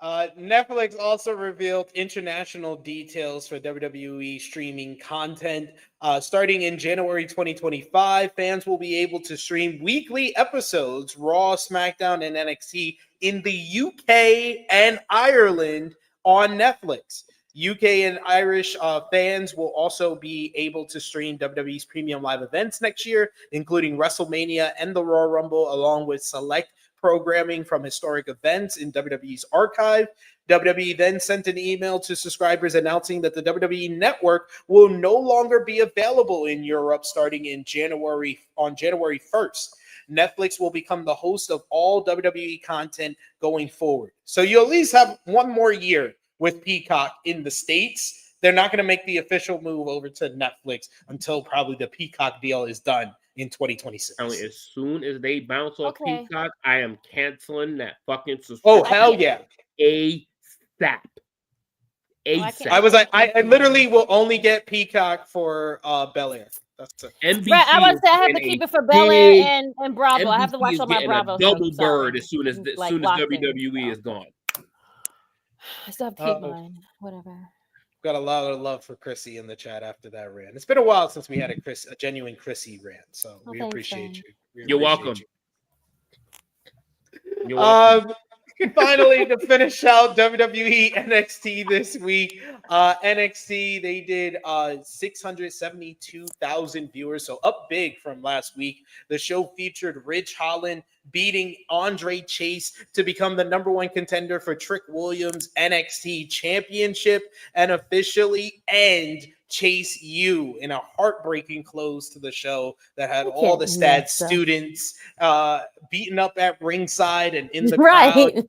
E: Netflix also revealed international details for WWE streaming content. Starting in January 2025, fans will be able to stream weekly episodes, Raw, SmackDown, and NXT in the UK and Ireland on Netflix. UK and Irish fans will also be able to stream WWE's premium live events next year, including WrestleMania and the Royal Rumble, along with select programming from historic events in WWE's archive. WWE then sent an email to subscribers announcing that the WWE Network will no longer be available in Europe starting in January 1st. Netflix will become the host of all WWE content going forward. So you at least have one more year with Peacock in the States. They're not going to make the official move over to Netflix until probably the Peacock deal is done in 2026.
H: As soon as they bounce off Peacock, I am canceling that fucking subscription.
E: Oh, hell yeah.
H: ASAP.
E: I was like, I literally will only get Peacock for Bel Air. That's it.
H: NBC
F: right, I was say I have to keep it for Bel Air and Bravo.
H: NBC
F: I have to watch all my Bravo.
H: A double bird as soon as WWE is gone.
F: I still have to keep mine. Whatever.
E: Got a lot of love for Krssi in the chat after that rant. It's been a while since we had a genuine Krssi rant, so we appreciate you.
H: You're welcome.
E: You're welcome. Finally, to finish out WWE NXT this week, NXT, they did 672,000 viewers, so up big from last week. The show featured Ridge Holland beating Andre Chase to become the #1 contender for Trick Williams' NXT Championship and officially end Chase U in a heartbreaking close to the show that had all the stats students beaten up at ringside and in the crowd.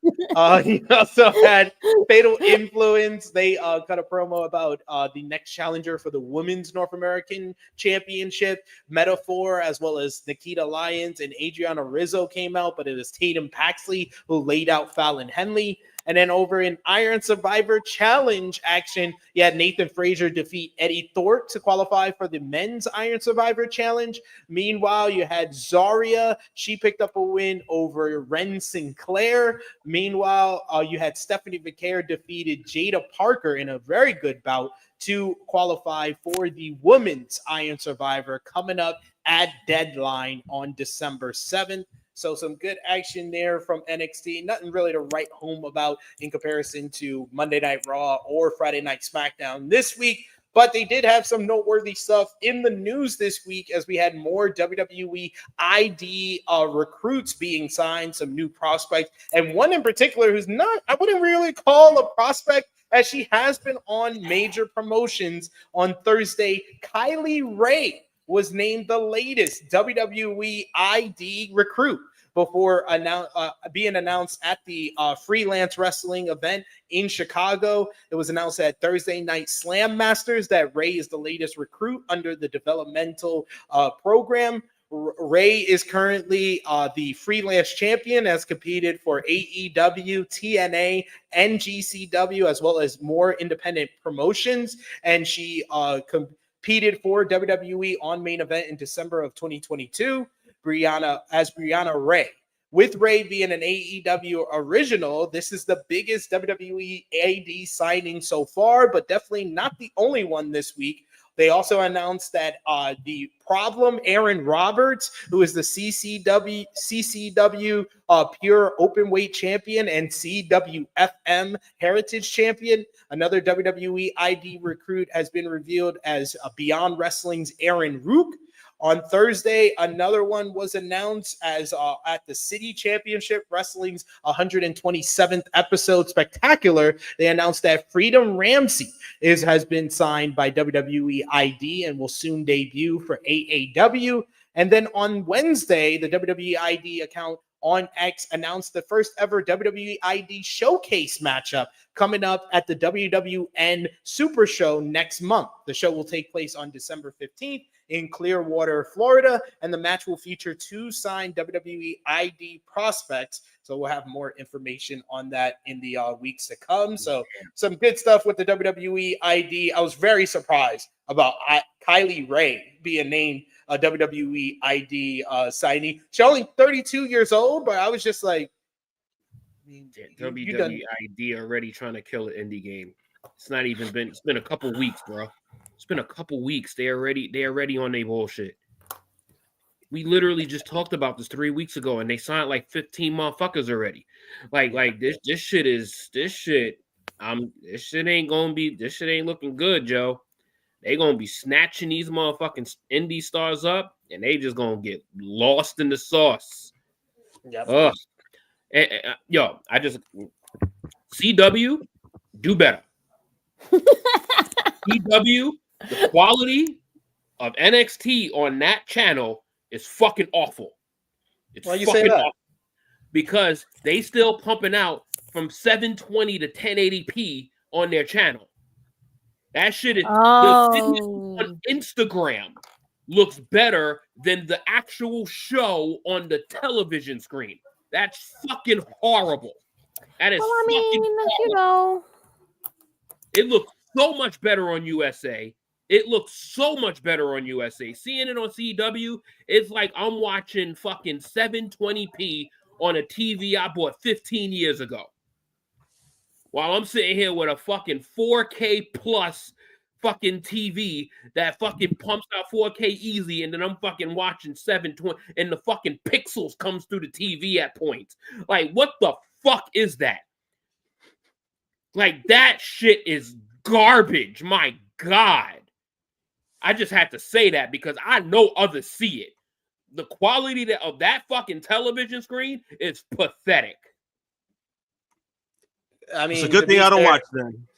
E: He also had Fatal Influence. They cut a promo about the next challenger for the Women's North American Championship. Metaphor, as well as Nikita Lyons and Adriana Rizzo came out, but it was Tatum Paxley who laid out Fallon Henley. And then over in Iron Survivor Challenge action, you had Nathan Frazier defeat Eddie Thorpe to qualify for the Men's Iron Survivor Challenge. Meanwhile, you had Zarya. She picked up a win over Ren Sinclair. Meanwhile, you had Stephanie McCare defeated Jada Parker in a very good bout to qualify for the Women's Iron Survivor coming up at Deadline on December 7th. So some good action there from NXT. Nothing really to write home about in comparison to Monday Night Raw or Friday Night SmackDown this week. But they did have some noteworthy stuff in the news this week as we had more WWE ID recruits being signed, some new prospects. And one in particular who's not, I wouldn't really call a prospect, as she has been on major promotions on Thursday. Kylie Ray was named the latest WWE ID recruit before being announced at the freelance wrestling event in Chicago. It was announced at Thursday Night Slam Masters that Ray is the latest recruit under the developmental program. Ray is currently the freelance champion, has competed for AEW, TNA, and GCW, as well as more independent promotions. And she competed for WWE on Main Event in December of 2022, Brianna Ray. With Ray being an AEW original, this is the biggest WWE AD signing so far, but definitely not the only one this week. They also announced that the Problem Aaron Roberts, who is the CCW Pure Openweight Champion and CWFM Heritage Champion, another WWE ID recruit, has been revealed as Beyond Wrestling's Aaron Rook. On Thursday, another one was announced as at the City Championship Wrestling's 127th episode spectacular. They announced that Freedom Ramsey has been signed by WWE ID and will soon debut for AEW. And then on Wednesday, the WWE ID account on X announced the first ever WWE ID showcase matchup coming up at the WWN Super Show next month. The show will take place on December 15th in Clearwater, Florida, and the match will feature 2 signed WWE ID prospects. So we'll have more information on that in the weeks to come. So some good stuff with the WWE ID. I was very surprised about Kylie Ray being named a WWE ID signee. She's only 32 years old, but I was just like,
H: WWE ID already trying to kill an indie game. It's not even been. It's been a couple weeks, bro. It's been a couple weeks. They're already on their bullshit. We literally just talked about this 3 weeks ago, and they signed like 15 motherfuckers already. Like this shit ain't looking good, Joe. They gonna be snatching these motherfucking indie stars up, and they just gonna get lost in the sauce.
E: Yep.
H: Yo, CW, do better. CW, the quality of NXT on that channel is fucking awful.
E: Why you say that? Awful
H: because they still pumping out from 720 to 1080p on their channel. That shit is the video on Instagram looks better than the actual show on the television screen. That's fucking horrible. That is horrible. It looks so much better on USA. Seeing it on CW, it's like I'm watching fucking 720p on a TV I bought 15 years ago. While I'm sitting here with a fucking 4K plus fucking TV that fucking pumps out 4K easy, and then I'm fucking watching 720, and the fucking pixels comes through the TV at points. Like, what the fuck is that? Like, that shit is garbage. My God. I just had to say that because I know others see it. The quality of that fucking television screen is pathetic.
E: I mean,
G: it's a good thing I don't watch them.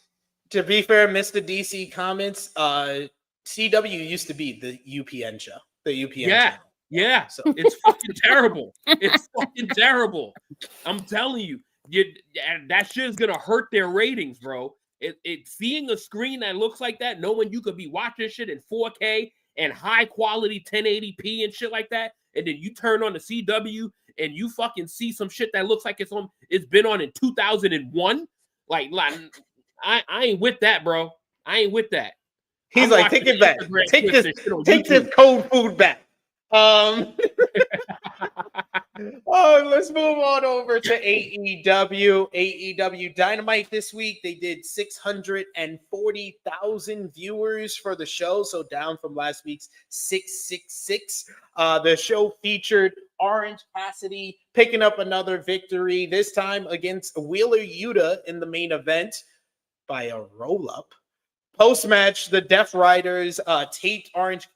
E: To be fair, Mr. DC comments, CW used to be the UPN show. The UPN channel.
H: Yeah. So it's fucking terrible. It's fucking terrible. I'm telling you, that shit is gonna hurt their ratings, bro. Seeing a screen that looks like that, knowing you could be watching shit in 4K and high quality 1080p and shit like that, and then you turn on the CW and you fucking see some shit that looks like it's been on in 2001. Like I ain't with that, bro. I ain't with that.
E: He's like, take it back. Take this cold food back. Let's move on over to AEW. AEW Dynamite this week. They did 640,000 viewers for the show, so down from last week's 666. The show featured Orange Cassidy picking up another victory, this time against Wheeler Yuta in the main event by a roll-up. Post-match, the Death Riders taped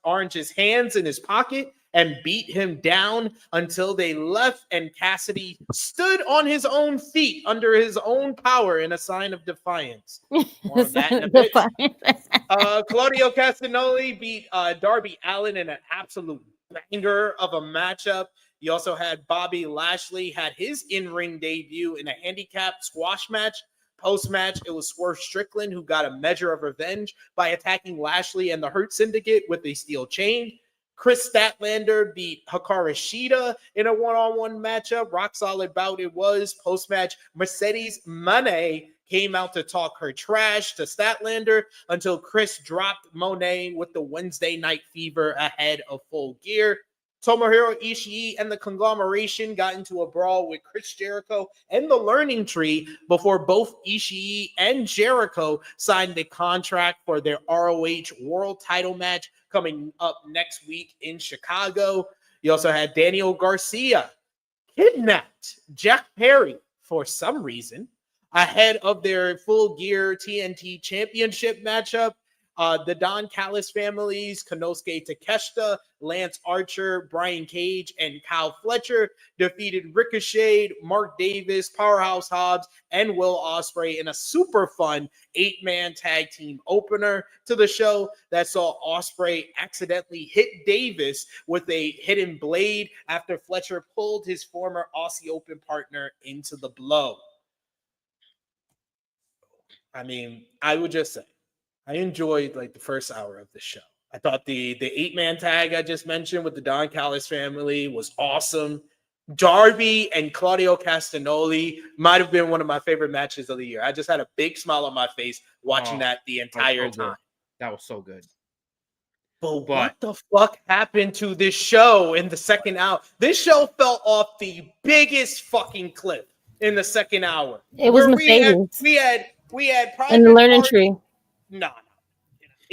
E: Orange's hands in his pocket and beat him down until they left, and Cassidy stood on his own feet under his own power in a sign of defiance. More of that in a bit. Claudio Castagnoli beat Darby Allin in an absolute banger of a matchup. You also had Bobby Lashley had his in-ring debut in a handicapped squash match. Post-match, it was Swerve Strickland who got a measure of revenge by attacking Lashley and the Hurt Syndicate with a steel chain. Chris Statlander beat Hikaru Shida in a one-on-one matchup. Rock solid bout it was. Post-match, Mercedes Moné came out to talk her trash to Statlander until Chris dropped Moné with the Wednesday Night Fever ahead of Full Gear. Tomohiro Ishii and the conglomeration got into a brawl with Chris Jericho and the Learning Tree before both Ishii and Jericho signed the contract for their ROH World Title match coming up next week in Chicago. You also had Daniel Garcia kidnapped Jack Perry for some reason ahead of their Full Gear TNT Championship matchup. The Don Callis families, Konosuke Takeshita, Lance Archer, Brian Cage, and Kyle Fletcher defeated Ricochet, Mark Davis, Powerhouse Hobbs, and Will Ospreay in a super fun 8-man tag team opener to the show that saw Ospreay accidentally hit Davis with a hidden blade after Fletcher pulled his former Aussie Open partner into the blow. I mean, I would just say, I enjoyed like the first hour of the show. I thought the 8-man tag I just mentioned with the Don Callis family was awesome. Darby and Claudio Castagnoli might have been one of my favorite matches of the year. I just had a big smile on my face watching that the entire time.
H: That was so good.
E: But what the fuck happened to this show in the second hour? This show fell off the biggest fucking cliff in the second hour.
F: It was Mercedes.
E: We had Private
F: and the Learning Tree.
E: No.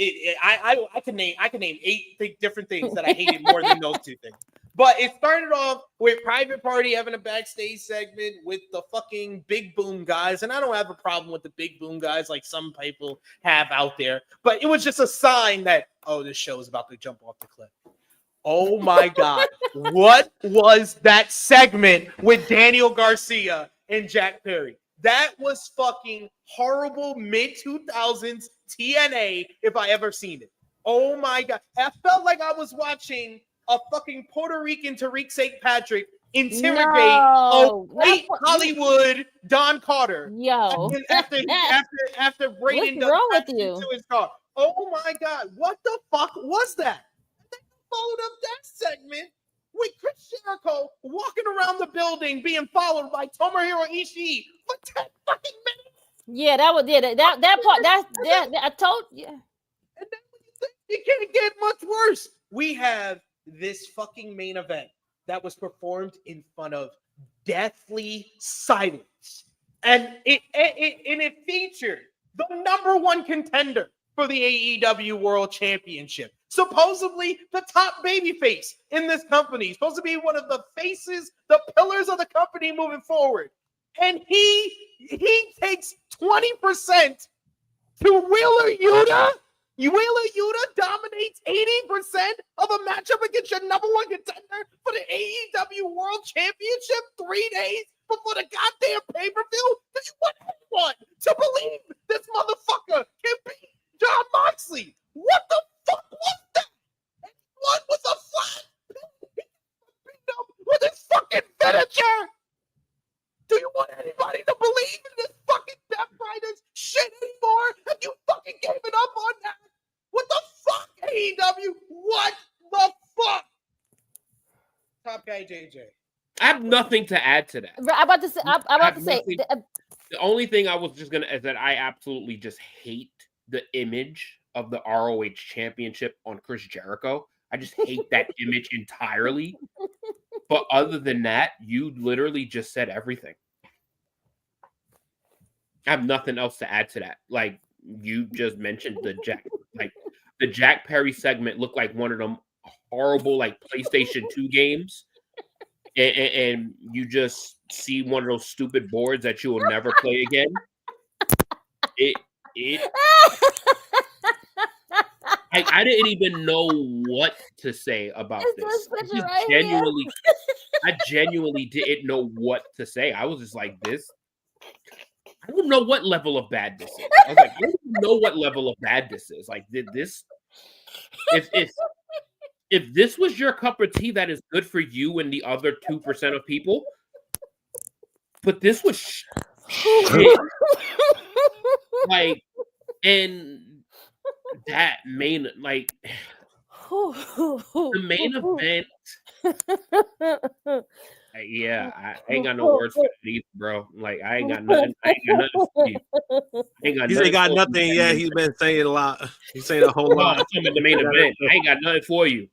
E: I can name 8 different things that I hated more than those 2 things. But it started off with Private Party having a backstage segment with the fucking Big Boom guys. And I don't have a problem with the Big Boom guys like some people have out there. But it was just a sign that, oh, this show is about to jump off the cliff. Oh my God. What was that segment with Daniel Garcia and Jack Perry? That was fucking horrible mid-2000s TNA if I ever seen it. Oh my God. I felt like I was watching a fucking Puerto Rican Tariq St. Patrick interrogate Hollywood Don Carter.
F: Yo.
E: After Braden into his car. Oh my God. What the fuck was that? They followed up that segment with Chris Jericho walking around the building being followed by Tomohiro Ishii for 10 fucking minutes.
F: Yeah, that was that part. I told you. And
E: then you can't get much worse. We have this fucking main event that was performed in front of deathly silence, and it featured the #1 contender for the AEW World Championship. Supposedly the top babyface in this company, supposed to be one of the faces, the pillars of the company moving forward. And he takes 20% to Wheeler Yuta. Wheeler Yuta dominates 80% of a matchup against your #1 contender for the AEW World Championship 3 days before the goddamn pay-per-view. Do you want anyone to believe this motherfucker can beat Jon Moxley? What the fuck was that? One with a flat with his fucking finisher. Do you want anybody to believe in this fucking Death Riders shit anymore? Have you fucking given up on that? What the fuck, AEW? What the fuck? Top guy JJ.
H: I have nothing to add to that.
F: I'm about to say.
H: The only thing I was just gonna is that I absolutely just hate the image of the ROH Championship on Chris Jericho. I just hate that image entirely. But other than that, you literally just said everything. I have nothing else to add to that. Like you just mentioned the Jack Perry segment looked like one of them horrible like PlayStation 2 games. And you just see one of those stupid boards that you will never play again. I didn't even know what to say about this. I genuinely didn't know what to say. I was just like, this. I don't know what level of bad this is. I was like, I don't know what level of bad this is. Like, did this? If this was your cup of tea, that is good for you and the other 2% of people. But this was shit. Like, and that main, like, the main event. I ain't got no words for it either, bro. Like, I ain't got nothing. For you.
G: He's ain't got nothing yet. He's been saying a lot. He's saying a whole lot.
H: I'm talking about the main event. I ain't got nothing for you.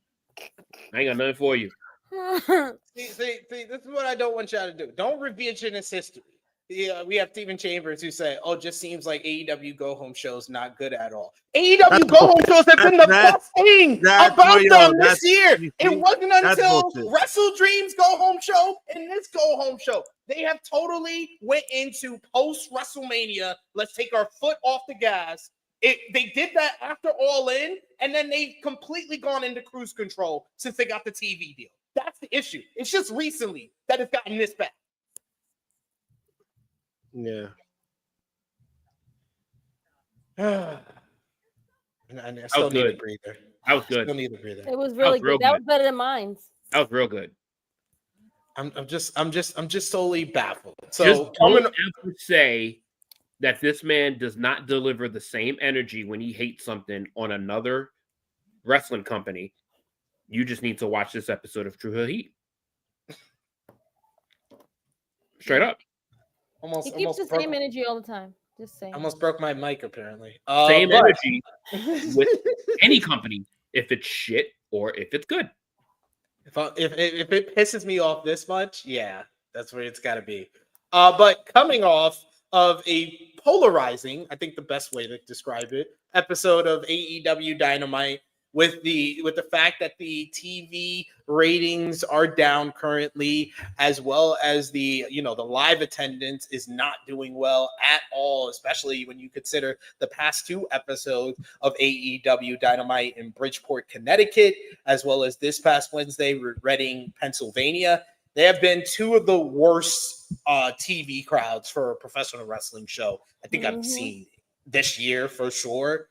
E: See, this is what I don't want y'all to do. Don't revisionist history. Yeah, we have Steven Chambers who say, "Oh, just seems like AEW go home shows not good at all." AEW go home shows have been the best thing about them this year. It wasn't until Wrestle Dreams go home show and this go home show they have totally went into post WrestleMania. Let's take our foot off the gas. They did that after All In, and then they've completely gone into cruise control since they got the TV deal. That's the issue. It's just recently that it's gotten this bad.
G: Yeah.
E: And I still need a breather.
H: That was good.
E: Still need a breather.
F: It was really good. That was better than mine.
H: That was real good.
E: I'm just solely baffled. So
H: just don't ever say that this man does not deliver the same energy when he hates something on another wrestling company. You just need to watch this episode of Tru Heel Heat. Straight up.
F: He keeps the same energy all the time. Just saying.
E: Almost broke my mic, apparently.
H: Same energy with any company, if it's shit or if it's good.
E: If it pisses me off this much, yeah, that's where it's got to be. But coming off of a polarizing, I think the best way to describe it, episode of AEW Dynamite, with the fact that the TV ratings are down currently, as well as the live attendance is not doing well at all, especially when you consider the past two episodes of AEW Dynamite in Bridgeport, Connecticut, as well as this past Wednesday, Reading, Pennsylvania. They have been two of the worst TV crowds for a professional wrestling show I think I've seen this year for sure.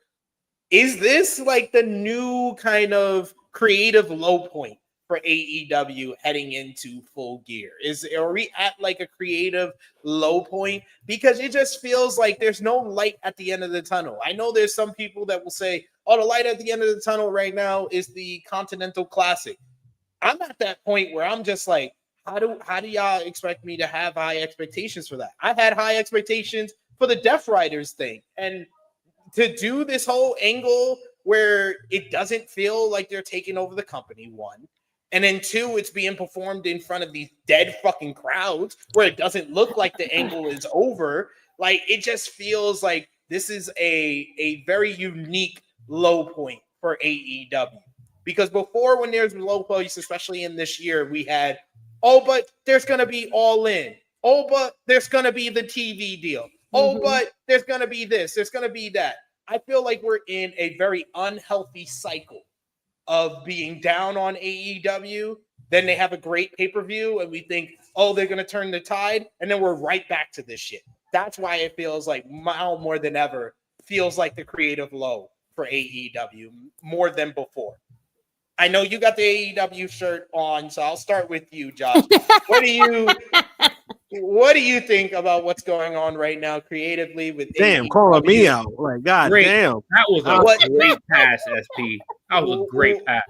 E: Is this like the new kind of creative low point for AEW heading into Full Gear? Are we at like a creative low point? Because it just feels like there's no light at the end of the tunnel. I know there's some people that will say, "Oh, the light at the end of the tunnel right now is the Continental Classic." I'm at that point where I'm just like, how do y'all expect me to have high expectations for that? I had high expectations for the Death Riders thing, and to do this whole angle where it doesn't feel like they're taking over the company, one, and then two, it's being performed in front of these dead fucking crowds where it doesn't look like the angle is over. Like, it just feels like this is a very unique low point for AEW. Because before, when there's low points, especially in this year, we had, oh, but there's going to be All In. Oh, but there's going to be the TV deal. Oh, but there's going to be this. There's going to be that. I feel like we're in a very unhealthy cycle of being down on AEW. Then they have a great pay-per-view, and we think, oh, they're going to turn the tide. And then we're right back to this shit. That's why it feels like now more than ever feels like the creative low for AEW more than before. I know you got the AEW shirt on, so I'll start with you, Josh. What do you think about what's going on right now creatively with AEW?
G: Calling me out. Like, God damn.
H: That was a great pass, SP. That was a great pass.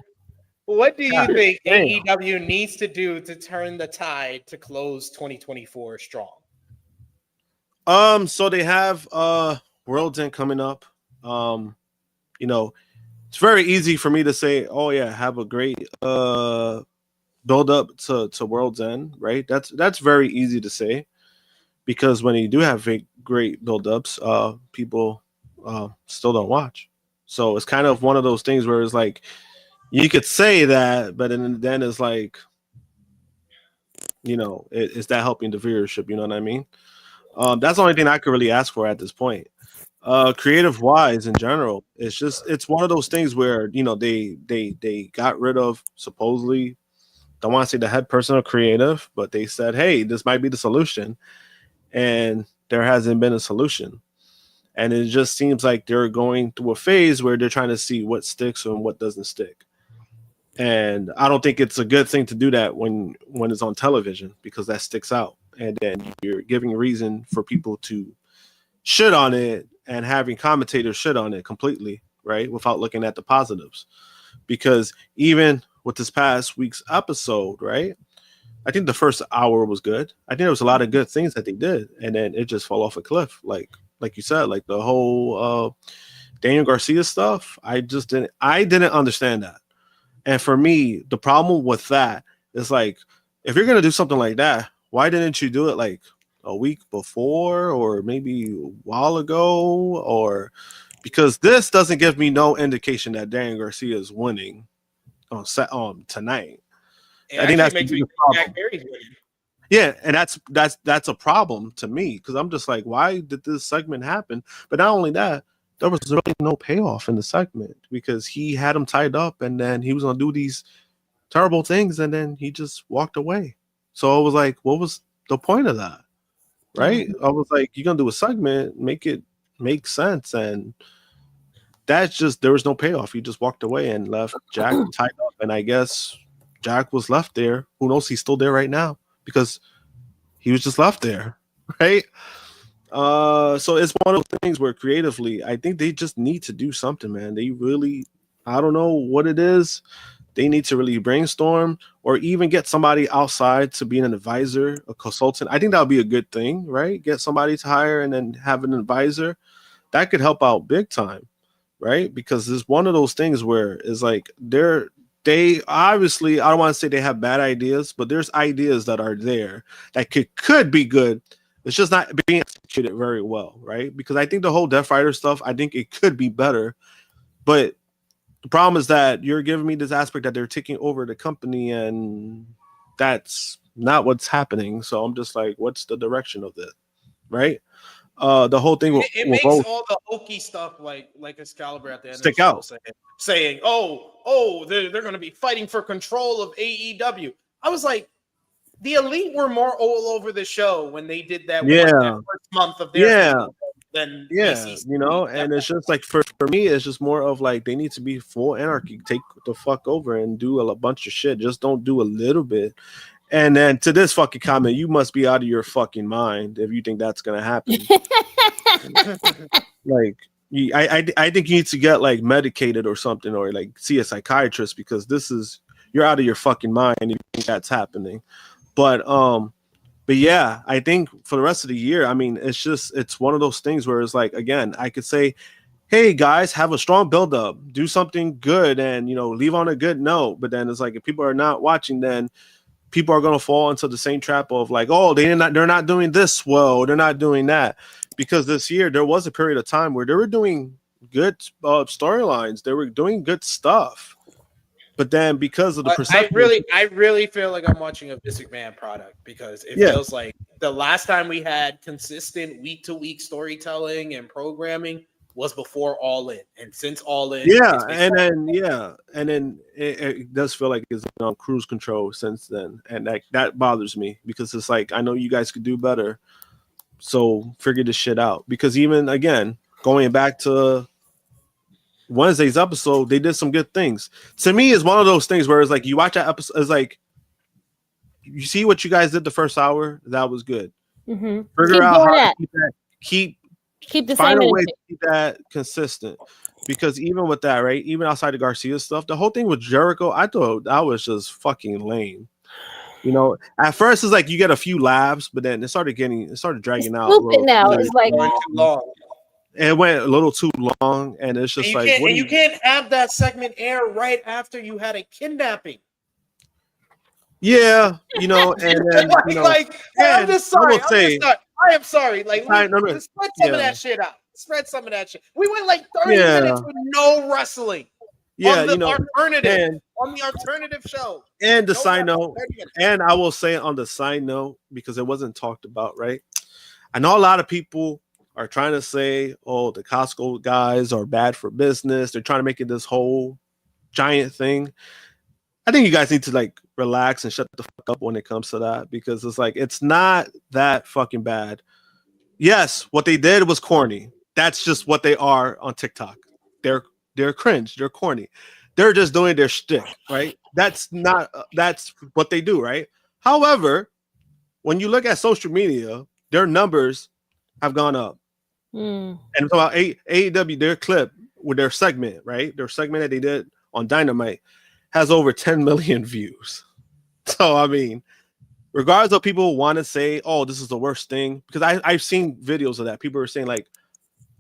E: What do you think AEW needs to do to turn the tide to close 2024 strong?
G: So they have World's End coming up. It's very easy for me to say, oh yeah, have a great build up to World's End, right? That's very easy to say, because when you do have great build ups, people still don't watch. So it's kind of one of those things where it's like you could say that, but then it's like, is that helping the viewership? You know what I mean? That's the only thing I could really ask for at this point. Creative wise in general, it's one of those things where they got rid of, supposedly, don't want to say the head person of creative, but they said, hey, this might be the solution, and there hasn't been a solution. And it just seems like they're going through a phase where they're trying to see what sticks and what doesn't stick. And I don't think it's a good thing to do that when it's on television, because that sticks out, and then you're giving reason for people to shit on it and having commentators shit on it completely, right, without looking at the positives. Because even with this past week's episode, right, I think the first hour was good. I think there was a lot of good things that they did, and then it just fell off a cliff, like you said, like the whole Daniel Garcia stuff. I didn't understand that. And for me, the problem with that It's like, if you're gonna do something like that, why didn't you do it like a week before or maybe a while ago? Or because this doesn't give me no indication that Daniel Garcia is winning on tonight.
E: It
G: I think that's
E: makes
G: the
E: me
G: problem.
E: Jack Perry's winning.
G: Yeah, and that's a problem to me because I'm just like, why did this segment happen? But not only that, there was really no payoff in the segment because he had him tied up and then he was gonna do these terrible things and then he just walked away. So I was like, what was the point of that? Right? I was like, you're gonna do a segment, make it make sense, and that's just there was no payoff. He just walked away and left Jack tied up, and I guess Jack was left there. Who knows? He's still there right now because he was just left there, right? So it's one of those things where creatively, I think they just need to do something, man. They really, I don't know what it is. They need to really brainstorm or even get somebody outside to be an advisor, a consultant. I think that would be a good thing, right? Get somebody to hire and then have an advisor. That could help out big time, right? Because it's one of those things where it's like they obviously, I don't want to say they have bad ideas, but there's ideas that are there that could be good. It's just not being executed very well, right? Because I think the whole Death Rider stuff, I think it could be better, but the problem is that you're giving me this aspect that they're taking over the company, and that's not what's happening. So I'm just like, what's the direction of it, right? The whole thing will
E: Makes
G: both
E: all the hokey stuff like Excalibur at the end
G: stick
E: of the
G: out.
E: show saying, oh, they're going to be fighting for control of AEW. I was like, the Elite were more all over the show when they did that. That first month of their than BCC.
G: you know, and it's just like for me, it's just more of like they need to be full anarchy, take the fuck over and do a bunch of shit. Just don't do a little bit. And then to this fucking comment, you must be out of your fucking mind if you think that's gonna happen. Like, I think you need to get like medicated or something, or like see a psychiatrist because you're out of your fucking mind if you think that's happening. But yeah, I think for the rest of the year, I mean, it's one of those things where it's like, again, I could say, hey guys, have a strong build up, do something good, and leave on a good note. But then it's like if people are not watching, then people are going to fall into the same trap of like, oh, they're not doing this well, they're not doing that. Because this year there was a period of time where they were doing good storylines, they were doing good stuff. But then because of the perception,
E: I really feel like I'm watching a Vince McMahon product because it feels like the last time we had consistent week-to-week storytelling and programming was before All In, and since All In,
G: and then it does feel like it's on cruise control since then, and that bothers me because it's like I know you guys could do better, so figure this shit out. Because even again, going back to Wednesday's episode, they did some good things. To me, it's one of those things where it's like you watch that episode, it's like you see what you guys did the first hour, that was good.
F: Mm-hmm.
G: Figure out how to keep the
F: same
G: way to keep that consistent. Because even with that, right, even outside of Garcia stuff, the whole thing with Jericho, I thought that was just fucking lame. At first it's like you get a few laughs, but then it started dragging out.
F: Now it's like
E: too long.
G: It went a little too long, and it's just
E: you can't have that segment air right after you had a kidnapping.
G: Yeah, and then
E: I'm just sorry. I am sorry. Like, just spread some of that shit out. Spread some of that shit. We went like 30 minutes with no wrestling.
G: Yeah,
E: on the alternative show.
G: And the side note, and I will say on the side note, because it wasn't talked about, right? I know a lot of people are trying to say, oh, the Costco guys are bad for business. They're trying to make it this whole giant thing. I think you guys need to like relax and shut the fuck up when it comes to that, because it's like it's not that fucking bad. Yes, what they did was corny. That's just what they are on TikTok. They're cringe. They're corny. They're just doing their shtick, right? That's what they do, right? However, when you look at social media, their numbers have gone up. And about AEW, their clip with their segment, right? Their segment that they did on Dynamite has over 10 million views. So, I mean, regardless of people want to say, oh, this is the worst thing, because I've seen videos of that. People are saying like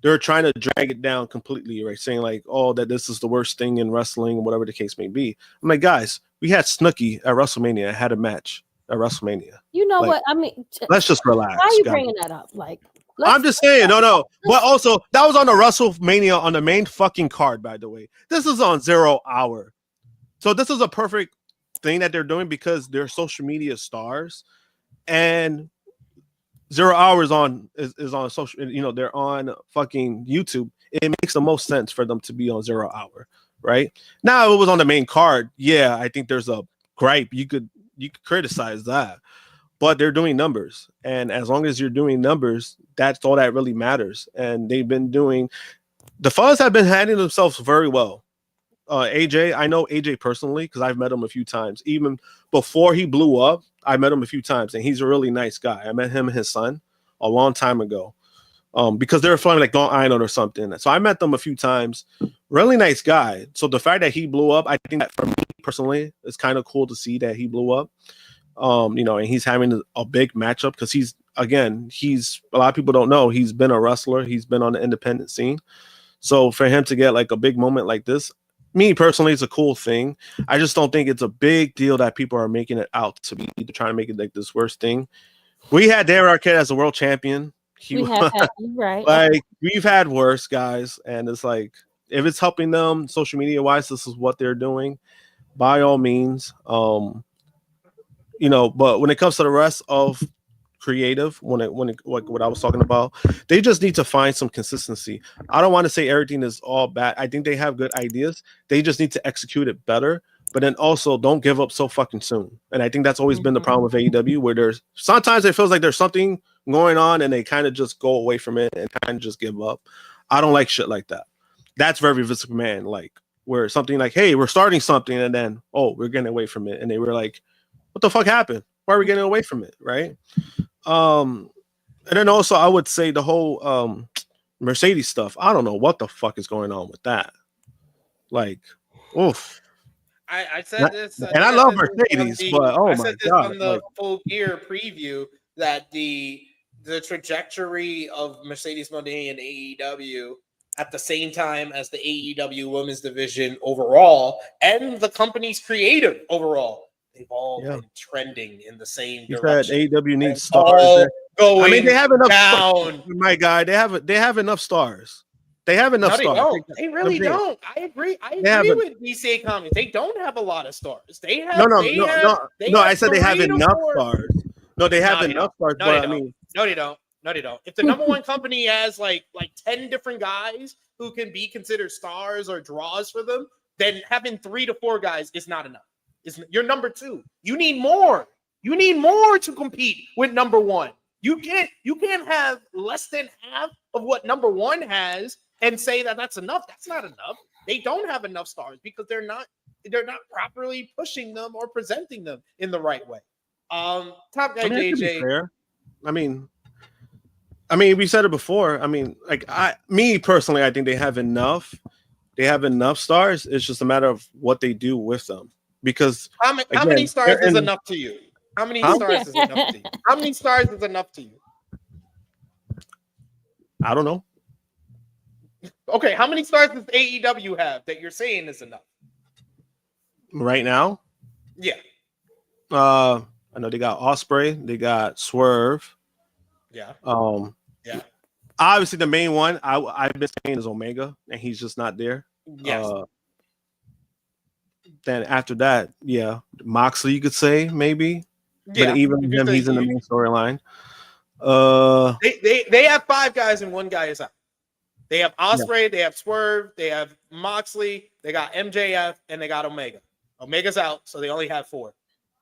G: they're trying to drag it down completely, right? Saying like, oh, that this is the worst thing in wrestling, whatever the case may be. I'm like, guys, We had Snooki at WrestleMania. Had a match at WrestleMania.
F: You know
G: Like,
F: what? I mean,
G: let's just relax.
F: why are you
G: guys.
F: bringing that up? Like,
G: I'm just saying, no. But also, that was on the WrestleMania on the main fucking card, by the way. This is on 0 hour. So this is a perfect thing that they're doing because they're social media stars. And 0 hours is on social, you know, they're on fucking YouTube. It makes the most sense for them to be on 0 hour, right? Now, if it was on the main card, yeah, I think there's a gripe. You could criticize that. But they're doing numbers, and as long as you're doing numbers, that's all that really matters. And they've been doing. The fellas have been handling themselves very well. AJ, I know AJ personally because I've met him a few times. Even before he blew up, I met him a few times, and he's a really nice guy. I met him and his son a long time ago, because they were flying like Long Island or something. So I met them a few times. Really nice guy. So the fact that he blew up, I think that for me personally, it's kind of cool to see that he blew up. You know, and he's having a big matchup because he's a lot of people don't know he's been a wrestler. He's been on the independent scene. So for him to get like a big moment like this, me personally, it's a cool thing. I just don't think it's a big deal that people are making it out to be. They're trying to make it like this worst thing. We had Darby Arquette as a world champion.
F: Right.
G: Like we've had worse guys, and it's like if it's helping them social media wise, this is what they're doing. By all means, you know, but when it comes to the rest of creative, when it like what I was talking about, they just need to find some consistency. I don't want to say everything is all bad. I think they have good ideas. They just need to execute it better. But then also don't give up so fucking soon. And I think that's always been the problem with AEW, where there's sometimes it feels like there's something going on and they kind of just go away from it and kind of just give up. I don't like shit like that. That's very Vince McMahon, like where something like, hey, we're starting something and then we're getting away from it. And they were like, what the fuck happened? Why are we getting away from it? Right. And then also I would say the whole Mercedes stuff. I don't know what the fuck is going on with that. Like, oof.
E: I said this,
G: and I love Mercedes, but
E: I
G: my
E: said this
G: god,
E: on the
G: like,
E: Full Gear preview that the trajectory of Mercedes Moné and AEW at the same time as the AEW women's division overall and the company's creative overall, they've all been trending in the same direction.
G: AEW needs stars.
E: I
G: mean, they have enough
E: down.
G: My guy, they have enough stars. They have enough stars.
E: They really don't. I agree. I agree with DCA Comics. They don't have a lot of stars. They have
G: no. I said they have enough stars. No, they have enough stars.
E: No, they don't. No, they don't. No, they don't. If the number one company has like 10 different guys who can be considered stars or draws for them, then having 3 to 4 guys is not enough. You're number 2. You need more. You need more to compete with number 1. You can't have less than half of what number 1 has and say that that's enough. That's not enough. They don't have enough stars because they're not properly pushing them or presenting them in the right way. Top guy JJ.
G: I mean, we said it before. I mean, like me personally, I think they have enough. They have enough stars. It's just a matter of what they do with them. Because
E: how many stars is enough to you? How many stars is enough to you? How many stars is enough to you?
G: I don't know.
E: Okay, how many stars does AEW have that you're saying is enough?
G: Right now?
E: Yeah.
G: I know they got Ospreay, they got Swerve.
E: Yeah.
G: Yeah. Obviously, the main one I've been saying is Omega, and he's just not there.
E: Yes.
G: Then after that, yeah, Moxley, you could say maybe.
E: Yeah.
G: But even him, he's in the main storyline.
E: They have 5 guys and 1 guy is out. They have Ospreay, they have Swerve, they have Moxley, they got MJF, and they got Omega. Omega's out, so they only have 4.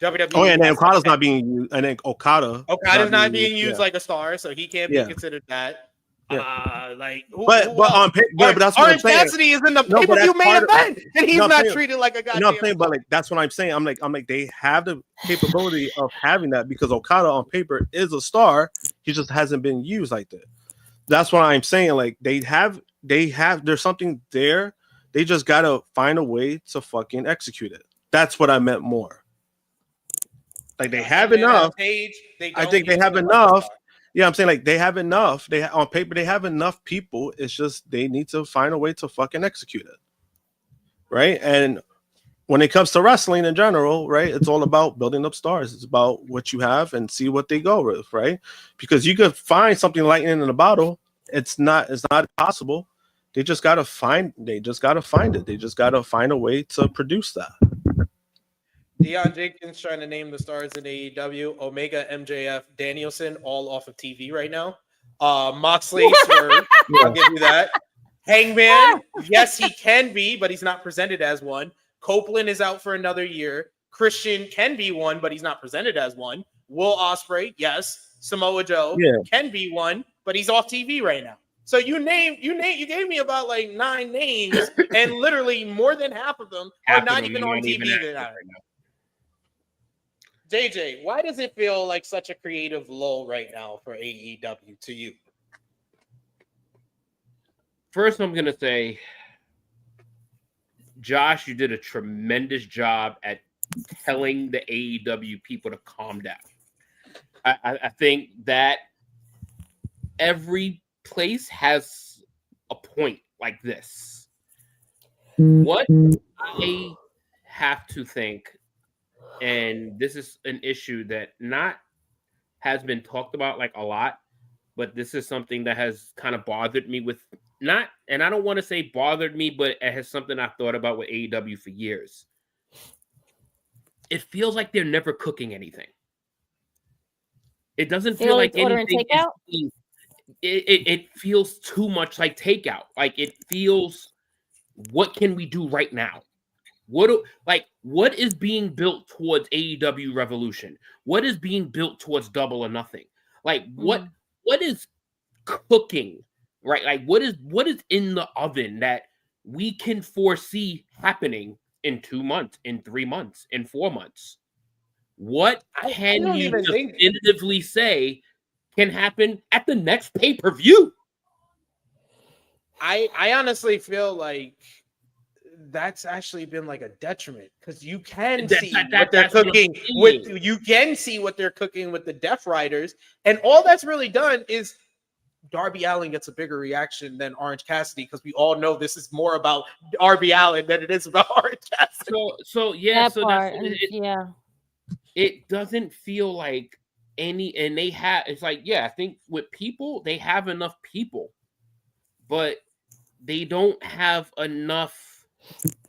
E: WWE.
G: Oh, yeah, and then Okada's not being used. And then Okada's
E: not being used like a star, so he can't be considered that.
G: Yeah.
E: But
G: on paper, but that's what I'm saying.
E: Cassidy is in the pay-per-view main event, and he's not treated like a goddamn.
G: No, I'm saying, but like that's what I'm saying. I'm like they have the capability of having that because Okada on paper is a star. He just hasn't been used like that. That's what I'm saying. Like they have. There's something there. They just gotta find a way to fucking execute it. That's what I meant more. Like they have enough. I think they have enough. Yeah, I'm saying like they have enough. On paper they have enough people. It's just they need to find a way to fucking execute it, right? And when it comes to wrestling in general, right? It's all about building up stars. It's about what you have and see what they go with, right? Because you could find something lightning in a bottle. It's not possible. They just gotta find it. They just gotta find a way to produce that.
E: Deion Jenkins trying to name the stars in AEW. Omega, MJF, Danielson, all off of TV right now. Moxley, Swerve, I'll give you that. Hangman, yes, he can be, but he's not presented as one. Copeland is out for another year. Christian can be one, but he's not presented as one. Will Ospreay, yes. Samoa Joe can be one, but he's off TV right now. So you gave me about like 9 names, and literally more than half of them are not even on TV right now. JJ, why does it feel like such a creative lull right now for AEW to you?
H: First, I'm gonna say, Josh, you did a tremendous job at telling the AEW people to calm down. I think that every place has a point like this. What I have to think, and this is an issue that not has been talked about like a lot, but this is something that has kind of bothered me with not, and I don't want to say bothered me, but it has something I've thought about with AEW for years. It feels like they're never cooking anything. It doesn't feel like anything. It feels too much like takeout. Like it feels, what can we do right now? What is being built towards AEW Revolution? What is being built towards Double or Nothing? Like what is cooking, right? Like what is in the oven that we can foresee happening in 2 months, in 3 months, in 4 months? What can you definitively say can happen at the next pay-per-view?
E: I honestly feel like that's actually been like a detriment, because you can see what they're cooking with. You can see what they're cooking with the Death Riders, and all that's really done is Darby Allin gets a bigger reaction than Orange Cassidy, because we all know this is more about Darby Allin than it is about Orange Cassidy.
H: It doesn't feel like any, and they have. It's like, yeah, I think with people, they have enough people, but they don't have enough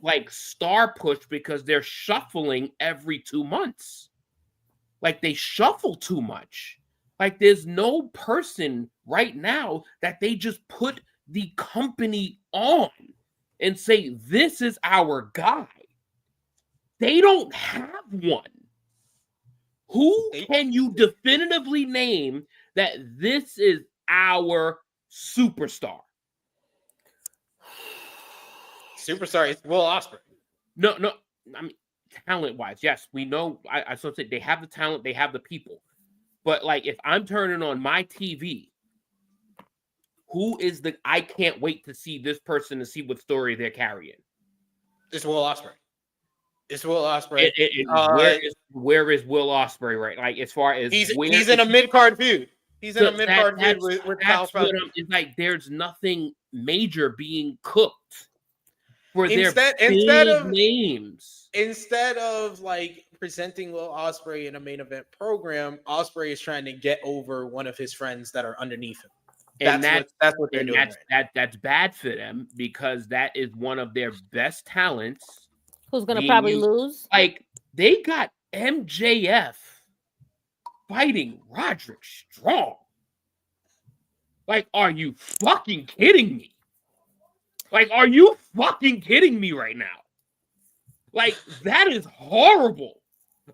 H: like star push, because they're shuffling every 2 months. Like they shuffle too much. Like there's no person right now that they just put the company on and say, this is our guy. They don't have one. Who can you definitively name that this is our superstar?
E: Superstar is Will Ospreay.
H: No. I mean, talent-wise, yes, we know. I still say they have the talent, they have the people. But like, if I'm turning on my TV, who is the? I can't wait to see this person to see what story they're carrying.
E: It's Will Ospreay. It's Will Ospreay.
H: Where is Will Ospreay right? Like as far as
E: he's in a mid-card feud. He's in a mid-card feud with Kyle Felder.
H: It's like there's nothing major being cooked for their big names.
E: Instead of like presenting Will Ospreay in a main event program, Ospreay is trying to get over one of his friends that are underneath him. That's what they're doing.
H: That's bad for them, because that is one of their best talents.
F: Who's gonna probably lose?
H: Like they got MJF fighting Roderick Strong. Like, are you fucking kidding me? Like, are you fucking kidding me right now? Like, that is horrible.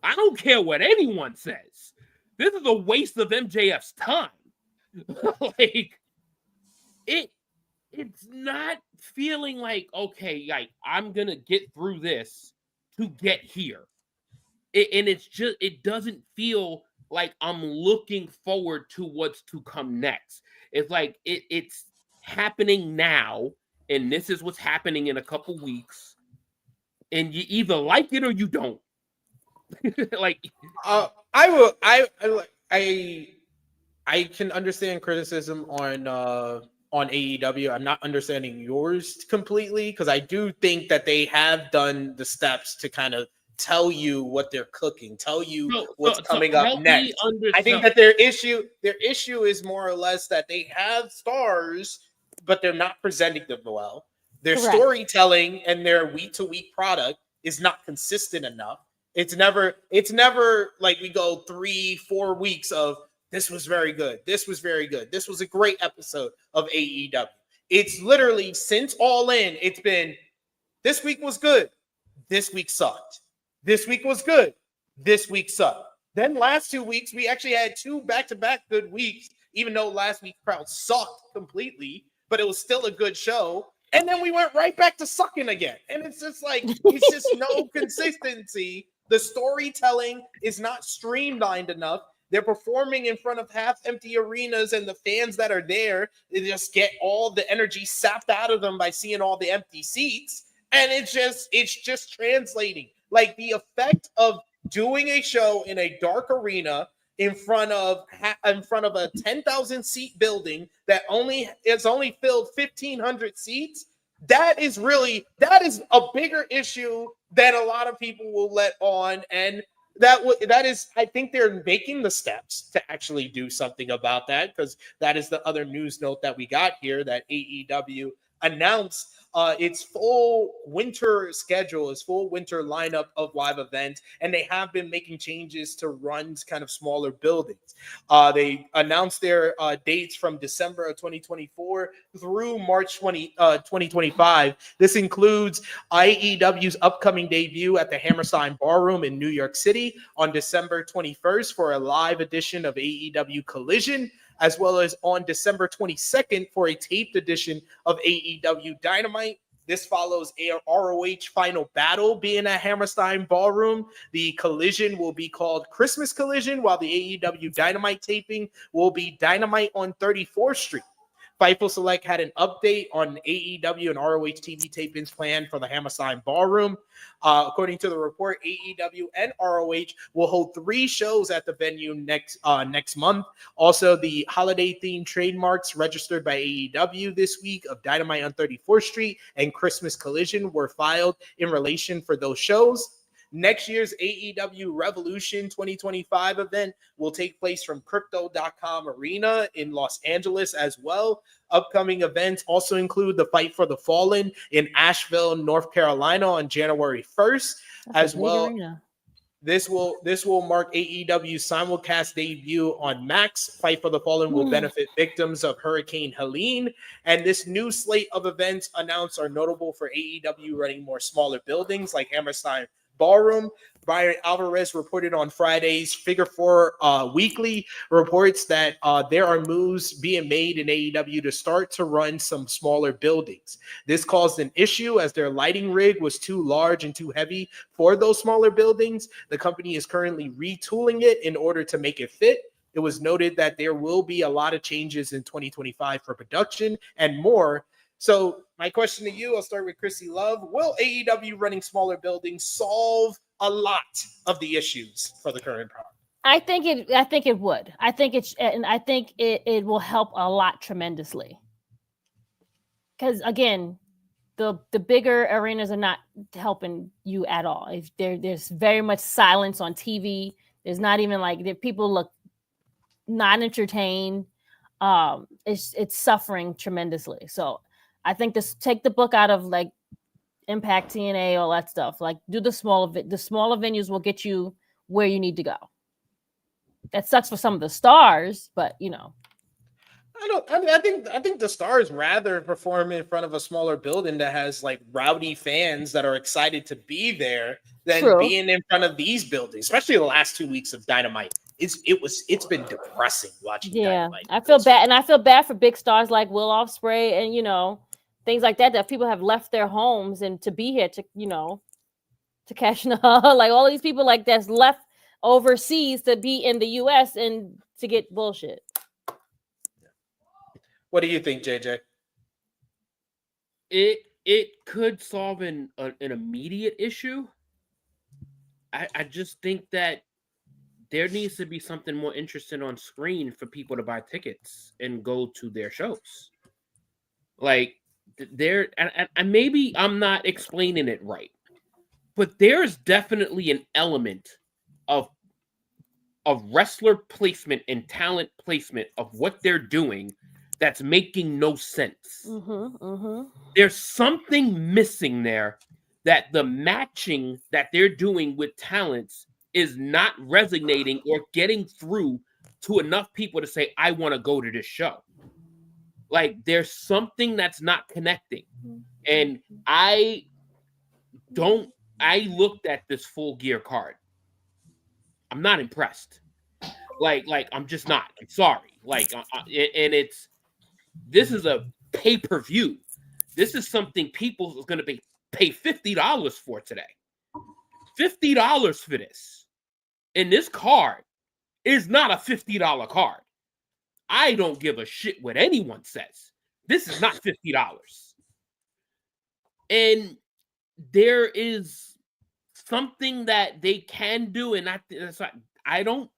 H: I don't care what anyone says. This is a waste of MJF's time. Like, it's not feeling like, okay, like I'm gonna get through this to get here. And it's just, it doesn't feel like I'm looking forward to what's to come next. It's like it's happening now, and this is what's happening in a couple weeks, and you either like it or you don't. Like,
E: I can understand criticism on on AEW. I'm not understanding yours completely because I do think that they have done the steps to kind of tell you what they're cooking, tell you what's coming up next. I think that their issue is more or less that they have stars, but they're not presenting them well. Their
F: Correct.
E: storytelling and their week-to-week product is not consistent enough. It's never like we go 3-4 weeks of this was very good. This was very good. This was a great episode of AEW. It's literally since All In, it's been this week was good. This week sucked. This week was good. This week sucked. Then last 2 weeks, we actually had 2 back-to-back good weeks, even though last week's crowd sucked completely, but it was still a good show. And then we went right back to sucking again. And it's just like, it's just no consistency. The storytelling is not streamlined enough. They're performing in front of half-empty arenas, and the fans that are there, they just get all the energy sapped out of them by seeing all the empty seats. And it's just translating. Like the effect of doing a show in a dark arena in front of a 10,000 seat building that only filled 1,500 seats. That is a bigger issue than a lot of people will let on. And that is, I think they're making the steps to actually do something about that, because that is the other news note that we got here, that AEW announced its full winter schedule, its full winter lineup of live events, and they have been making changes to run kind of smaller buildings. They announced their dates from December of 2024 through March 2025. This includes IEW's upcoming debut at the Hammerstein Ballroom in New York City on December 21st for a live edition of AEW Collision, as well as on December 22nd for a taped edition of AEW Dynamite. This follows a ROH Final Battle being at Hammerstein Ballroom. The Collision will be called Christmas Collision, while the AEW Dynamite taping will be Dynamite on 34th Street. Fightful Select had an update on AEW and ROH TV tapings planned for the Hammerstein Ballroom. According to the report, AEW and ROH will hold 3 shows at the venue next month. Also, the holiday-themed trademarks registered by AEW this week of Dynamite on 34th Street and Christmas Collision were filed in relation for those shows. Next year's AEW Revolution 2025 event will take place from Crypto.com Arena in Los Angeles as well. Upcoming events also include the Fight for the Fallen in Asheville, North Carolina on January 1st.
F: That's
E: as well. Arena. This will mark AEW's simulcast debut on Max. Fight for the Fallen will benefit victims of Hurricane Helene. And this new slate of events announced are notable for AEW running more smaller buildings like Hammerstein Ballroom. Brian Alvarez reported on Friday's Figure 4 Weekly reports that there are moves being made in AEW to start to run some smaller buildings. This caused an issue as their lighting rig was too large and too heavy for those smaller buildings. The company is currently retooling it in order to make it fit. It was noted that there will be a lot of changes in 2025 for production and more. So my question to you, I'll start with Krssi Luv. Will AEW running smaller buildings solve a lot of the issues for the current product?
F: I think it would. I think it will help a lot tremendously. Because again, the bigger arenas are not helping you at all. If there's very much silence on TV. There's not even people look not entertained. It's suffering tremendously. So I think take the book out of Impact, TNA, all that stuff. Do the smaller venues will get you where you need to go. That sucks for some of the stars, but
E: I think the stars rather perform in front of a smaller building that has rowdy fans that are excited to be there than being in front of these buildings, especially the last 2 weeks of Dynamite. It's been depressing watching Dynamite.
F: I feel bad, and I feel bad for big stars like Will Ospreay and things like that people have left their homes and to be here to cash in all these people that's left overseas to be in the US and to get bullshit.
E: What do you think, JJ?
H: It could solve an immediate issue. I just think that there needs to be something more interesting on screen for people to buy tickets and go to their shows. Like there, and maybe I'm not explaining it right, but there's definitely an element of wrestler placement and talent placement of what they're doing that's making no sense. There's something missing there, that the matching that they're doing with talents is not resonating or getting through to enough people to say, I want to go to this show. Like there's something that's not connecting. And I looked at this Full Gear card. I'm not impressed. Like I'm just not. I'm sorry. Like, and this is a pay-per-view. This is something people is going to pay $50 for today. $50 for this. And this card is not a $50 card. I don't give a shit what anyone says. This is not $50. And there is something that they can do, and I don't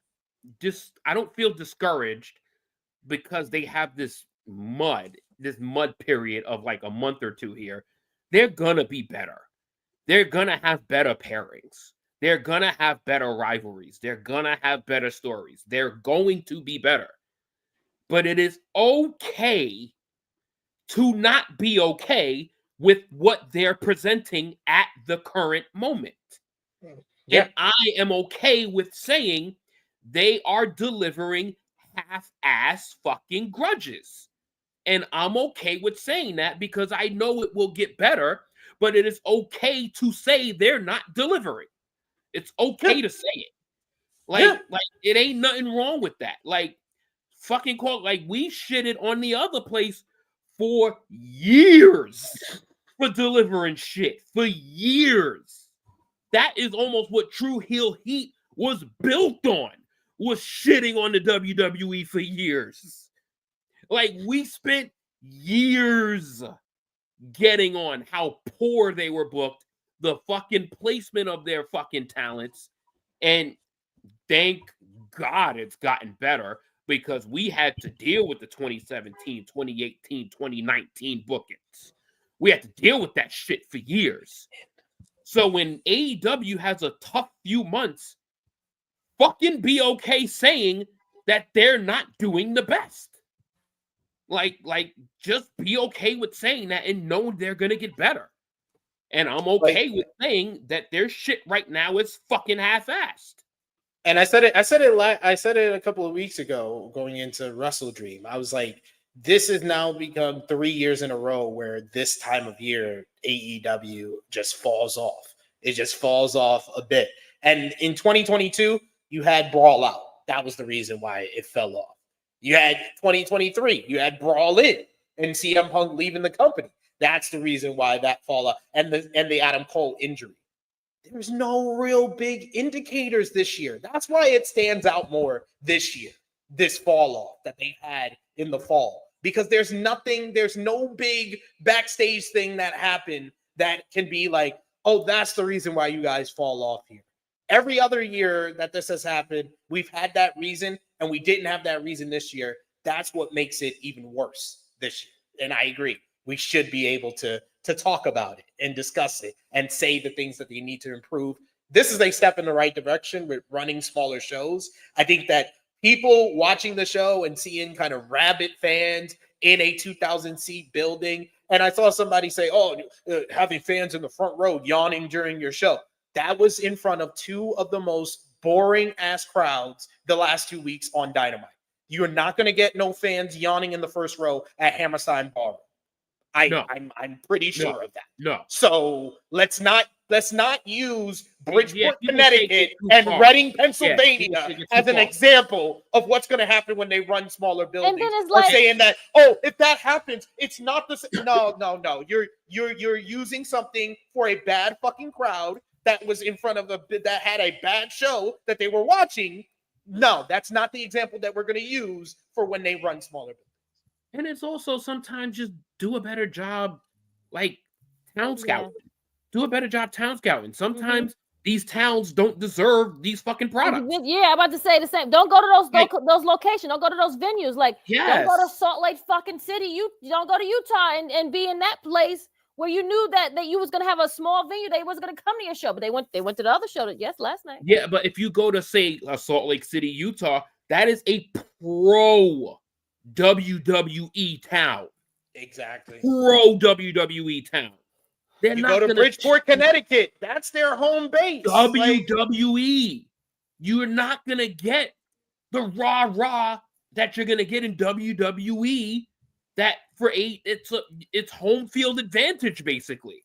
H: feel discouraged because they have this mud period of like a month or two here. They're gonna be better. They're gonna have better pairings. They're gonna have better rivalries. They're gonna have better stories. They're going to be better. But it is okay to not be okay with what they're presenting at the current moment. Yeah. And I am okay with saying they are delivering half-ass fucking grudges. And I'm okay with saying that because I know it will get better, but it is okay to say they're not delivering. It's okay to say it. Like it ain't nothing wrong with that. Like fucking like we shitted on the other place for years for delivering shit. For years. That is almost what Tru Heel Heat was built on. Was shitting on the WWE for years. Like we spent years getting on how poor they were booked, the fucking placement of their fucking talents, and thank God it's gotten better because we had to deal with the 2017, 2018, 2019 bookings. We had to deal with that shit for years. So when AEW has a tough few months, fucking be okay saying that they're not doing the best. Like just be okay with saying that and know they're gonna get better. And I'm okay with saying that their shit right now is fucking half-assed.
E: And I said it a couple of weeks ago going into Wrestle Dream. I was like, this has now become 3 years in a row where this time of year AEW just falls off. It just falls off a bit. And in 2022, you had Brawl Out. That was the reason why it fell off. You had 2023, you had Brawl In and CM Punk leaving the company. That's the reason why that fall off. And the Adam Cole injury. There's no real big indicators this year. That's why it stands out more this year, this fall off that they had in the fall. Because there's no big backstage thing that happened that can be like, oh, that's the reason why you guys fall off here. Every other year that this has happened, we've had that reason, and we didn't have that reason this year. That's what makes it even worse this year. And I agree. We should be able to talk about it and discuss it and say the things that they need to improve. This is a step in the right direction with running smaller shows. I think that people watching the show and seeing kind of rabid fans in a 2,000-seat building, and I saw somebody say, having fans in the front row yawning during your show. That was in front of two of the most boring-ass crowds the last 2 weeks on Dynamite. You're not going to get no fans yawning in the first row at Hammerstein Bar. I'm pretty sure of that.
H: No.
E: So let's not use Bridgeport, Connecticut and Reading, Pennsylvania as an example of what's going to happen when they run smaller buildings.
F: And then it's
E: or
F: like,
E: saying that, if that happens, it's not the same. No. You're using something for a bad fucking crowd that was in front of that had a bad show that they were watching. No, that's not the example that we're going to use for when they run smaller buildings.
H: And it's also sometimes just do a better job, like town scouting. Do a better job town scouting. Sometimes these towns don't deserve these fucking products.
F: Yeah, I'm about to say the same. Don't go to those locations. Don't go to those venues. Like, don't go to Salt Lake fucking City. You don't go to Utah and be in that place where you knew that you was gonna have a small venue. They was gonna come to your show, but they went to the other show last night.
H: Yeah, but if you go to say Salt Lake City, Utah, that is a pro WWE town.
E: Exactly.
H: Pro WWE town. They're
E: you
H: not
E: go to Bridgeport, Connecticut. That's their home base.
H: WWE. You're not going to get the rah-rah that you're going to get in WWE. That it's home field advantage, basically.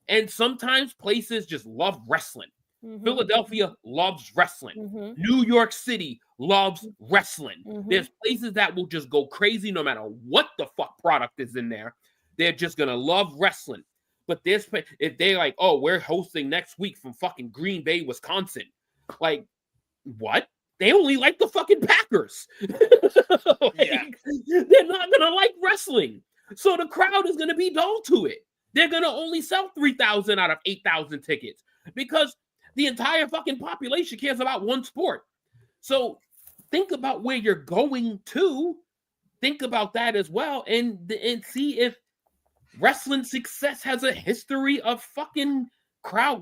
H: And sometimes places just love wrestling. Mm-hmm. Philadelphia loves wrestling. Mm-hmm. New York City loves wrestling. Mm-hmm. There's places that will just go crazy no matter what the fuck product is in there. They're just going to love wrestling. But if they're like, oh, we're hosting next week from fucking Green Bay, Wisconsin. Like, what? They only like the fucking Packers. They're not going to like wrestling. So the crowd is going to be dull to it. They're going to only sell 3,000 out of 8,000 tickets because the entire fucking population cares about one sport. So think about where you're going to. Think about that as well and see if wrestling success has a history of fucking crowd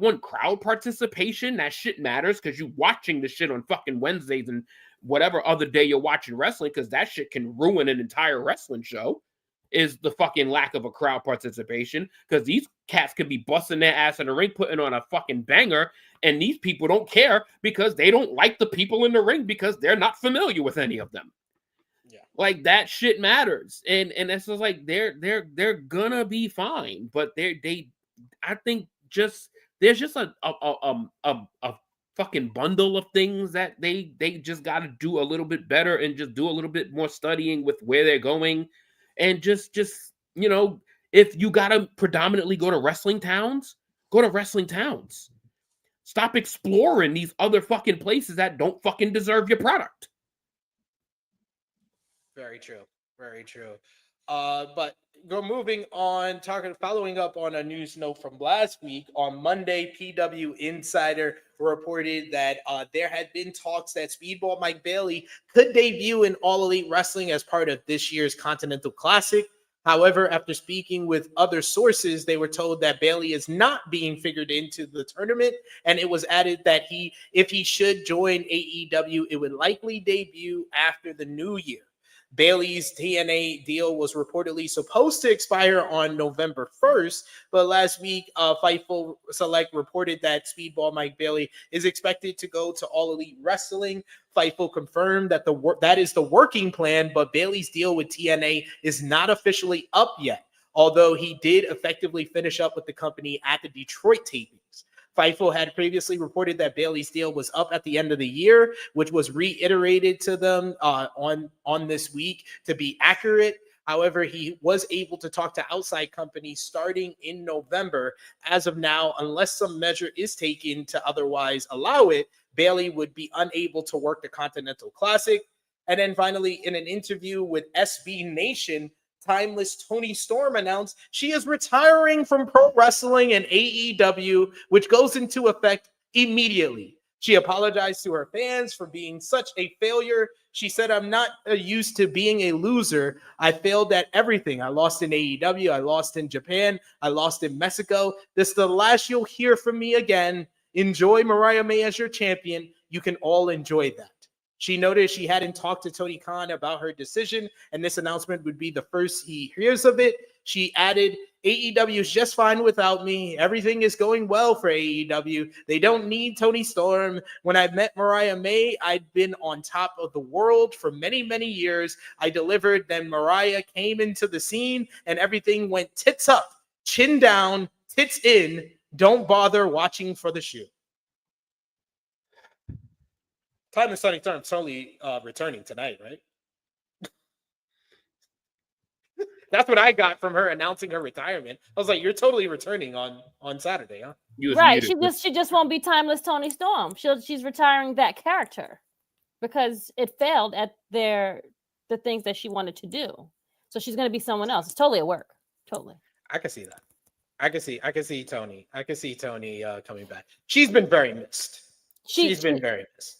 H: participation. That shit matters because you're watching the shit on fucking Wednesdays and whatever other day you're watching wrestling because that shit can ruin an entire wrestling show is the fucking lack of a crowd participation because these cats could be busting their ass in the ring, putting on a fucking banger, and these people don't care because they don't like the people in the ring because they're not familiar with any of them. Like that shit matters, and it's just like they're gonna be fine, but I think there's just a fucking bundle of things that they just got to do a little bit better and just do a little bit more studying with where they're going, and just if you gotta predominantly go to wrestling towns, go to wrestling towns. Stop exploring these other fucking places that don't fucking deserve your product.
E: Very true. Very true. But moving on, following up on a news note from last week, on Monday, PW Insider reported that there had been talks that Speedball Mike Bailey could debut in All Elite Wrestling as part of this year's Continental Classic. However, after speaking with other sources, they were told that Bailey is not being figured into the tournament, and it was added that if he should join AEW, it would likely debut after the new year. Bailey's TNA deal was reportedly supposed to expire on November 1st, but last week, Fightful Select reported that Speedball Mike Bailey is expected to go to All Elite Wrestling. Fightful confirmed that that is the working plan, but Bailey's deal with TNA is not officially up yet, although he did effectively finish up with the company at the Detroit tapings. Fightful had previously reported that Bailey's deal was up at the end of the year, which was reiterated to them on this week to be accurate. However, he was able to talk to outside companies starting in November. As of now, unless some measure is taken to otherwise allow it, Bailey would be unable to work the Continental Classic. And then finally, in an interview with SB Nation, Timeless Toni Storm announced she is retiring from pro wrestling and AEW, which goes into effect immediately. She apologized to her fans for being such a failure. She said, "I'm not used to being a loser. I failed at everything. I lost in AEW. I lost in Japan. I lost in Mexico. This is the last you'll hear from me again. Enjoy Mariah May as your champion. You can all enjoy that." She noted she hadn't talked to Tony Khan about her decision, and this announcement would be the first he hears of it. She added, "AEW is just fine without me. Everything is going well for AEW. They don't need Toni Storm. When I met Mariah May, I'd been on top of the world for many, many years. I delivered. Then Mariah came into the scene, and everything went tits up, chin down, tits in. Don't bother watching for the shoe." Timeless Toni Storm totally returning tonight, right? That's what I got from her announcing her retirement. I was like, "You're totally returning on Saturday, huh?"
F: Right. She just won't be Timeless Toni Storm. She's retiring that character because it failed at the things that she wanted to do. So she's going to be someone else. It's totally at work. Totally.
E: I can see that. I can see Tony. I can see Tony coming back. She's been very missed. She's been very missed.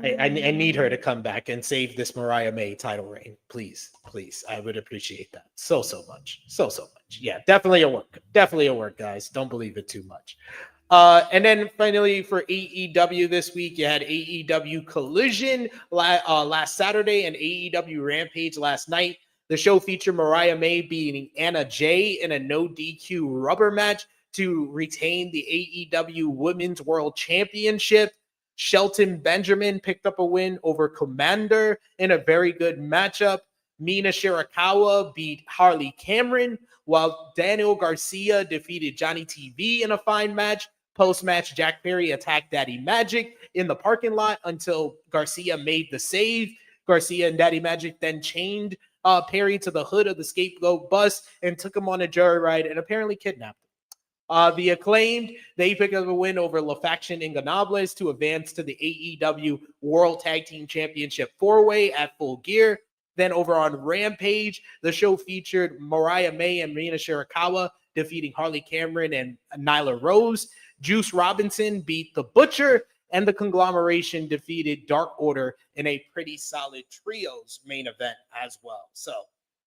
E: I need her to come back and save this Mariah May title reign. Please. I would appreciate that so much. So much. Yeah, definitely a work, guys. Don't believe it too much. And then finally for AEW this week, you had AEW Collision last Saturday and AEW Rampage last night. The show featured Mariah May beating Anna Jay in a no DQ rubber match to retain the AEW Women's World Championship. Shelton Benjamin picked up a win over Commander in a very good matchup. Mina Shirakawa beat Harley Cameron, while Daniel Garcia defeated Johnny TV in a fine match. Post-match, Jack Perry attacked Daddy Magic in the parking lot until Garcia made the save. Garcia and Daddy Magic then chained Perry to the hood of the Scapegoat bus and took him on a joyride and apparently kidnapped him. The Acclaimed, they picked up a win over La Faction Inganables to advance to the AEW World Tag Team Championship 4-way at Full Gear. Then over on Rampage, the show featured Mariah May and Mina Shirakawa defeating Harley Cameron and Nyla Rose. Juice Robinson beat The Butcher, and the Conglomeration defeated Dark Order in a pretty solid trios main event as well. So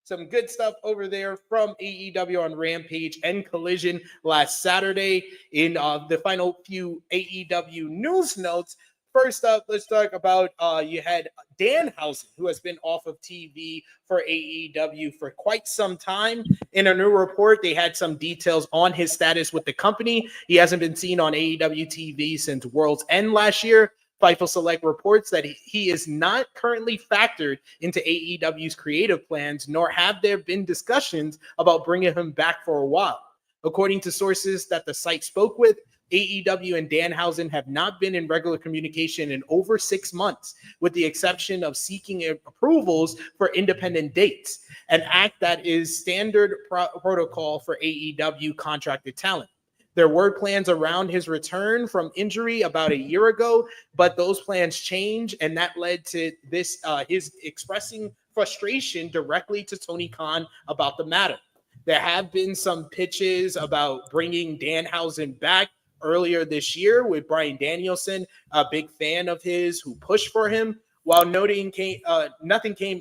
E: some good stuff over there from AEW on Rampage and Collision last Saturday. In the final few AEW news notes, first up, let's talk about you had Danhausen, who has been off of TV for AEW for quite some time. In a new report, they had some details on his status with the company. He hasn't been seen on AEW TV since World's End last year. Fightful Select reports that he is not currently factored into AEW's creative plans, nor have there been discussions about bringing him back for a while. According to sources that the site spoke with, AEW and Danhausen have not been in regular communication in over 6 months, with the exception of seeking approvals for independent dates, an act that is standard protocol for AEW contracted talent. There were plans around his return from injury about a year ago, but those plans changed, and that led to this his expressing frustration directly to Tony Khan about the matter. There have been some pitches about bringing Danhausen back earlier this year with Bryan Danielson, a big fan of his who pushed for him. While nothing came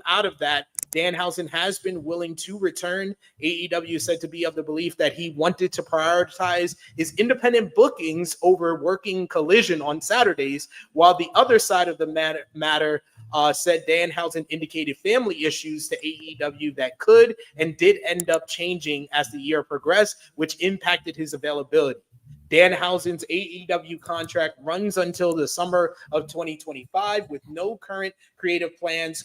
E: out of that, Danhausen has been willing to return. AEW is said to be of the belief that he wanted to prioritize his independent bookings over working Collision on Saturdays, while the other side of the matter said Danhausen indicated family issues to AEW that could and did end up changing as the year progressed, which impacted his availability. Danhausen's AEW contract runs until the summer of 2025 with no current creative plans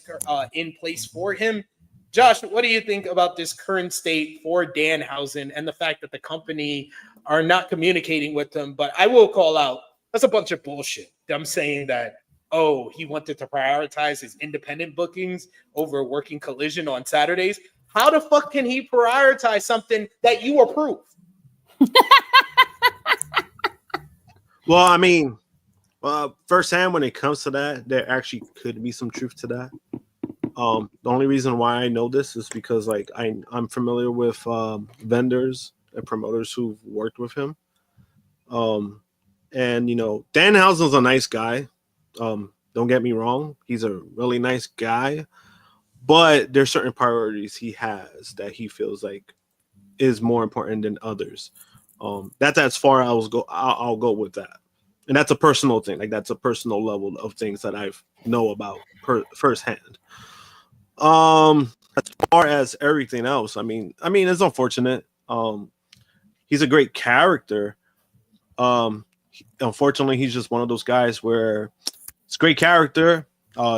E: in place for him. Josh, what do you think about this current state for Danhausen and the fact that the company are not communicating with him? But I will call out, that's a bunch of bullshit. Them saying that, oh, he wanted to prioritize his independent bookings over working Collision on Saturdays. How the fuck can he prioritize something that you approve?
G: Well, I mean, firsthand, when it comes to that, there actually could be some truth to that. The only reason why I know this is because, like, I'm familiar with vendors and promoters who've worked with him. And, you know, Danhausen's a nice guy. Don't get me wrong. He's a really nice guy. But there's certain priorities he has that he feels like is more important than others. That's as far as I'll go with that, and that's a personal thing. Like, that's a personal level of things that I know about firsthand. As far as everything else, I mean, it's unfortunate. He's a great character. Unfortunately, he's just one of those guys where it's a great character.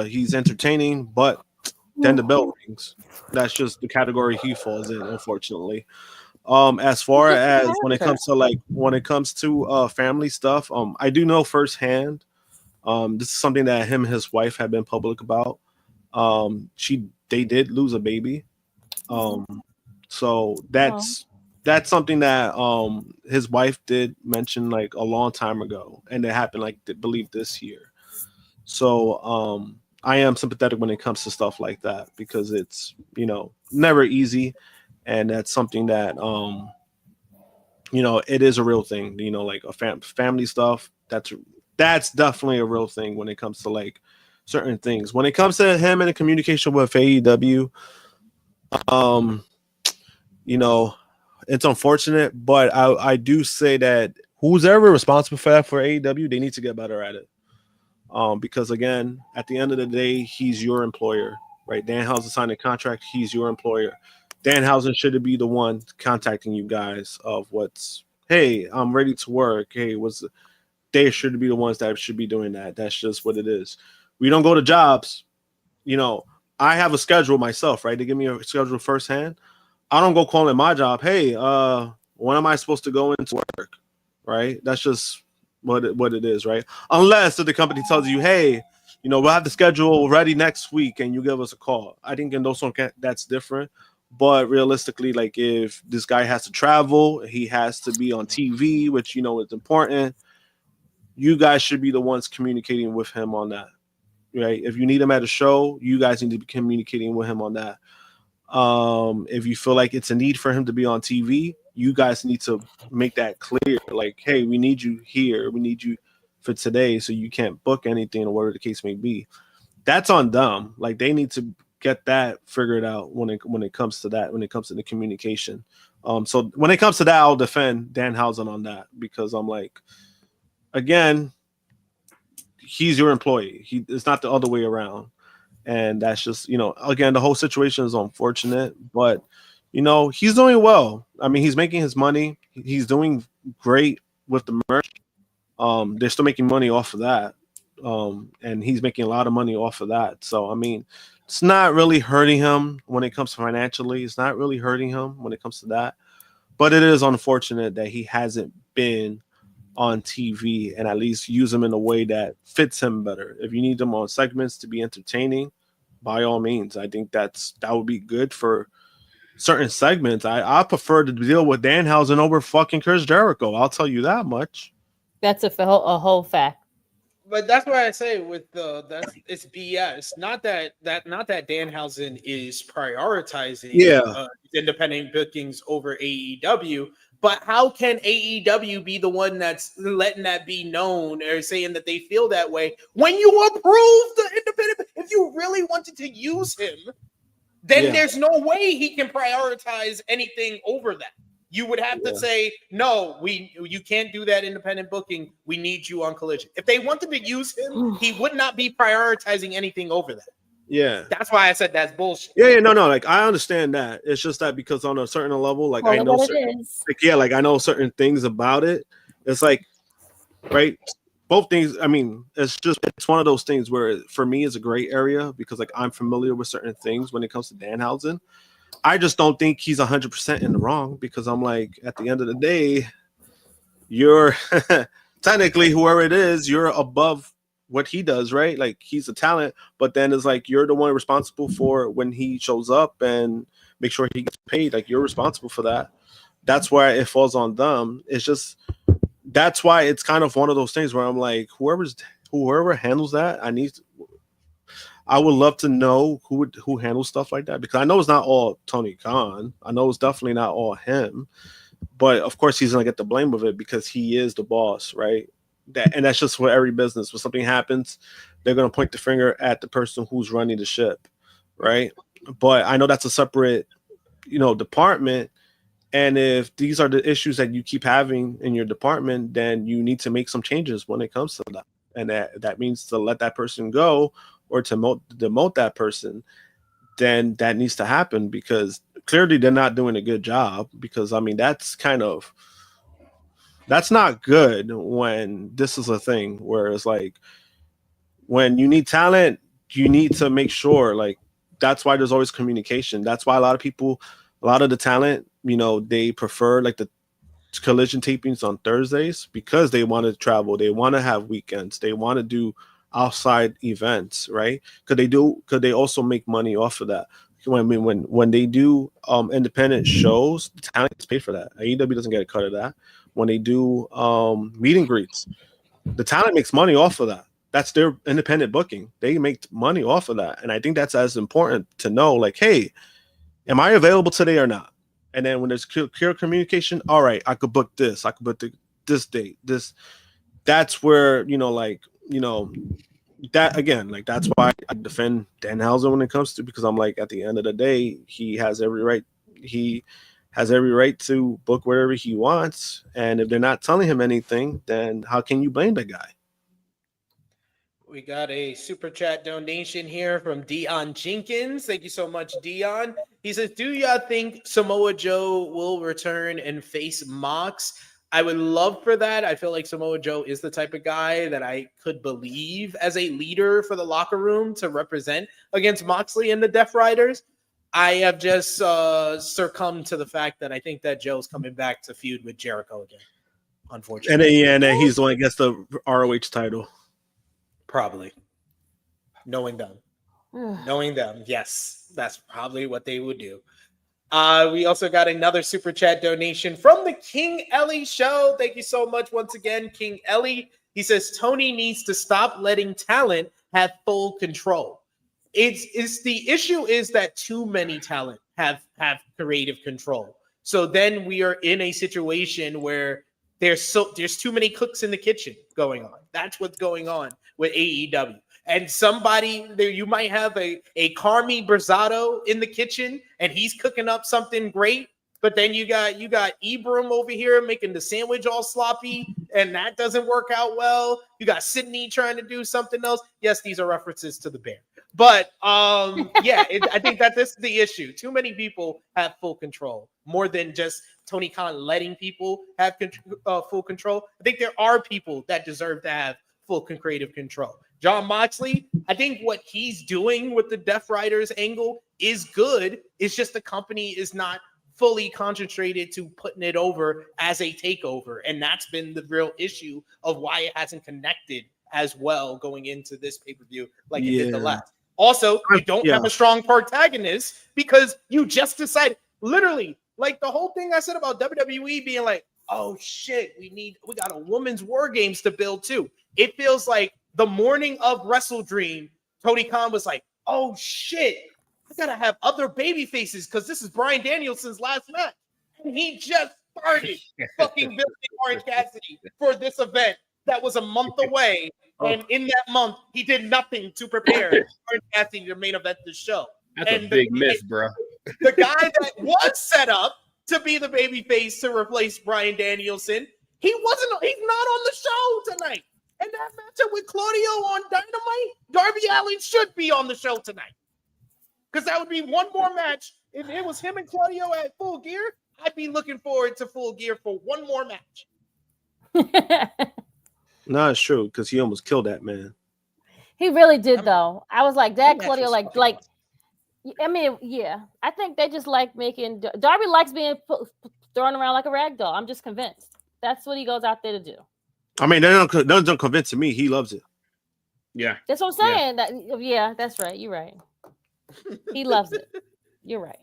G: He's entertaining, but then the bell rings. That's just the category he falls in, unfortunately. As far as when it comes to family stuff, I do know firsthand. This is something that him and his wife have been public about. They did lose a baby. So that's something that his wife did mention like a long time ago, and it happened I believe this year. So I am sympathetic when it comes to stuff like that because it's, you know, never easy. and that's something that it is a real thing. Like a family stuff. That's definitely a real thing when it comes to like certain things. When it comes to him and the communication with AEW, it's unfortunate, but I do say that who's ever responsible for that for AEW, they need to get better at it. Because again, at the end of the day, he's your employer, right? Danhausen signed a contract. He's your employer. Danhausen should be the one contacting you guys of hey, I'm ready to work. Hey, they should be the ones that should be doing that. That's just what it is. We don't go to jobs. I have a schedule myself, right? They give me a schedule firsthand. I don't go calling my job. Hey, when am I supposed to go into work? Right? That's just what it is, right? Unless the company tells you, hey, we'll have the schedule ready next week and you give us a call. I think in those that's different. But realistically, like if this guy has to travel, he has to be on TV, which is important. You guys should be the ones communicating with him on that, right? If you need him at a show, you guys need to be communicating with him on that. If you feel like it's a need for him to be on TV, you guys need to make that clear. Like, hey, we need you here. We need you for today, so you can't book anything or whatever the case may be. That's on them. Like they need to get that figured out when it comes to that. When it comes to the communication. So when it comes to that, I'll defend Danhausen on that because I'm like, again, he's your employee. It's not the other way around. And that's just, again, the whole situation is unfortunate, but, he's doing well. I mean, he's making his money. He's doing great with the merch. They're still making money off of that. And he's making a lot of money off of that. So, I mean, it's not really hurting him when it comes to financially. It's not really hurting him when it comes to that. But it is unfortunate that he hasn't been on TV and at least use them in a way that fits him better. If you need them on segments to be entertaining, by all means, I think that would be good for certain segments. I prefer to deal with Danhausen over fucking Chris Jericho. I'll tell you that much.
F: That's a whole fact.
E: But that's why I say it's BS. Not that Danhausen is prioritizing independent bookings over AEW. But how can AEW be the one that's letting that be known or saying that they feel that way when you approved the independent? If you really wanted to use him, then there's no way he can prioritize anything over that. You would have to say, no, you can't do that independent booking. We need you on Collision. If they wanted to use him, he would not be prioritizing anything over that.
G: Yeah,
E: that's why I said that's bullshit.
G: No. Like I understand that. It's just that because on a certain level, like I know I know certain things about it. It's like, right, both things. I mean, it's one of those things where for me it's a gray area because like I'm familiar with certain things when it comes to Danhausen. I just don't think he's 100% in the wrong because I'm like, at the end of the day, you're technically whoever it is, you're above what he does, right? Like he's a talent, but then it's like you're the one responsible for when he shows up and make sure he gets paid. Like you're responsible for that. That's why it falls on them. It's just that's why it's kind of one of those things where I'm like, whoever handles that, I would love to know who handles stuff like that because I know it's not all Tony Khan. I know it's definitely not all him, but of course he's gonna get the blame of it because he is the boss, right? And that's just for every business. When something happens, they're going to point the finger at the person who's running the ship, right? But I know that's a separate, department. And if these are the issues that you keep having in your department, then you need to make some changes when it comes to that. And that means to let that person go or to demote that person, then that needs to happen because clearly they're not doing a good job because, I mean, that's not good when this is a thing where it's like when you need talent, you need to make sure like that's why there's always communication. That's why a lot of the talent, they prefer like the Collision tapings on Thursdays because they want to travel. They want to have weekends. They want to do outside events, right? Could they also make money off of that? When they do independent shows, the talent gets paid for that. AEW doesn't get a cut of that. When they do meet and greets, the talent makes money off of that. That's their independent booking. They make money off of that. And I think that's as important to know, like, hey, am I available today or not? And then when there's clear communication, all right, I could book this. I could book this date. That's where, that again, like that's why I defend Danhausen when it comes to, because I'm like, at the end of the day, he has every right. He has every right to book wherever he wants. And if they're not telling him anything, then how can you blame the guy?
E: We got a super chat donation here from Dion Jenkins. Thank you so much, Dion. He says, do y'all think Samoa Joe will return and face Mox? I would love for that. I feel like Samoa Joe is the type of guy that I could believe as a leader for the locker room to represent against Moxley and the Death Riders. I have just succumbed to the fact that I think that Joe's coming back to feud with Jericho again, unfortunately.
G: And then he's the one that gets the ROH title.
E: Probably. Knowing them. Yes, that's probably what they would do. We also got another super chat donation from the King Ellie Show. Thank you so much once again, King Ellie. He says Tony needs to stop letting talent have full control. It's the issue is that too many talent have creative control. So then we are in a situation where there's too many cooks in the kitchen going on. That's what's going on with AEW. And somebody there, you might have a Carmi Brazado in the kitchen, and he's cooking up something great. But then you got Ibram over here making the sandwich all sloppy, and that doesn't work out well. You got Sydney trying to do something else. Yes, these are references to the Bear. But I think that this is the issue. Too many people have full control, more than just Tony Khan letting people have full control. I think there are people that deserve to have full creative control. John Moxley, I think what he's doing with the Death Riders angle is good. It's just the company is not fully concentrated to putting it over as a takeover. And that's been the real issue of why it hasn't connected as well going into this pay-per-view like it did the last. Also, you don't have a strong protagonist because you just decided, literally, like the whole thing I said about WWE being like, oh shit, we got a women's war games to build too. It feels like the morning of Wrestle Dream, Tony Khan was like, oh shit, I gotta have other baby faces because this is Bryan Danielson's last match. And he just started fucking building Orange Cassidy for this event that was a month away. And in that month, he did nothing to prepare Orange Cassidy to main event the show.
H: That's a big miss, bro.
E: The guy that was set up to be the baby face to replace Bryan Danielson, he's not on the show tonight. And that matchup with Claudio on Dynamite, Darby Allin should be on the show tonight. Because that would be one more match. If it was him and Claudio at Full Gear, I'd be looking forward to Full Gear for one more match.
G: No, it's true, because he almost killed that man.
F: He really did, though. I was like, that Claudio, I mean, yeah. I think they just like making Darby likes being thrown around like a rag doll. I'm just convinced. That's what he goes out there to do.
G: I mean, that doesn't convince me. He loves it.
H: Yeah.
F: That's what I'm saying. That's right. You're right. He loves it. You're right.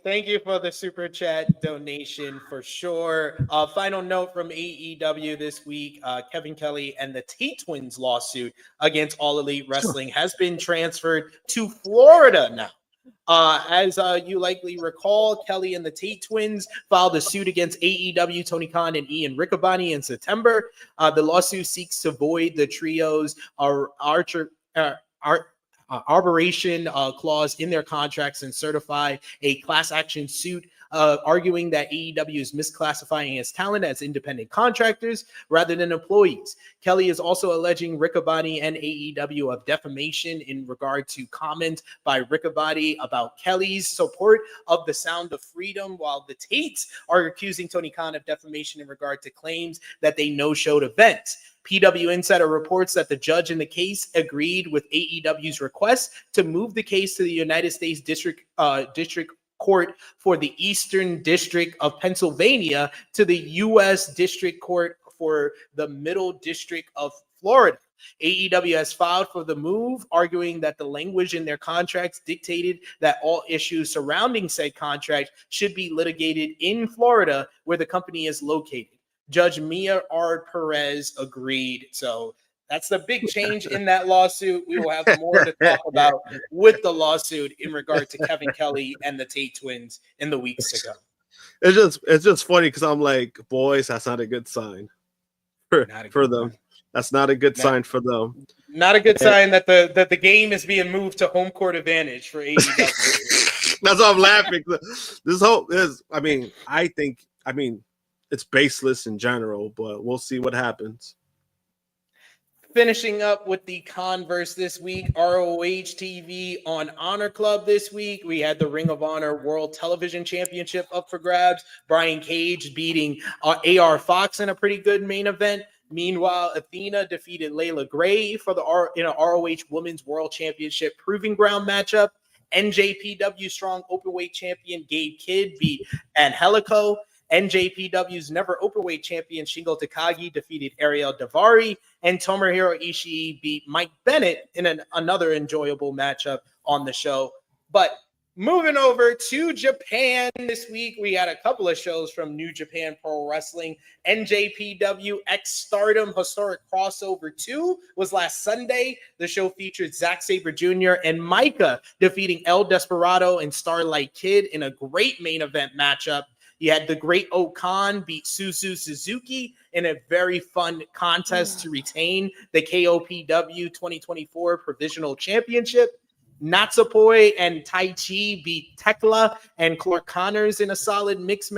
E: Thank you for the super chat donation for sure. Final note from AEW this week: Kevin Kelly and the Tate Twins lawsuit against All Elite Wrestling has been transferred to Florida now. As you likely recall, Kelly and the Tate Twins filed a suit against AEW, Tony Khan, and Ian Riccaboni in September. The lawsuit seeks to void the trio's arbitration clause in their contracts and certify a class action suit arguing that AEW is misclassifying its talent as independent contractors rather than employees. Kelly is also alleging Riccaboni and AEW of defamation in regard to comment by Riccaboni about Kelly's support of the Sound of Freedom, while the Tates are accusing Tony Khan of defamation in regard to claims that they no-showed events. PW Insider reports that the judge in the case agreed with AEW's request to move the case to the United States District Court for the Eastern District of Pennsylvania to the U.S. District Court for the Middle District of Florida. AEW has filed for the move, arguing that the language in their contracts dictated that all issues surrounding said contract should be litigated in Florida, where the company is located. Judge Mia R. Perez agreed. So that's the big change in that lawsuit. We will have more to talk about with the lawsuit in regard to Kevin Kelly and the Tate Twins in the weeks to come.
G: it's just funny because I'm like, boys, that's not a good sign for them. That's not a good sign for them.
E: Not a good sign that the game is being moved to home court advantage for AEW.
G: That's why I'm laughing. This whole is, I mean, it's baseless in general, but we'll see what happens.
E: Finishing up with the Converse this week, ROH TV on Honor Club this week. We had the Ring of Honor World Television Championship up for grabs. Brian Cage beating AR Fox in a pretty good main event. Meanwhile, Athena defeated Layla Gray for in an ROH Women's World Championship Proving Ground matchup. NJPW Strong Openweight Champion Gabe Kidd beat Angelico. NJPW's never openweight champion Shingo Takagi defeated Ariel Daivari, and Tomohiro Ishii beat Mike Bennett in another enjoyable matchup on the show. But moving over to Japan this week, we had a couple of shows from New Japan Pro Wrestling. NJPW X Stardom Historic Crossover 2 was last Sunday. The show featured Zack Sabre Jr. and Micah defeating El Desperado and Starlight Kid in a great main event matchup. You had the Great Okan beat Suzu Suzuki in a very fun contest to retain the KOPW 2024 Provisional Championship. Natsupoi and Tai Chi beat Tekla and Clark Connors in a solid mixed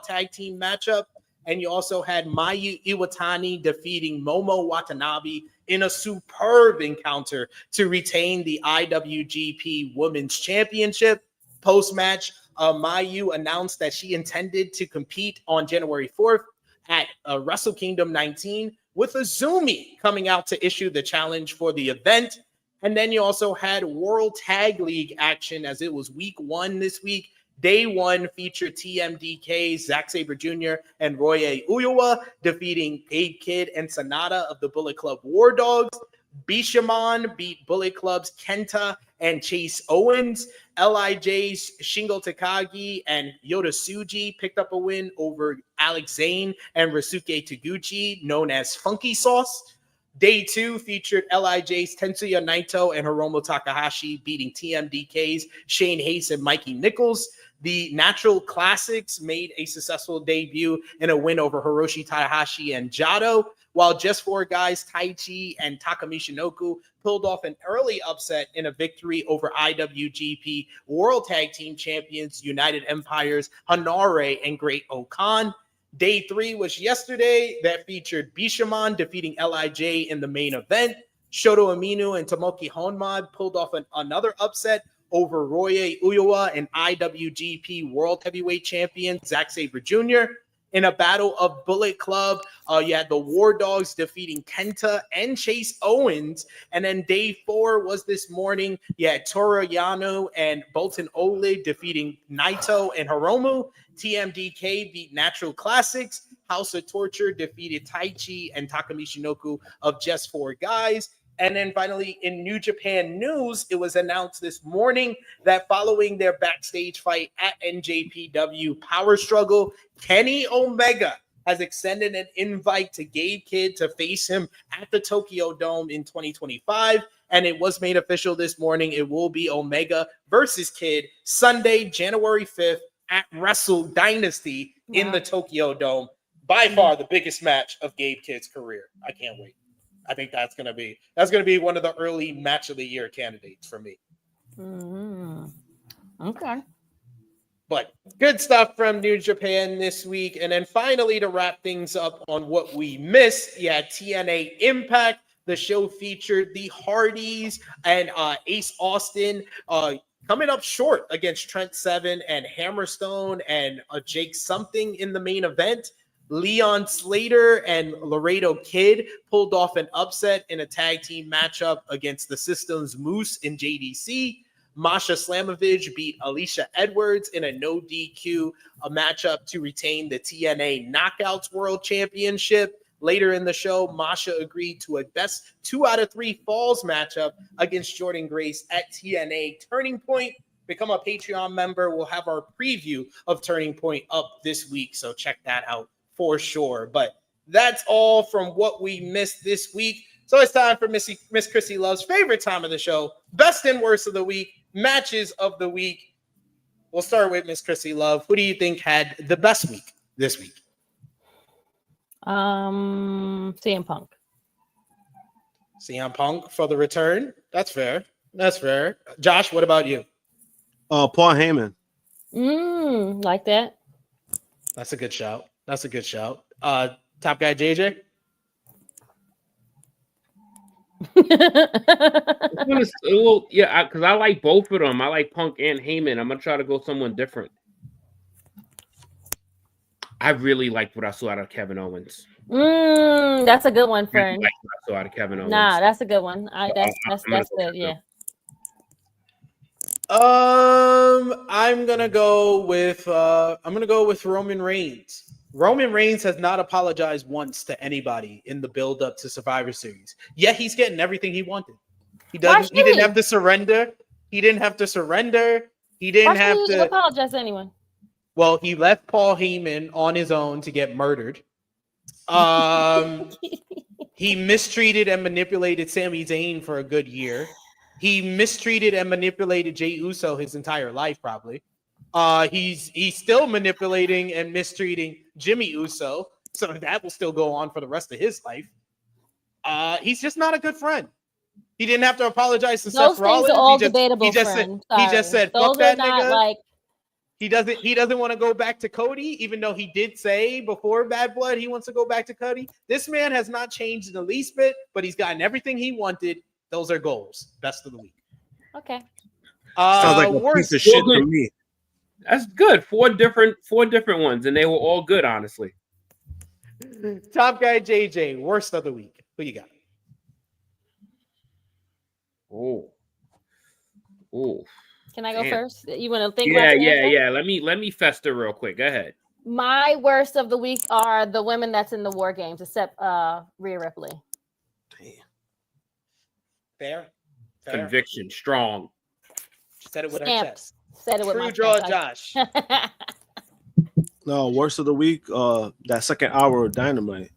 E: tag team matchup. And you also had Mayu Iwatani defeating Momo Watanabe in a superb encounter to retain the IWGP Women's Championship. Post-match, Mayu announced that she intended to compete on January 4th at Wrestle Kingdom 19 with Azumi coming out to issue the challenge for the event. And then you also had World Tag League action as it was week 1 this week. Day 1 featured TMDK, Zack Sabre Jr., and Roya Uyowa defeating Gabe Kidd and Sonata of the Bullet Club War Dogs. Bishamon beat Bullet Club's Kenta and Chase Owens. LIJ's Shingo Takagi and Yota Tsuji picked up a win over Alex Zane and Ryosuke Taguchi, known as Funky Sauce. Day 2 featured LIJ's Tetsuya Naito and Hiromu Takahashi beating TMDK's Shane Hayes and Mikey Nichols. The Natural Classics made a successful debut in a win over Hiroshi Tanahashi and Jado, while Just Four Guys Taichi and Takami Shinoku pulled off an early upset in a victory over IWGP World Tag Team Champions United Empires Hanare and Great Okan. Day 3 was yesterday that featured Bishamon defeating LIJ in the main event. Shoto Aminu and Tomoki Honma pulled off another upset over Roya Uyowa and IWGP World Heavyweight Champion Zack Sabre Jr. In a battle of Bullet Club, you had the War Dogs defeating Kenta and Chase Owens. And then day 4 was this morning. You had Toru Yano and Bolton Ole defeating Naito and Hiromu. TMDK beat Natural Classics. House of Torture defeated Taichi and Takami Shinoku of Just Four Guys. And then finally, in New Japan news, it was announced this morning that following their backstage fight at NJPW Power Struggle, Kenny Omega has extended an invite to Gabe Kidd to face him at the Tokyo Dome in 2025. And it was made official this morning. It will be Omega versus Kidd Sunday, January 5th at Wrestle Dynasty in the Tokyo Dome. By far the biggest match of Gabe Kidd's career. I can't wait. I think that's gonna be one of the early match of the year candidates for me.
F: Mm-hmm. Okay.
E: But good stuff from New Japan this week. And then finally, to wrap things up on what we missed, TNA Impact. The show featured the Hardys and Ace Austin coming up short against Trent Seven and Hammerstone and Jake Something in the main event. Leon Slater and Laredo Kid pulled off an upset in a tag team matchup against the Systems Moose in JDC. Masha Slamovich beat Alicia Edwards in a no DQ matchup to retain the TNA Knockouts World Championship. Later in the show, Masha agreed to a best 2 out of 3 falls matchup against Jordan Grace at TNA Turning Point. Become a Patreon member. We'll have our preview of Turning Point up this week, so check that out for sure. But that's all from what we missed this week. So it's time for Miss Krssi Luv's favorite time of the show, best and worst of the week, matches of the week. We'll start with Miss Krssi Luv. Who do you think had the best week this week?
F: CM Punk.
E: CM Punk for the return. That's fair. That's fair. Josh, what about you?
G: Paul Heyman.
F: Like that.
E: That's a good shout. That's a good shout. Top guy JJ.
H: Well, yeah, because I like both of them. I like Punk and Heyman. I'm gonna try to go someone different. I really liked what I saw out of Kevin Owens.
F: That's a good one, friend.
H: Like what I saw out of Kevin Owens.
F: Nah, that's a good one. That's good. Yeah.
E: I'm gonna go with Roman Reigns. Roman Reigns has not apologized once to anybody in the build-up to Survivor Series. Yet he's getting everything he wanted. He didn't have to surrender. He didn't have to surrender. He didn't have to
F: apologize to anyone.
E: Well, he left Paul Heyman on his own to get murdered. He mistreated and manipulated Sami Zayn for a good year. He mistreated and manipulated Jey Uso his entire life, probably. He's still manipulating and mistreating Jimmy Uso, so that will still go on for the rest of his life. He's just not a good friend. He didn't have to apologize to Seth Rollins.
F: Are all debatable,
E: he just said, "Fuck that nigga."
F: Like...
E: He doesn't want to go back to Cody, even though he did say before Bad Blood he wants to go back to Cody. This man has not changed in the least bit, but he's gotten everything he wanted. Those are goals. Best of the week.
F: Okay.
G: Sounds like a piece of shit to me.
H: That's good. Four different ones, and they were all good, honestly.
E: Top guy JJ, worst of the week. Who you got?
H: Oh.
F: Can I go first? You want to think?
H: Yeah. Let me fester real quick. Go ahead.
F: My worst of the week are the women that's in the War Games, except Rhea Ripley.
G: Damn.
E: Fair.
H: Conviction strong.
E: Said it with her chest.
F: Said it with my
E: draw,
F: chest.
E: Josh.
G: No, worst of the week. That second hour of Dynamite.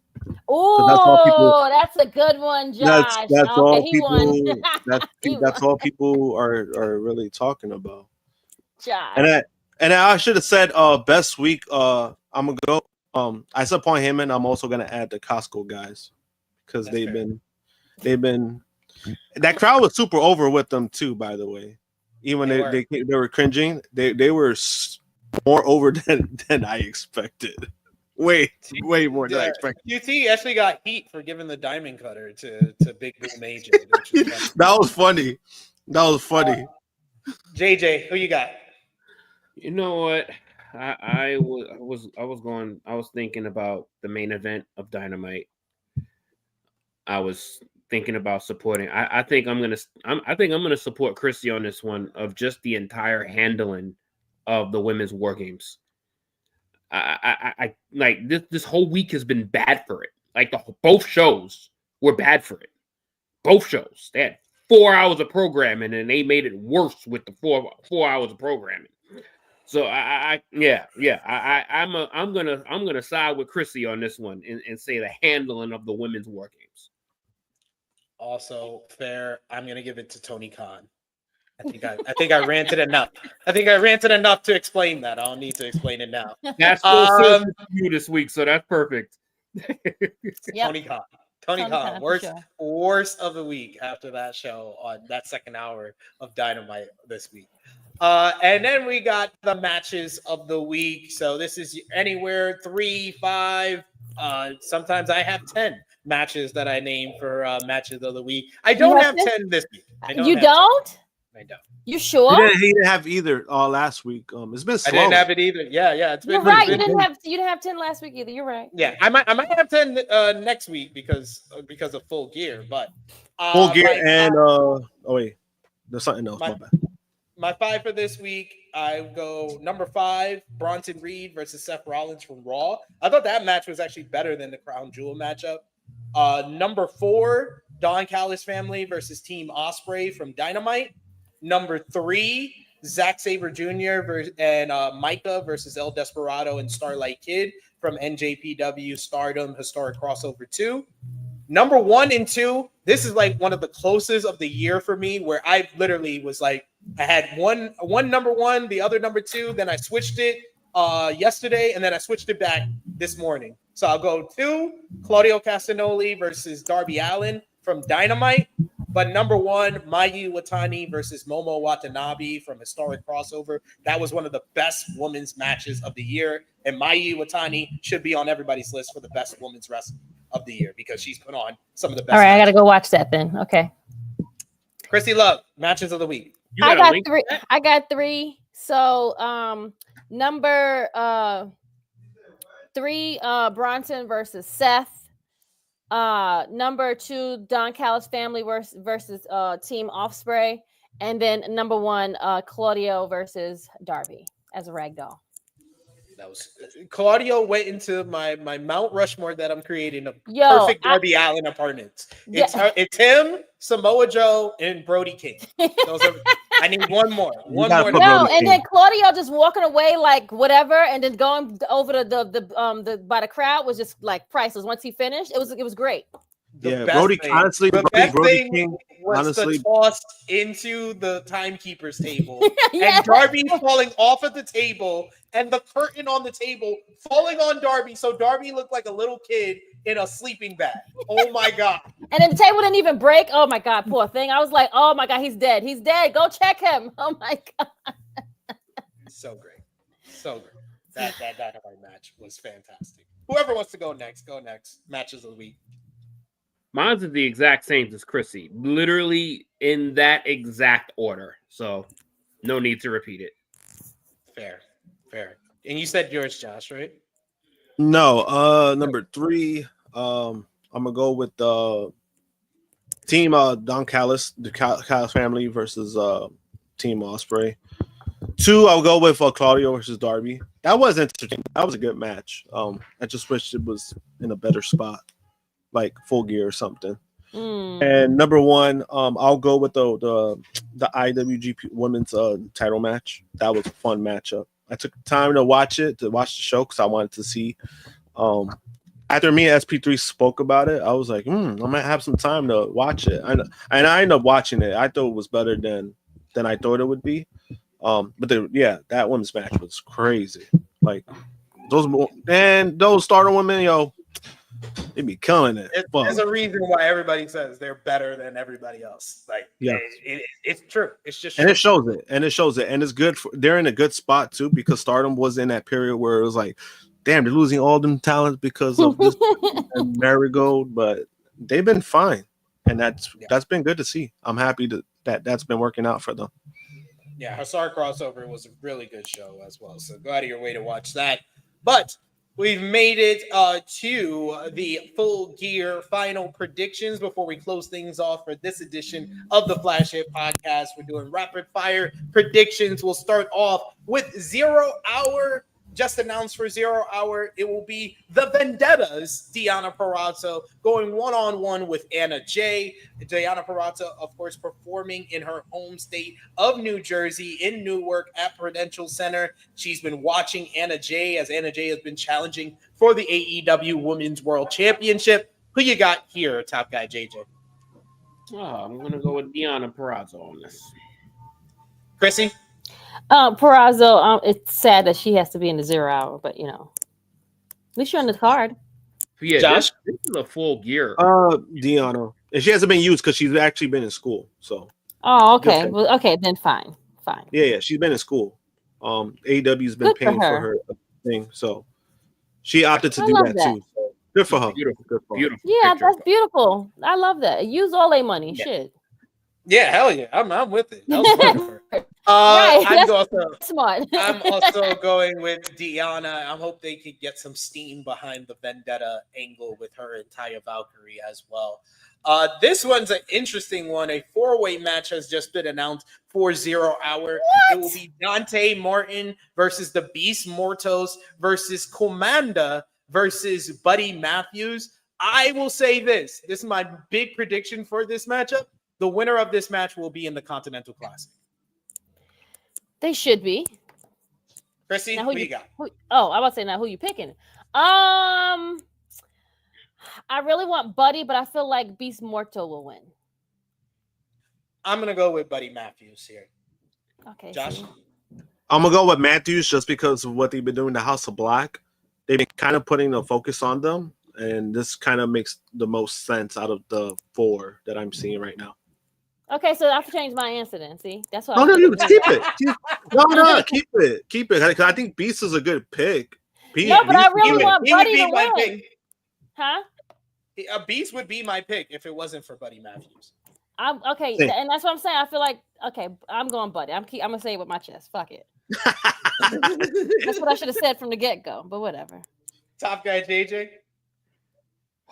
F: Oh, that's a good one, Josh.
G: That's all
F: he
G: people.
F: won.
G: That's all people are really talking about.
F: Josh.
G: And I should have said best week. I'm gonna go. I said Paul Heyman. I'm also gonna add the Costco guys because they've been. That crowd was super over with them too. By the way, even they were cringing. They were more over than I expected. Way more than I expected.
E: QT actually got heat for giving the diamond cutter to Big Blue Major.
G: That was funny.
E: JJ, who you got?
H: You know what? I was thinking about the main event of Dynamite. I was thinking about supporting. I think I'm gonna support Krssi on this one of just the entire handling of the women's War Games. I like this whole week has been bad for it. Like both shows were bad for it. Both shows. They had 4 hours of programming and they made it worse with the four hours of programming. So I'm gonna side with Krssi on this one and say the handling of the women's War Games.
E: Also fair. I'm gonna give it to Tony Khan. I think I ranted enough. I think I ranted enough to explain that. I don't need to explain it now.
H: That's full you this week, so that's perfect.
E: Yep. Tony Khan. Worst of the week after that show on that second hour of Dynamite this week. And then we got the matches of the week. So this is anywhere 3, 5. Sometimes I have 10 matches that I name for matches of the week. I don't have 10 this week.
F: You don't?
E: I don't.
F: You sure?
G: He didn't have either last week. It's been slow.
E: I didn't have it either. Yeah. It's been.
F: You're right. You didn't have 10 last week either. You're right.
E: Yeah, I might have 10 next week because of Full Gear, but
G: Full Gear and there's something else. My bad.
E: My 5 for this week, I go number 5, Bronson Reed versus Seth Rollins from Raw. I thought that match was actually better than the Crown Jewel matchup. Number 4, Don Callis family versus Team Ospreay from Dynamite. Number 3, Zack Sabre Jr. and Micah versus El Desperado and Starlight Kid from NJPW Stardom Historic Crossover 2. Number 1 and 2, this is like one of the closest of the year for me where I literally was like, I had one number one, the other number two. Then I switched it yesterday, and then I switched it back this morning. So I'll go 2, Claudio Castagnoli versus Darby Allin from Dynamite. But number 1, Mayu Iwatani versus Momo Watanabe from Historic Crossover. That was one of the best women's matches of the year. And Mayu Iwatani should be on everybody's list for the best women's wrestling of the year because she's put on some of the best.
F: All right,
E: matches.
F: I got to go watch that then. Okay.
E: Krssi Luv, matches of the week.
F: I got 3. I got 3. So number 3, Bronson versus Seth. Number 2, Don Callis family versus Team Offspray, and then number 1, Claudio versus Darby as a ragdoll.
E: That was Claudio went into my Mount Rushmore that I'm creating of perfect Darby Allin apartments. It's him, Samoa Joe, and Brody King. Those are. I need one more.
F: No, and then Claudio just walking away like whatever, and then going over the by the crowd was just like priceless. Once he finished, it was great.
G: Brody King
E: was the toss into the timekeeper's table, and Darby falling off of the table, and the curtain on the table falling on Darby, so Darby looked like a little kid in a sleeping bag. Oh my god! And
F: then the table didn't even break. Oh my god, poor thing. I was like, oh my god, he's dead. He's dead. Go check him. Oh my god.
E: So great. That Dynamite match was fantastic. Whoever wants to go next, go next. Matches of the week.
H: Mine's is the exact same as Krssi, literally in that exact order. So no need to repeat it.
E: Fair. And you said yours, Josh, right?
G: No, number 3. I'm gonna go with Team Don Callis, the Callis family versus Team Ospreay. 2, I'll go with Claudio versus Darby. That was entertaining. That was a good match. I just wish it was in a better spot, like Full Gear or something. And number 1, I'll go with the IWGP Women's title match. That was a fun matchup. I took time to watch the show because I wanted to see. After me and SP3 spoke about it, I was like, I might have some time to watch it. And I ended up watching it. I thought it was better than I thought it would be. But that women's match was crazy. Like those starter women, they be killing it.
E: There's a reason why everybody says they're better than everybody else. Like, it's true. It's just true.
G: And it shows it. And it's good. They're in a good spot too because Stardom was in that period where it was like, damn, they're losing all them talents because of this marigold. But they've been fine, and that's been good to see. I'm happy that's been working out for them.
E: Yeah, Historic Crossover was a really good show as well. So go out of your way to watch that. But we've made it to the Full Gear final predictions before we close things off for this edition of the Flagship Podcast. We're doing rapid fire predictions. We'll start off with 0 Hour. Just announced for 0 Hour, it will be the Vendettas, Deonna Purrazzo, going one-on-one with Anna Jay. Deonna Purrazzo, of course, performing in her home state of New Jersey in Newark at Prudential Center. She's been watching Anna Jay as Anna Jay has been challenging for the AEW Women's World Championship. Who you got here, Top Guy JJ?
H: I'm going to go with Deonna Purrazzo on this.
E: Krssi?
F: Purrazzo, it's sad that she has to be in the 0 Hour, but at least you're on the card.
H: Yeah,
E: Josh?
H: This is a Full Gear.
G: Deonna. And she hasn't been used because she's actually been in school. So.
F: Oh, okay. Well, okay, then fine.
G: Yeah, she's been in school. AEW's been paying for her thing, so she opted to do that too. So good for her.
H: Beautiful.
F: Yeah, that's beautiful. I love that. Use all their money.
E: Yeah.
F: Shit.
E: Yeah, hell yeah. I'm with it. That was wonderful. I'm
F: smart.
E: I'm also going with Deonna. I hope they could get some steam behind the Vendetta angle with her and Taya Valkyrie as well. This one's an interesting one. A 4-way match has just been announced for 0 Hour. What? It will be Dante Martin versus the Beast Mortos versus Comanda versus Buddy Matthews. I will say this. This is my big prediction for this matchup. The winner of this match will be in the Continental Classic.
F: They should be.
E: Krssi, who you got?
F: I was about to say now who you picking. I really want Buddy, but I feel like Beast Morto will win.
E: I'm gonna go with Buddy Matthews here.
F: Okay,
E: Josh?
F: see.
G: I'm gonna go with Matthews just because of what they've been doing in the House of Black. They've been kind of putting the focus on them, and this kind of makes the most sense out of the 4 that I'm seeing right now.
F: Okay, so I have to change my answer then. See, that's what.
G: Oh
F: I
G: no,
F: was
G: you
F: thinking.
G: keep it. No, keep it. I think Beast is a good pick.
F: No, but I really want
E: He would
F: Buddy
E: be
F: to
E: my
F: win.
E: pick.
F: Huh?
E: A Beast would be my pick if it wasn't for Buddy Matthews.
F: I'm okay,
G: Same.
F: and that's what I'm saying. I feel like I'm going Buddy. I'm gonna say it with my chest. Fuck it. That's what I should have said from the get go. But whatever.
E: Top guy JJ.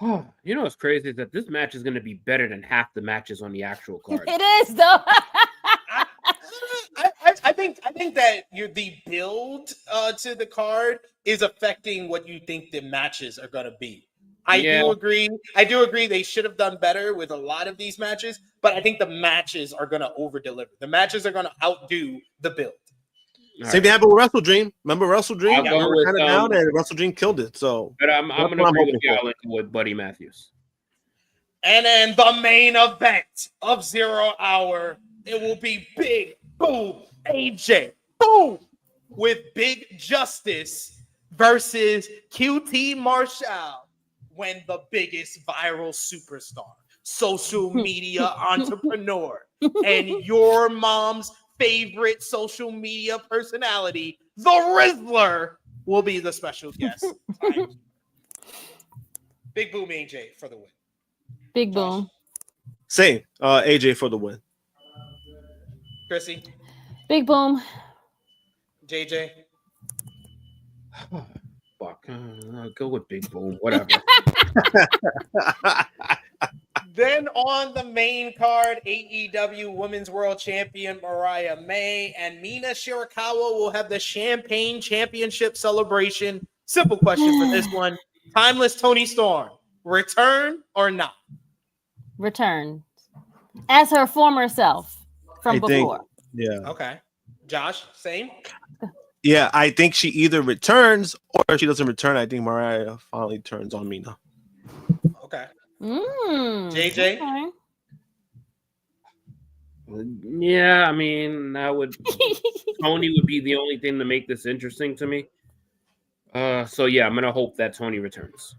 H: You know what's crazy is that this match is going to be better than half the matches on the actual card.
F: It is though.
E: I think that the build to the card is affecting what you think the matches are going to be. I do agree they should have done better with a lot of these matches, but I think the matches are going to over deliver. The matches are going to outdo the build.
G: Same thing happened with Wrestle Dream. Remember Wrestle Dream?
H: I'll go with,
G: kind of down, and Wrestle Dream killed it. So,
H: but I'm going to agree with Allin with Buddy Matthews.
E: And then the main event of 0 Hour, it will be Big Boom AJ Boom with Big Justice versus QT Marshall, when the biggest viral superstar, social media entrepreneur, and your mom's favorite social media personality, the Rizzler, will be the special guest. Big Boom AJ for the win.
F: Big Boom.
G: Same. AJ for the win.
E: Krssi.
F: Big Boom.
E: JJ.
H: Fuck. I'll go with Big Boom. Whatever.
E: Then on the main card, AEW Women's World Champion Mariah May and Mina Shirakawa will have the Champagne Championship celebration. Simple question for this one. Timeless Toni Storm, return or not?
F: Return. As her former self from before.
G: Yeah.
E: Okay. Josh, same?
G: Yeah, I think she either returns or if she doesn't return, I think Mariah finally turns on Mina.
E: Okay.
F: JJ?
E: Okay.
H: Yeah, I mean, Toni would be the only thing to make this interesting to me. So yeah, I'm gonna hope that Toni returns.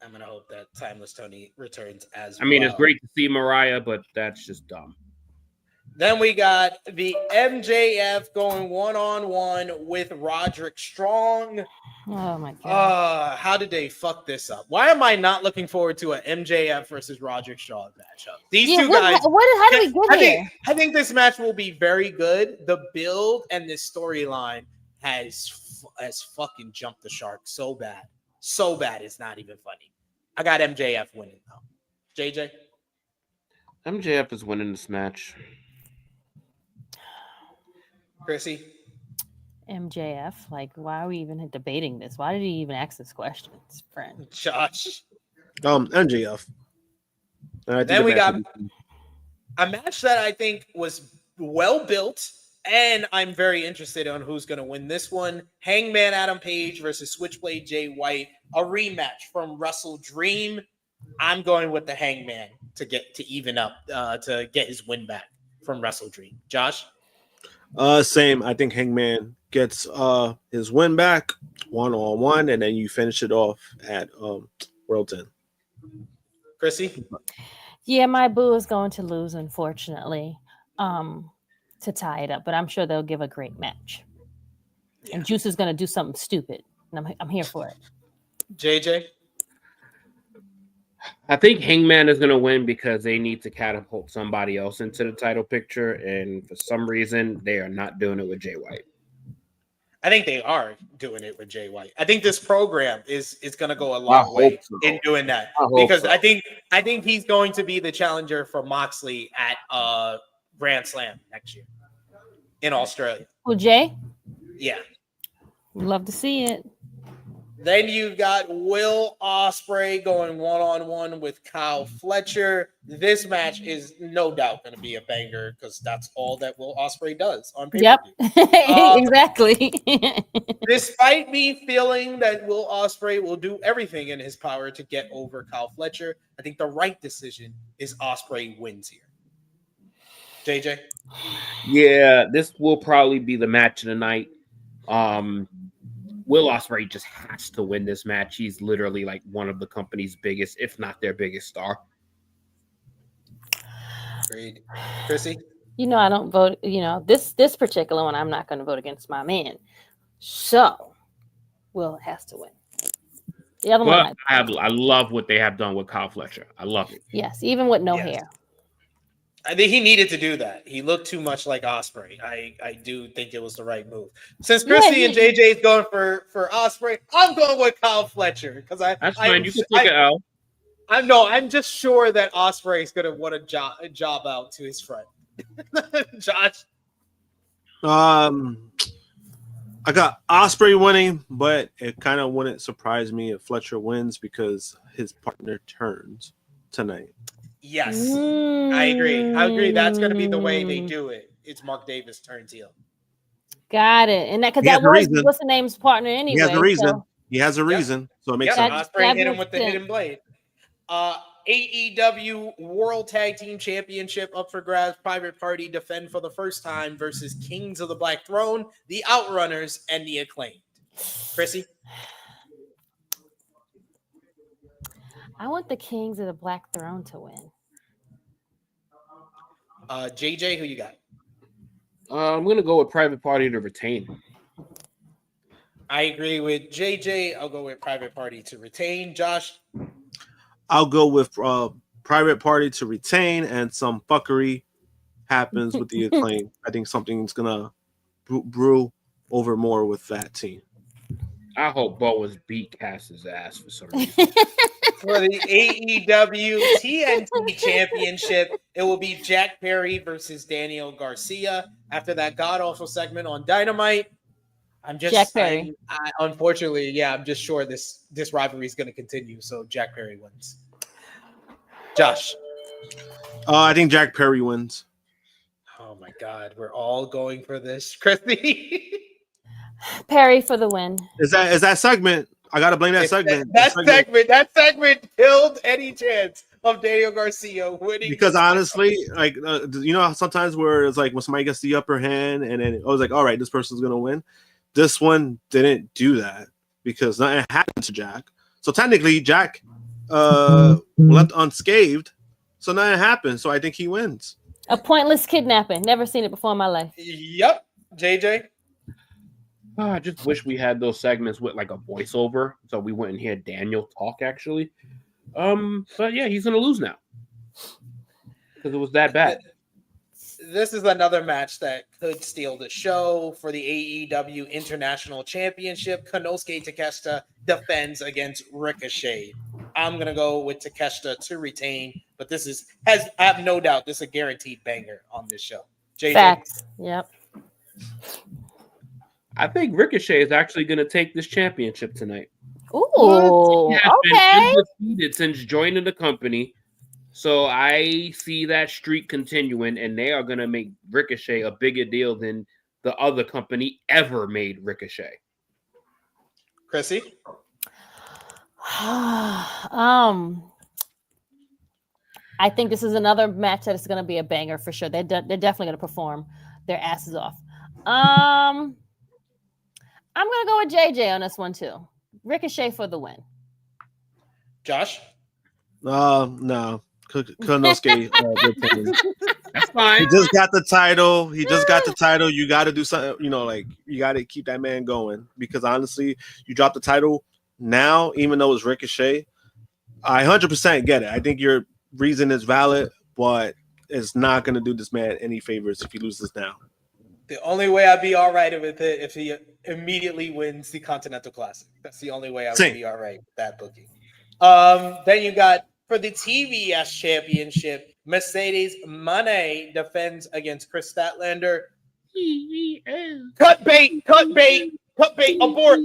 E: I'm gonna hope that Timeless Toni returns as well.
H: I mean, it's great to see Mariah, but that's just dumb.
E: Then we got the MJF going one-on-one with Roderick Strong.
F: Oh my god.
E: How did they fuck this up? Why am I not looking forward to an MJF versus Roderick Strong matchup? These two guys.
F: How do we get here?
E: I think this match will be very good. The build and this storyline has fucking jumped the shark so bad. So bad it's not even funny. I got MJF winning though. JJ?
H: MJF is winning this match.
E: Krssi?
F: MJF, like, why are we even debating this? Why did he even ask this question, friend?
E: Josh?
G: MJF.
E: Then we got a match that I think was well built, and I'm very interested on who's going to win this one. Hangman Adam Page versus Switchblade Jay White, a rematch from Wrestle Dream. I'm going with the Hangman to even up, to get his win back from Wrestle Dream. Josh?
G: Same. I think Hangman gets his win back 1-on-1, and then you finish it off at World 10.
E: Krssi?
F: Yeah, my boo is going to lose, unfortunately, to tie it up, but I'm sure they'll give a great match. Yeah. And Juice is going to do something stupid, and I'm here for it.
E: JJ?
H: I think Hangman is going to win because they need to catapult somebody else into the title picture, and for some reason, they are not doing it with Jay White.
E: I think they are doing it with Jay White. I think this program is going to go a long way in doing that because I think he's going to be the challenger for Moxley at Grand Slam next year in Australia.
F: Well, Jay?
E: Yeah.
F: We'd love to see it.
E: Then you got Will Ospreay going one-on-one with Kyle Fletcher. This match is no doubt going to be a banger because that's all that Will Ospreay does on pay-per-view.
F: Yep, exactly.
E: Despite me feeling that Will Ospreay will do everything in his power to get over Kyle Fletcher, I think the right decision is Ospreay wins here. JJ?
H: Yeah, this will probably be the match of the night. Will Ospreay just has to win this match. He's literally like one of the company's biggest, if not their biggest star.
E: Agreed. Krssi?
F: You know, I don't vote. You know, this particular one, I'm not going to vote against my man. So, Will has to win. The other one,
H: I love what they have done with Kyle Fletcher. I love it.
F: Yes, even with no hair.
E: I think he needed to do that. He looked too much like Ospreay. I do think it was the right move. Since Krssi and JJ is going for Ospreay, I'm going with Kyle Fletcher because
H: that's fine. You can take it out.
E: I'm just sure that Ospreay is going to want a job out to his front. Josh,
G: I got Ospreay winning, but it kind of wouldn't surprise me if Fletcher wins because his partner turns tonight.
E: Yes, I agree. That's going to be the way they do it. It's Mark Davis turns heel.
F: Got it. And that because that was what's the name's partner anyway.
G: He has a reason.
F: So.
G: He has a reason. So it makes sense.
E: Ospreay hit him with the hidden blade. AEW World Tag Team Championship up for grabs. Private Party defend for the first time versus Kings of the Black Throne, the Outrunners, and the Acclaimed. Krssi?
F: I want the Kings of the Black Throne to win.
E: JJ, who you got?
H: I'm going to go with Private Party to retain.
E: I agree with JJ. I'll go with Private Party to retain. Josh?
G: I'll go with Private Party to retain, and some fuckery happens with the Acclaim. I think something's going to brew over more with that team.
H: I hope Boa's beat Cass's ass for some reason.
E: For the AEW TNT Championship, it will be Jack Perry versus Daniel Garcia. After that god-awful segment on Dynamite,
F: Jack Perry.
E: Unfortunately, I'm just sure this rivalry is going to continue, so Jack Perry wins. Josh?
G: I think Jack Perry wins.
E: Oh, my God. We're all going for this. Krssi?
F: Perry for the win.
G: Is that segment? I gotta blame that segment.
E: That segment killed any chance of Daniel Garcia winning.
G: Because honestly, like you know, sometimes where it's like when somebody gets the upper hand, and then I was like, all right, this person's gonna win. This one didn't do that because nothing happened to Jack. So technically, Jack left unscathed. So nothing happened. So I think he wins.
F: A pointless kidnapping. Never seen it before in my life.
E: Yep. JJ?
H: I just wish we had those segments with like a voiceover so we wouldn't hear Daniel talk actually. But yeah, he's gonna lose now because it was that bad.
E: This is another match that could steal the show for the AEW International Championship. Konosuke Takeshita defends against Ricochet. I'm gonna go with Takeshita to retain, but I have no doubt this is a guaranteed banger on this show. JJ?
F: Facts. Yep.
H: I think Ricochet is actually going to take this championship tonight.
F: Ooh,
H: he has
F: okay.
H: been undefeated since joining the company, so I see that streak continuing, and they are going to make Ricochet a bigger deal than the other company ever made Ricochet.
E: Krssi?
F: I think this is another match that is going to be a banger for sure. They're definitely going to perform their asses off. I'm going to go with JJ on this one, too. Ricochet for the win.
E: Josh?
G: No. Konosuke.
H: That's fine.
G: He just got the title. You got to do something, like you got to keep that man going because honestly, you drop the title now, even though it's Ricochet. I 100% get it. I think your reason is valid, but it's not going to do this man any favors if he loses now.
E: The only way I'd be all right with it if he immediately wins the Continental Classic. That's the only way I would be all right with that booking. Then you got for the TBS Championship, Mercedes Moné defends against Chris Statlander. Cut bait, abort.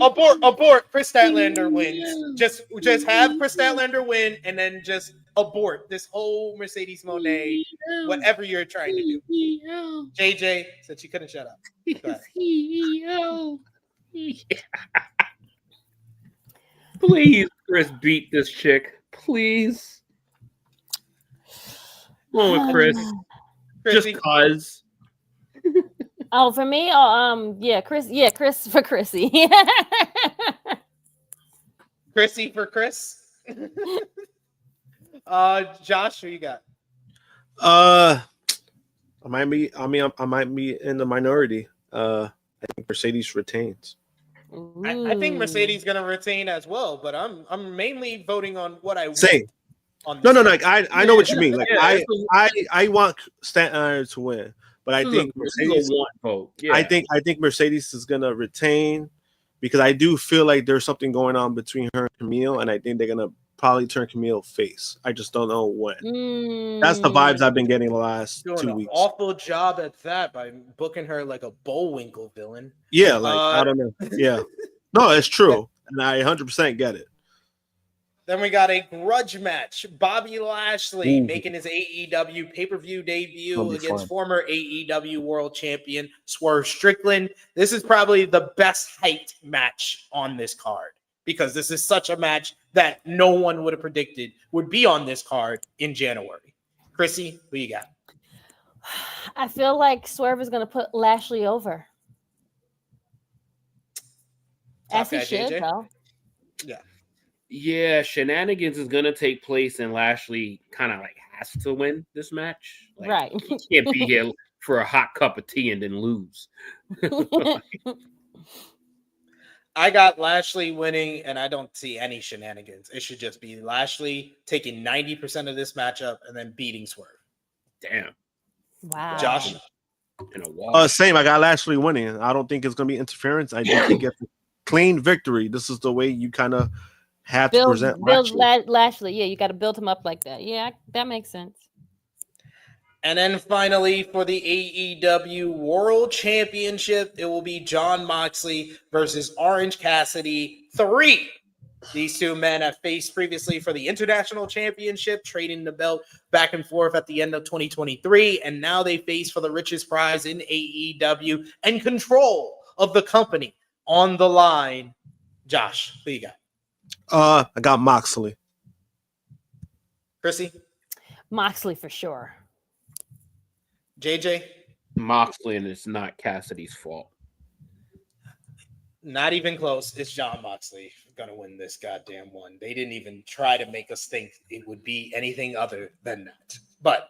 E: Chris Statlander wins. Just have Chris Statlander win and then just abort this whole Mercedes Moné, whatever you're trying to do. JJ said she couldn't shut up.
H: Please, Chris, beat this chick. Please. Come on with Chris. Just cause.
F: Oh, for me, yeah, Chris for Krssi.
E: Krssi for Chris. Josh, who you got?
G: I might be in the minority. I think Mercedes retains.
E: I think Mercedes gonna retain as well, but I'm mainly voting on what I
G: Same.
E: want.
G: No. Like I know what you mean. Like
H: Yeah,
G: I want Staten Island to win, but I think Mercedes.
H: Vote. Yeah.
G: I think Mercedes is gonna retain because I do feel like there's something going on between her and Camille, and I think they're gonna probably turn Camille face. I just don't know when. That's the vibes I've been getting the last
E: doing
G: 2
E: an
G: weeks.
E: awful job at that by booking her like a Bullwinkle villain.
G: Yeah, like I don't know. Yeah, no, it's true, and I 100% get it.
E: Then we got a grudge match. Bobby Lashley making his AEW pay-per-view debut against former AEW World Champion Swerve Strickland. This is probably the best hyped match on this card because this is such a match that no one would have predicted would be on this card in January. Krssi, who you got?
F: I feel like Swerve is going to put Lashley over. As he should,
E: JJ?
F: though.
E: Yeah.
H: Yeah, shenanigans is gonna take place, and Lashley kind of like has to win this match. Like,
F: Right.
H: He can't be here for a hot cup of tea and then lose.
E: I got Lashley winning, and I don't see any shenanigans. It should just be Lashley taking 90% of this matchup and then beating Swerve.
H: Damn.
F: Wow.
E: Josh?
H: In a wall.
G: Same. I got Lashley winning. I don't think it's gonna be interference. I think he gets a clean victory. This is the way you kind of have to present
F: Lashley. Yeah, you got to build him up like that. Yeah, that makes sense.
E: And then finally, for the AEW World Championship, it will be Jon Moxley versus Orange Cassidy 3. These two men have faced previously for the International Championship, trading the belt back and forth at the end of 2023. And now they face for the richest prize in AEW and control of the company on the line. Josh, who you got?
G: I got Moxley.
E: Krssi?
F: Moxley for sure.
E: JJ?
H: Moxley, and it's not Cassidy's fault.
E: Not even close. It's Jon Moxley gonna win this goddamn one. They didn't even try to make us think it would be anything other than that. But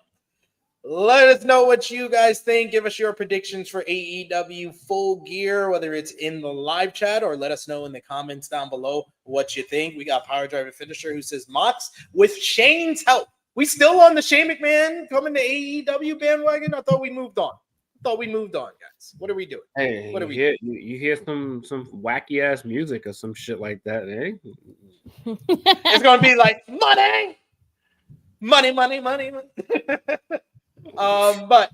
E: let us know what you guys think. Give us your predictions for AEW Full Gear, whether it's in the live chat or let us know in the comments down below what you think. We got Power Driver Finisher who says Mox with Shane's help. We still on the Shane McMahon coming to AEW bandwagon? I thought we moved on. Guys. What are we doing?
H: Hey,
E: what are we doing?
H: You hear some wacky ass music or some shit like that, eh?
E: It's gonna be like money. But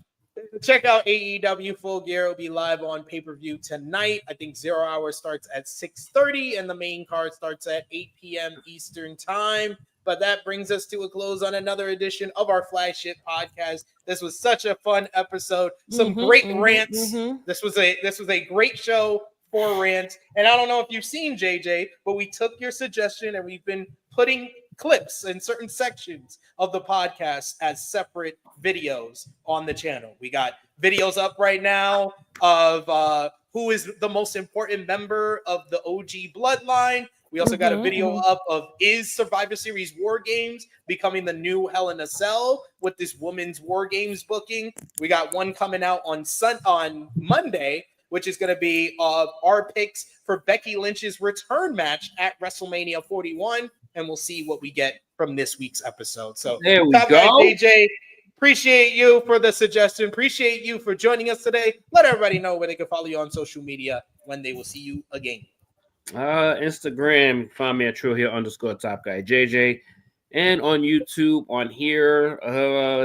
E: check out AEW Full Gear. It'll be live on pay-per-view tonight. I think 0 Hour starts at 6:30 and the main card starts at 8 p.m. Eastern time. But that brings us to a close on another edition of our flagship podcast. This was such a fun episode. Some great rants. This was a great show for rants. And I don't know if you've seen JJ, but we took your suggestion and we've been putting clips in certain sections of the podcast as separate videos on the channel. We got videos up right now of who is the most important member of the OG Bloodline. We also got a video up of is Survivor Series War Games becoming the new Hell in a Cell with this women's War Games booking. We got one coming out on Monday, which is going to be our picks for Becky Lynch's return match at WrestleMania 41, and we'll see what we get from this week's episode. So
H: there we go.
E: DJ, appreciate you for the suggestion. Appreciate you for joining us today. Let everybody know where they can follow you on social media when they will see you again.
H: Instagram, find me at Tru Heel _Top Guy JJ, and on YouTube on here.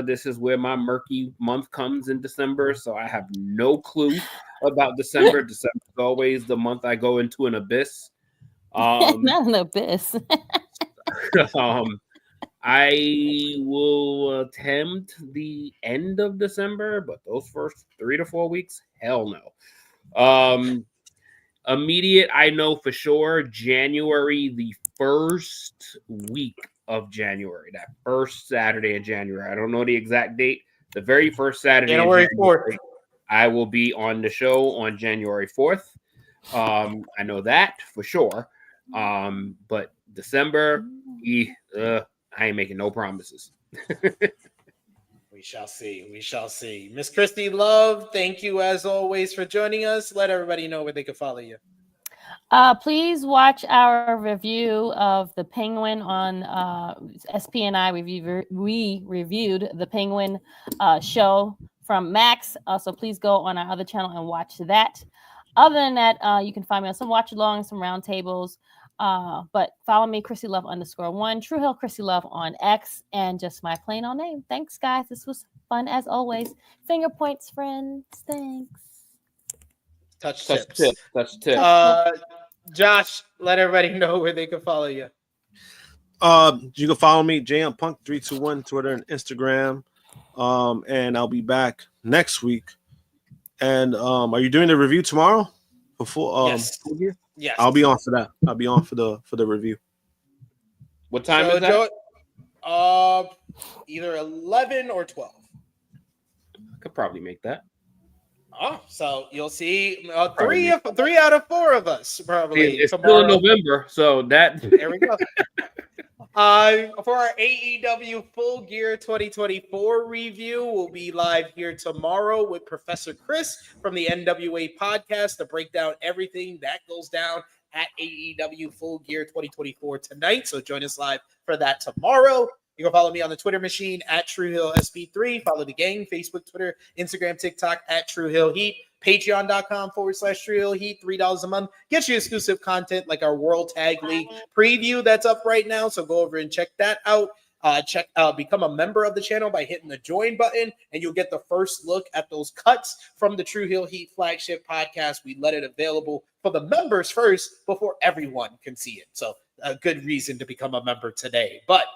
H: This is where my murky month comes in December, so I have no clue about December. December is always the month I go into an abyss.
F: Not an abyss.
H: I will attempt the end of December, but those first 3 to 4 weeks, hell no. Immediate, I know for sure, January, the first week of January, that first Saturday of January. I don't know the exact date. The very first Saturday.
E: January 4th.
H: I will be on the show on January 4th. I know that for sure. But December, I ain't making no promises.
E: We shall see. We shall see. Miss Krssi Luv, thank you as always for joining us. Let everybody know where they can follow you.
F: Please watch our review of the Penguin on SP and I. We reviewed the Penguin show from Max. So please go on our other channel and watch that. Other than that, you can find me on some watch alongs, some roundtables. But follow me, Krssi Luv _1, Tru Heel Krssi Luv on X, and just my plain old name. Thanks, guys. This was fun as always. Finger points, friends. Thanks.
E: Touch
H: Touch
E: tips. Josh, let everybody know where they can follow you.
G: You can follow me, JMPunk321, Twitter and Instagram. And I'll be back next week. And are you doing the review tomorrow? Before
E: Yes. Yes.
G: I'll be on for that. I'll be on for the review.
H: What time is that?
E: Either 11 or 12.
H: I could probably make that.
E: Oh, so you'll see three out of 4 of us probably.
H: It's
E: tomorrow.
H: still in November, so that
E: there we go. For our AEW Full Gear 2024 review, we'll be live here tomorrow with Professor Chris from the NWA podcast to break down everything that goes down at AEW Full Gear 2024 tonight. So join us live for that tomorrow. You can follow me on the Twitter machine at Tru Heel SP3. Follow the gang, Facebook, Twitter, Instagram, TikTok at Tru Heel Heat. Patreon.com/Tru Heel Heat, $3 a month. Get you exclusive content like our World Tag League preview that's up right now. So go over and check that out. Become a member of the channel by hitting the join button, and you'll get the first look at those cuts from the Tru Heel Heat flagship podcast. We let it available for the members first before everyone can see it. So a good reason to become a member today. But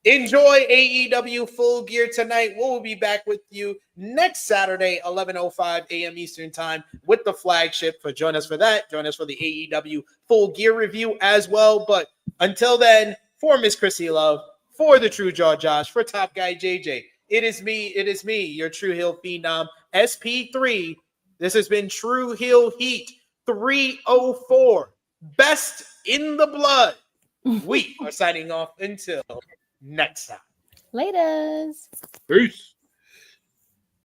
E: enjoy AEW Full Gear tonight. We'll be back with you next Saturday, 11:05 a.m. Eastern Time with the flagship. So join us for that. Join us for the AEW Full Gear review as well. But until then, for Miss Krssi Luv, for the True Jaw Josh, for Top Guy JJ, it is me, your Tru Heel Phenom, SP3. This has been Tru Heel Heat 304. Best in the blood. We are signing off until next time.
F: Laters.
H: Peace.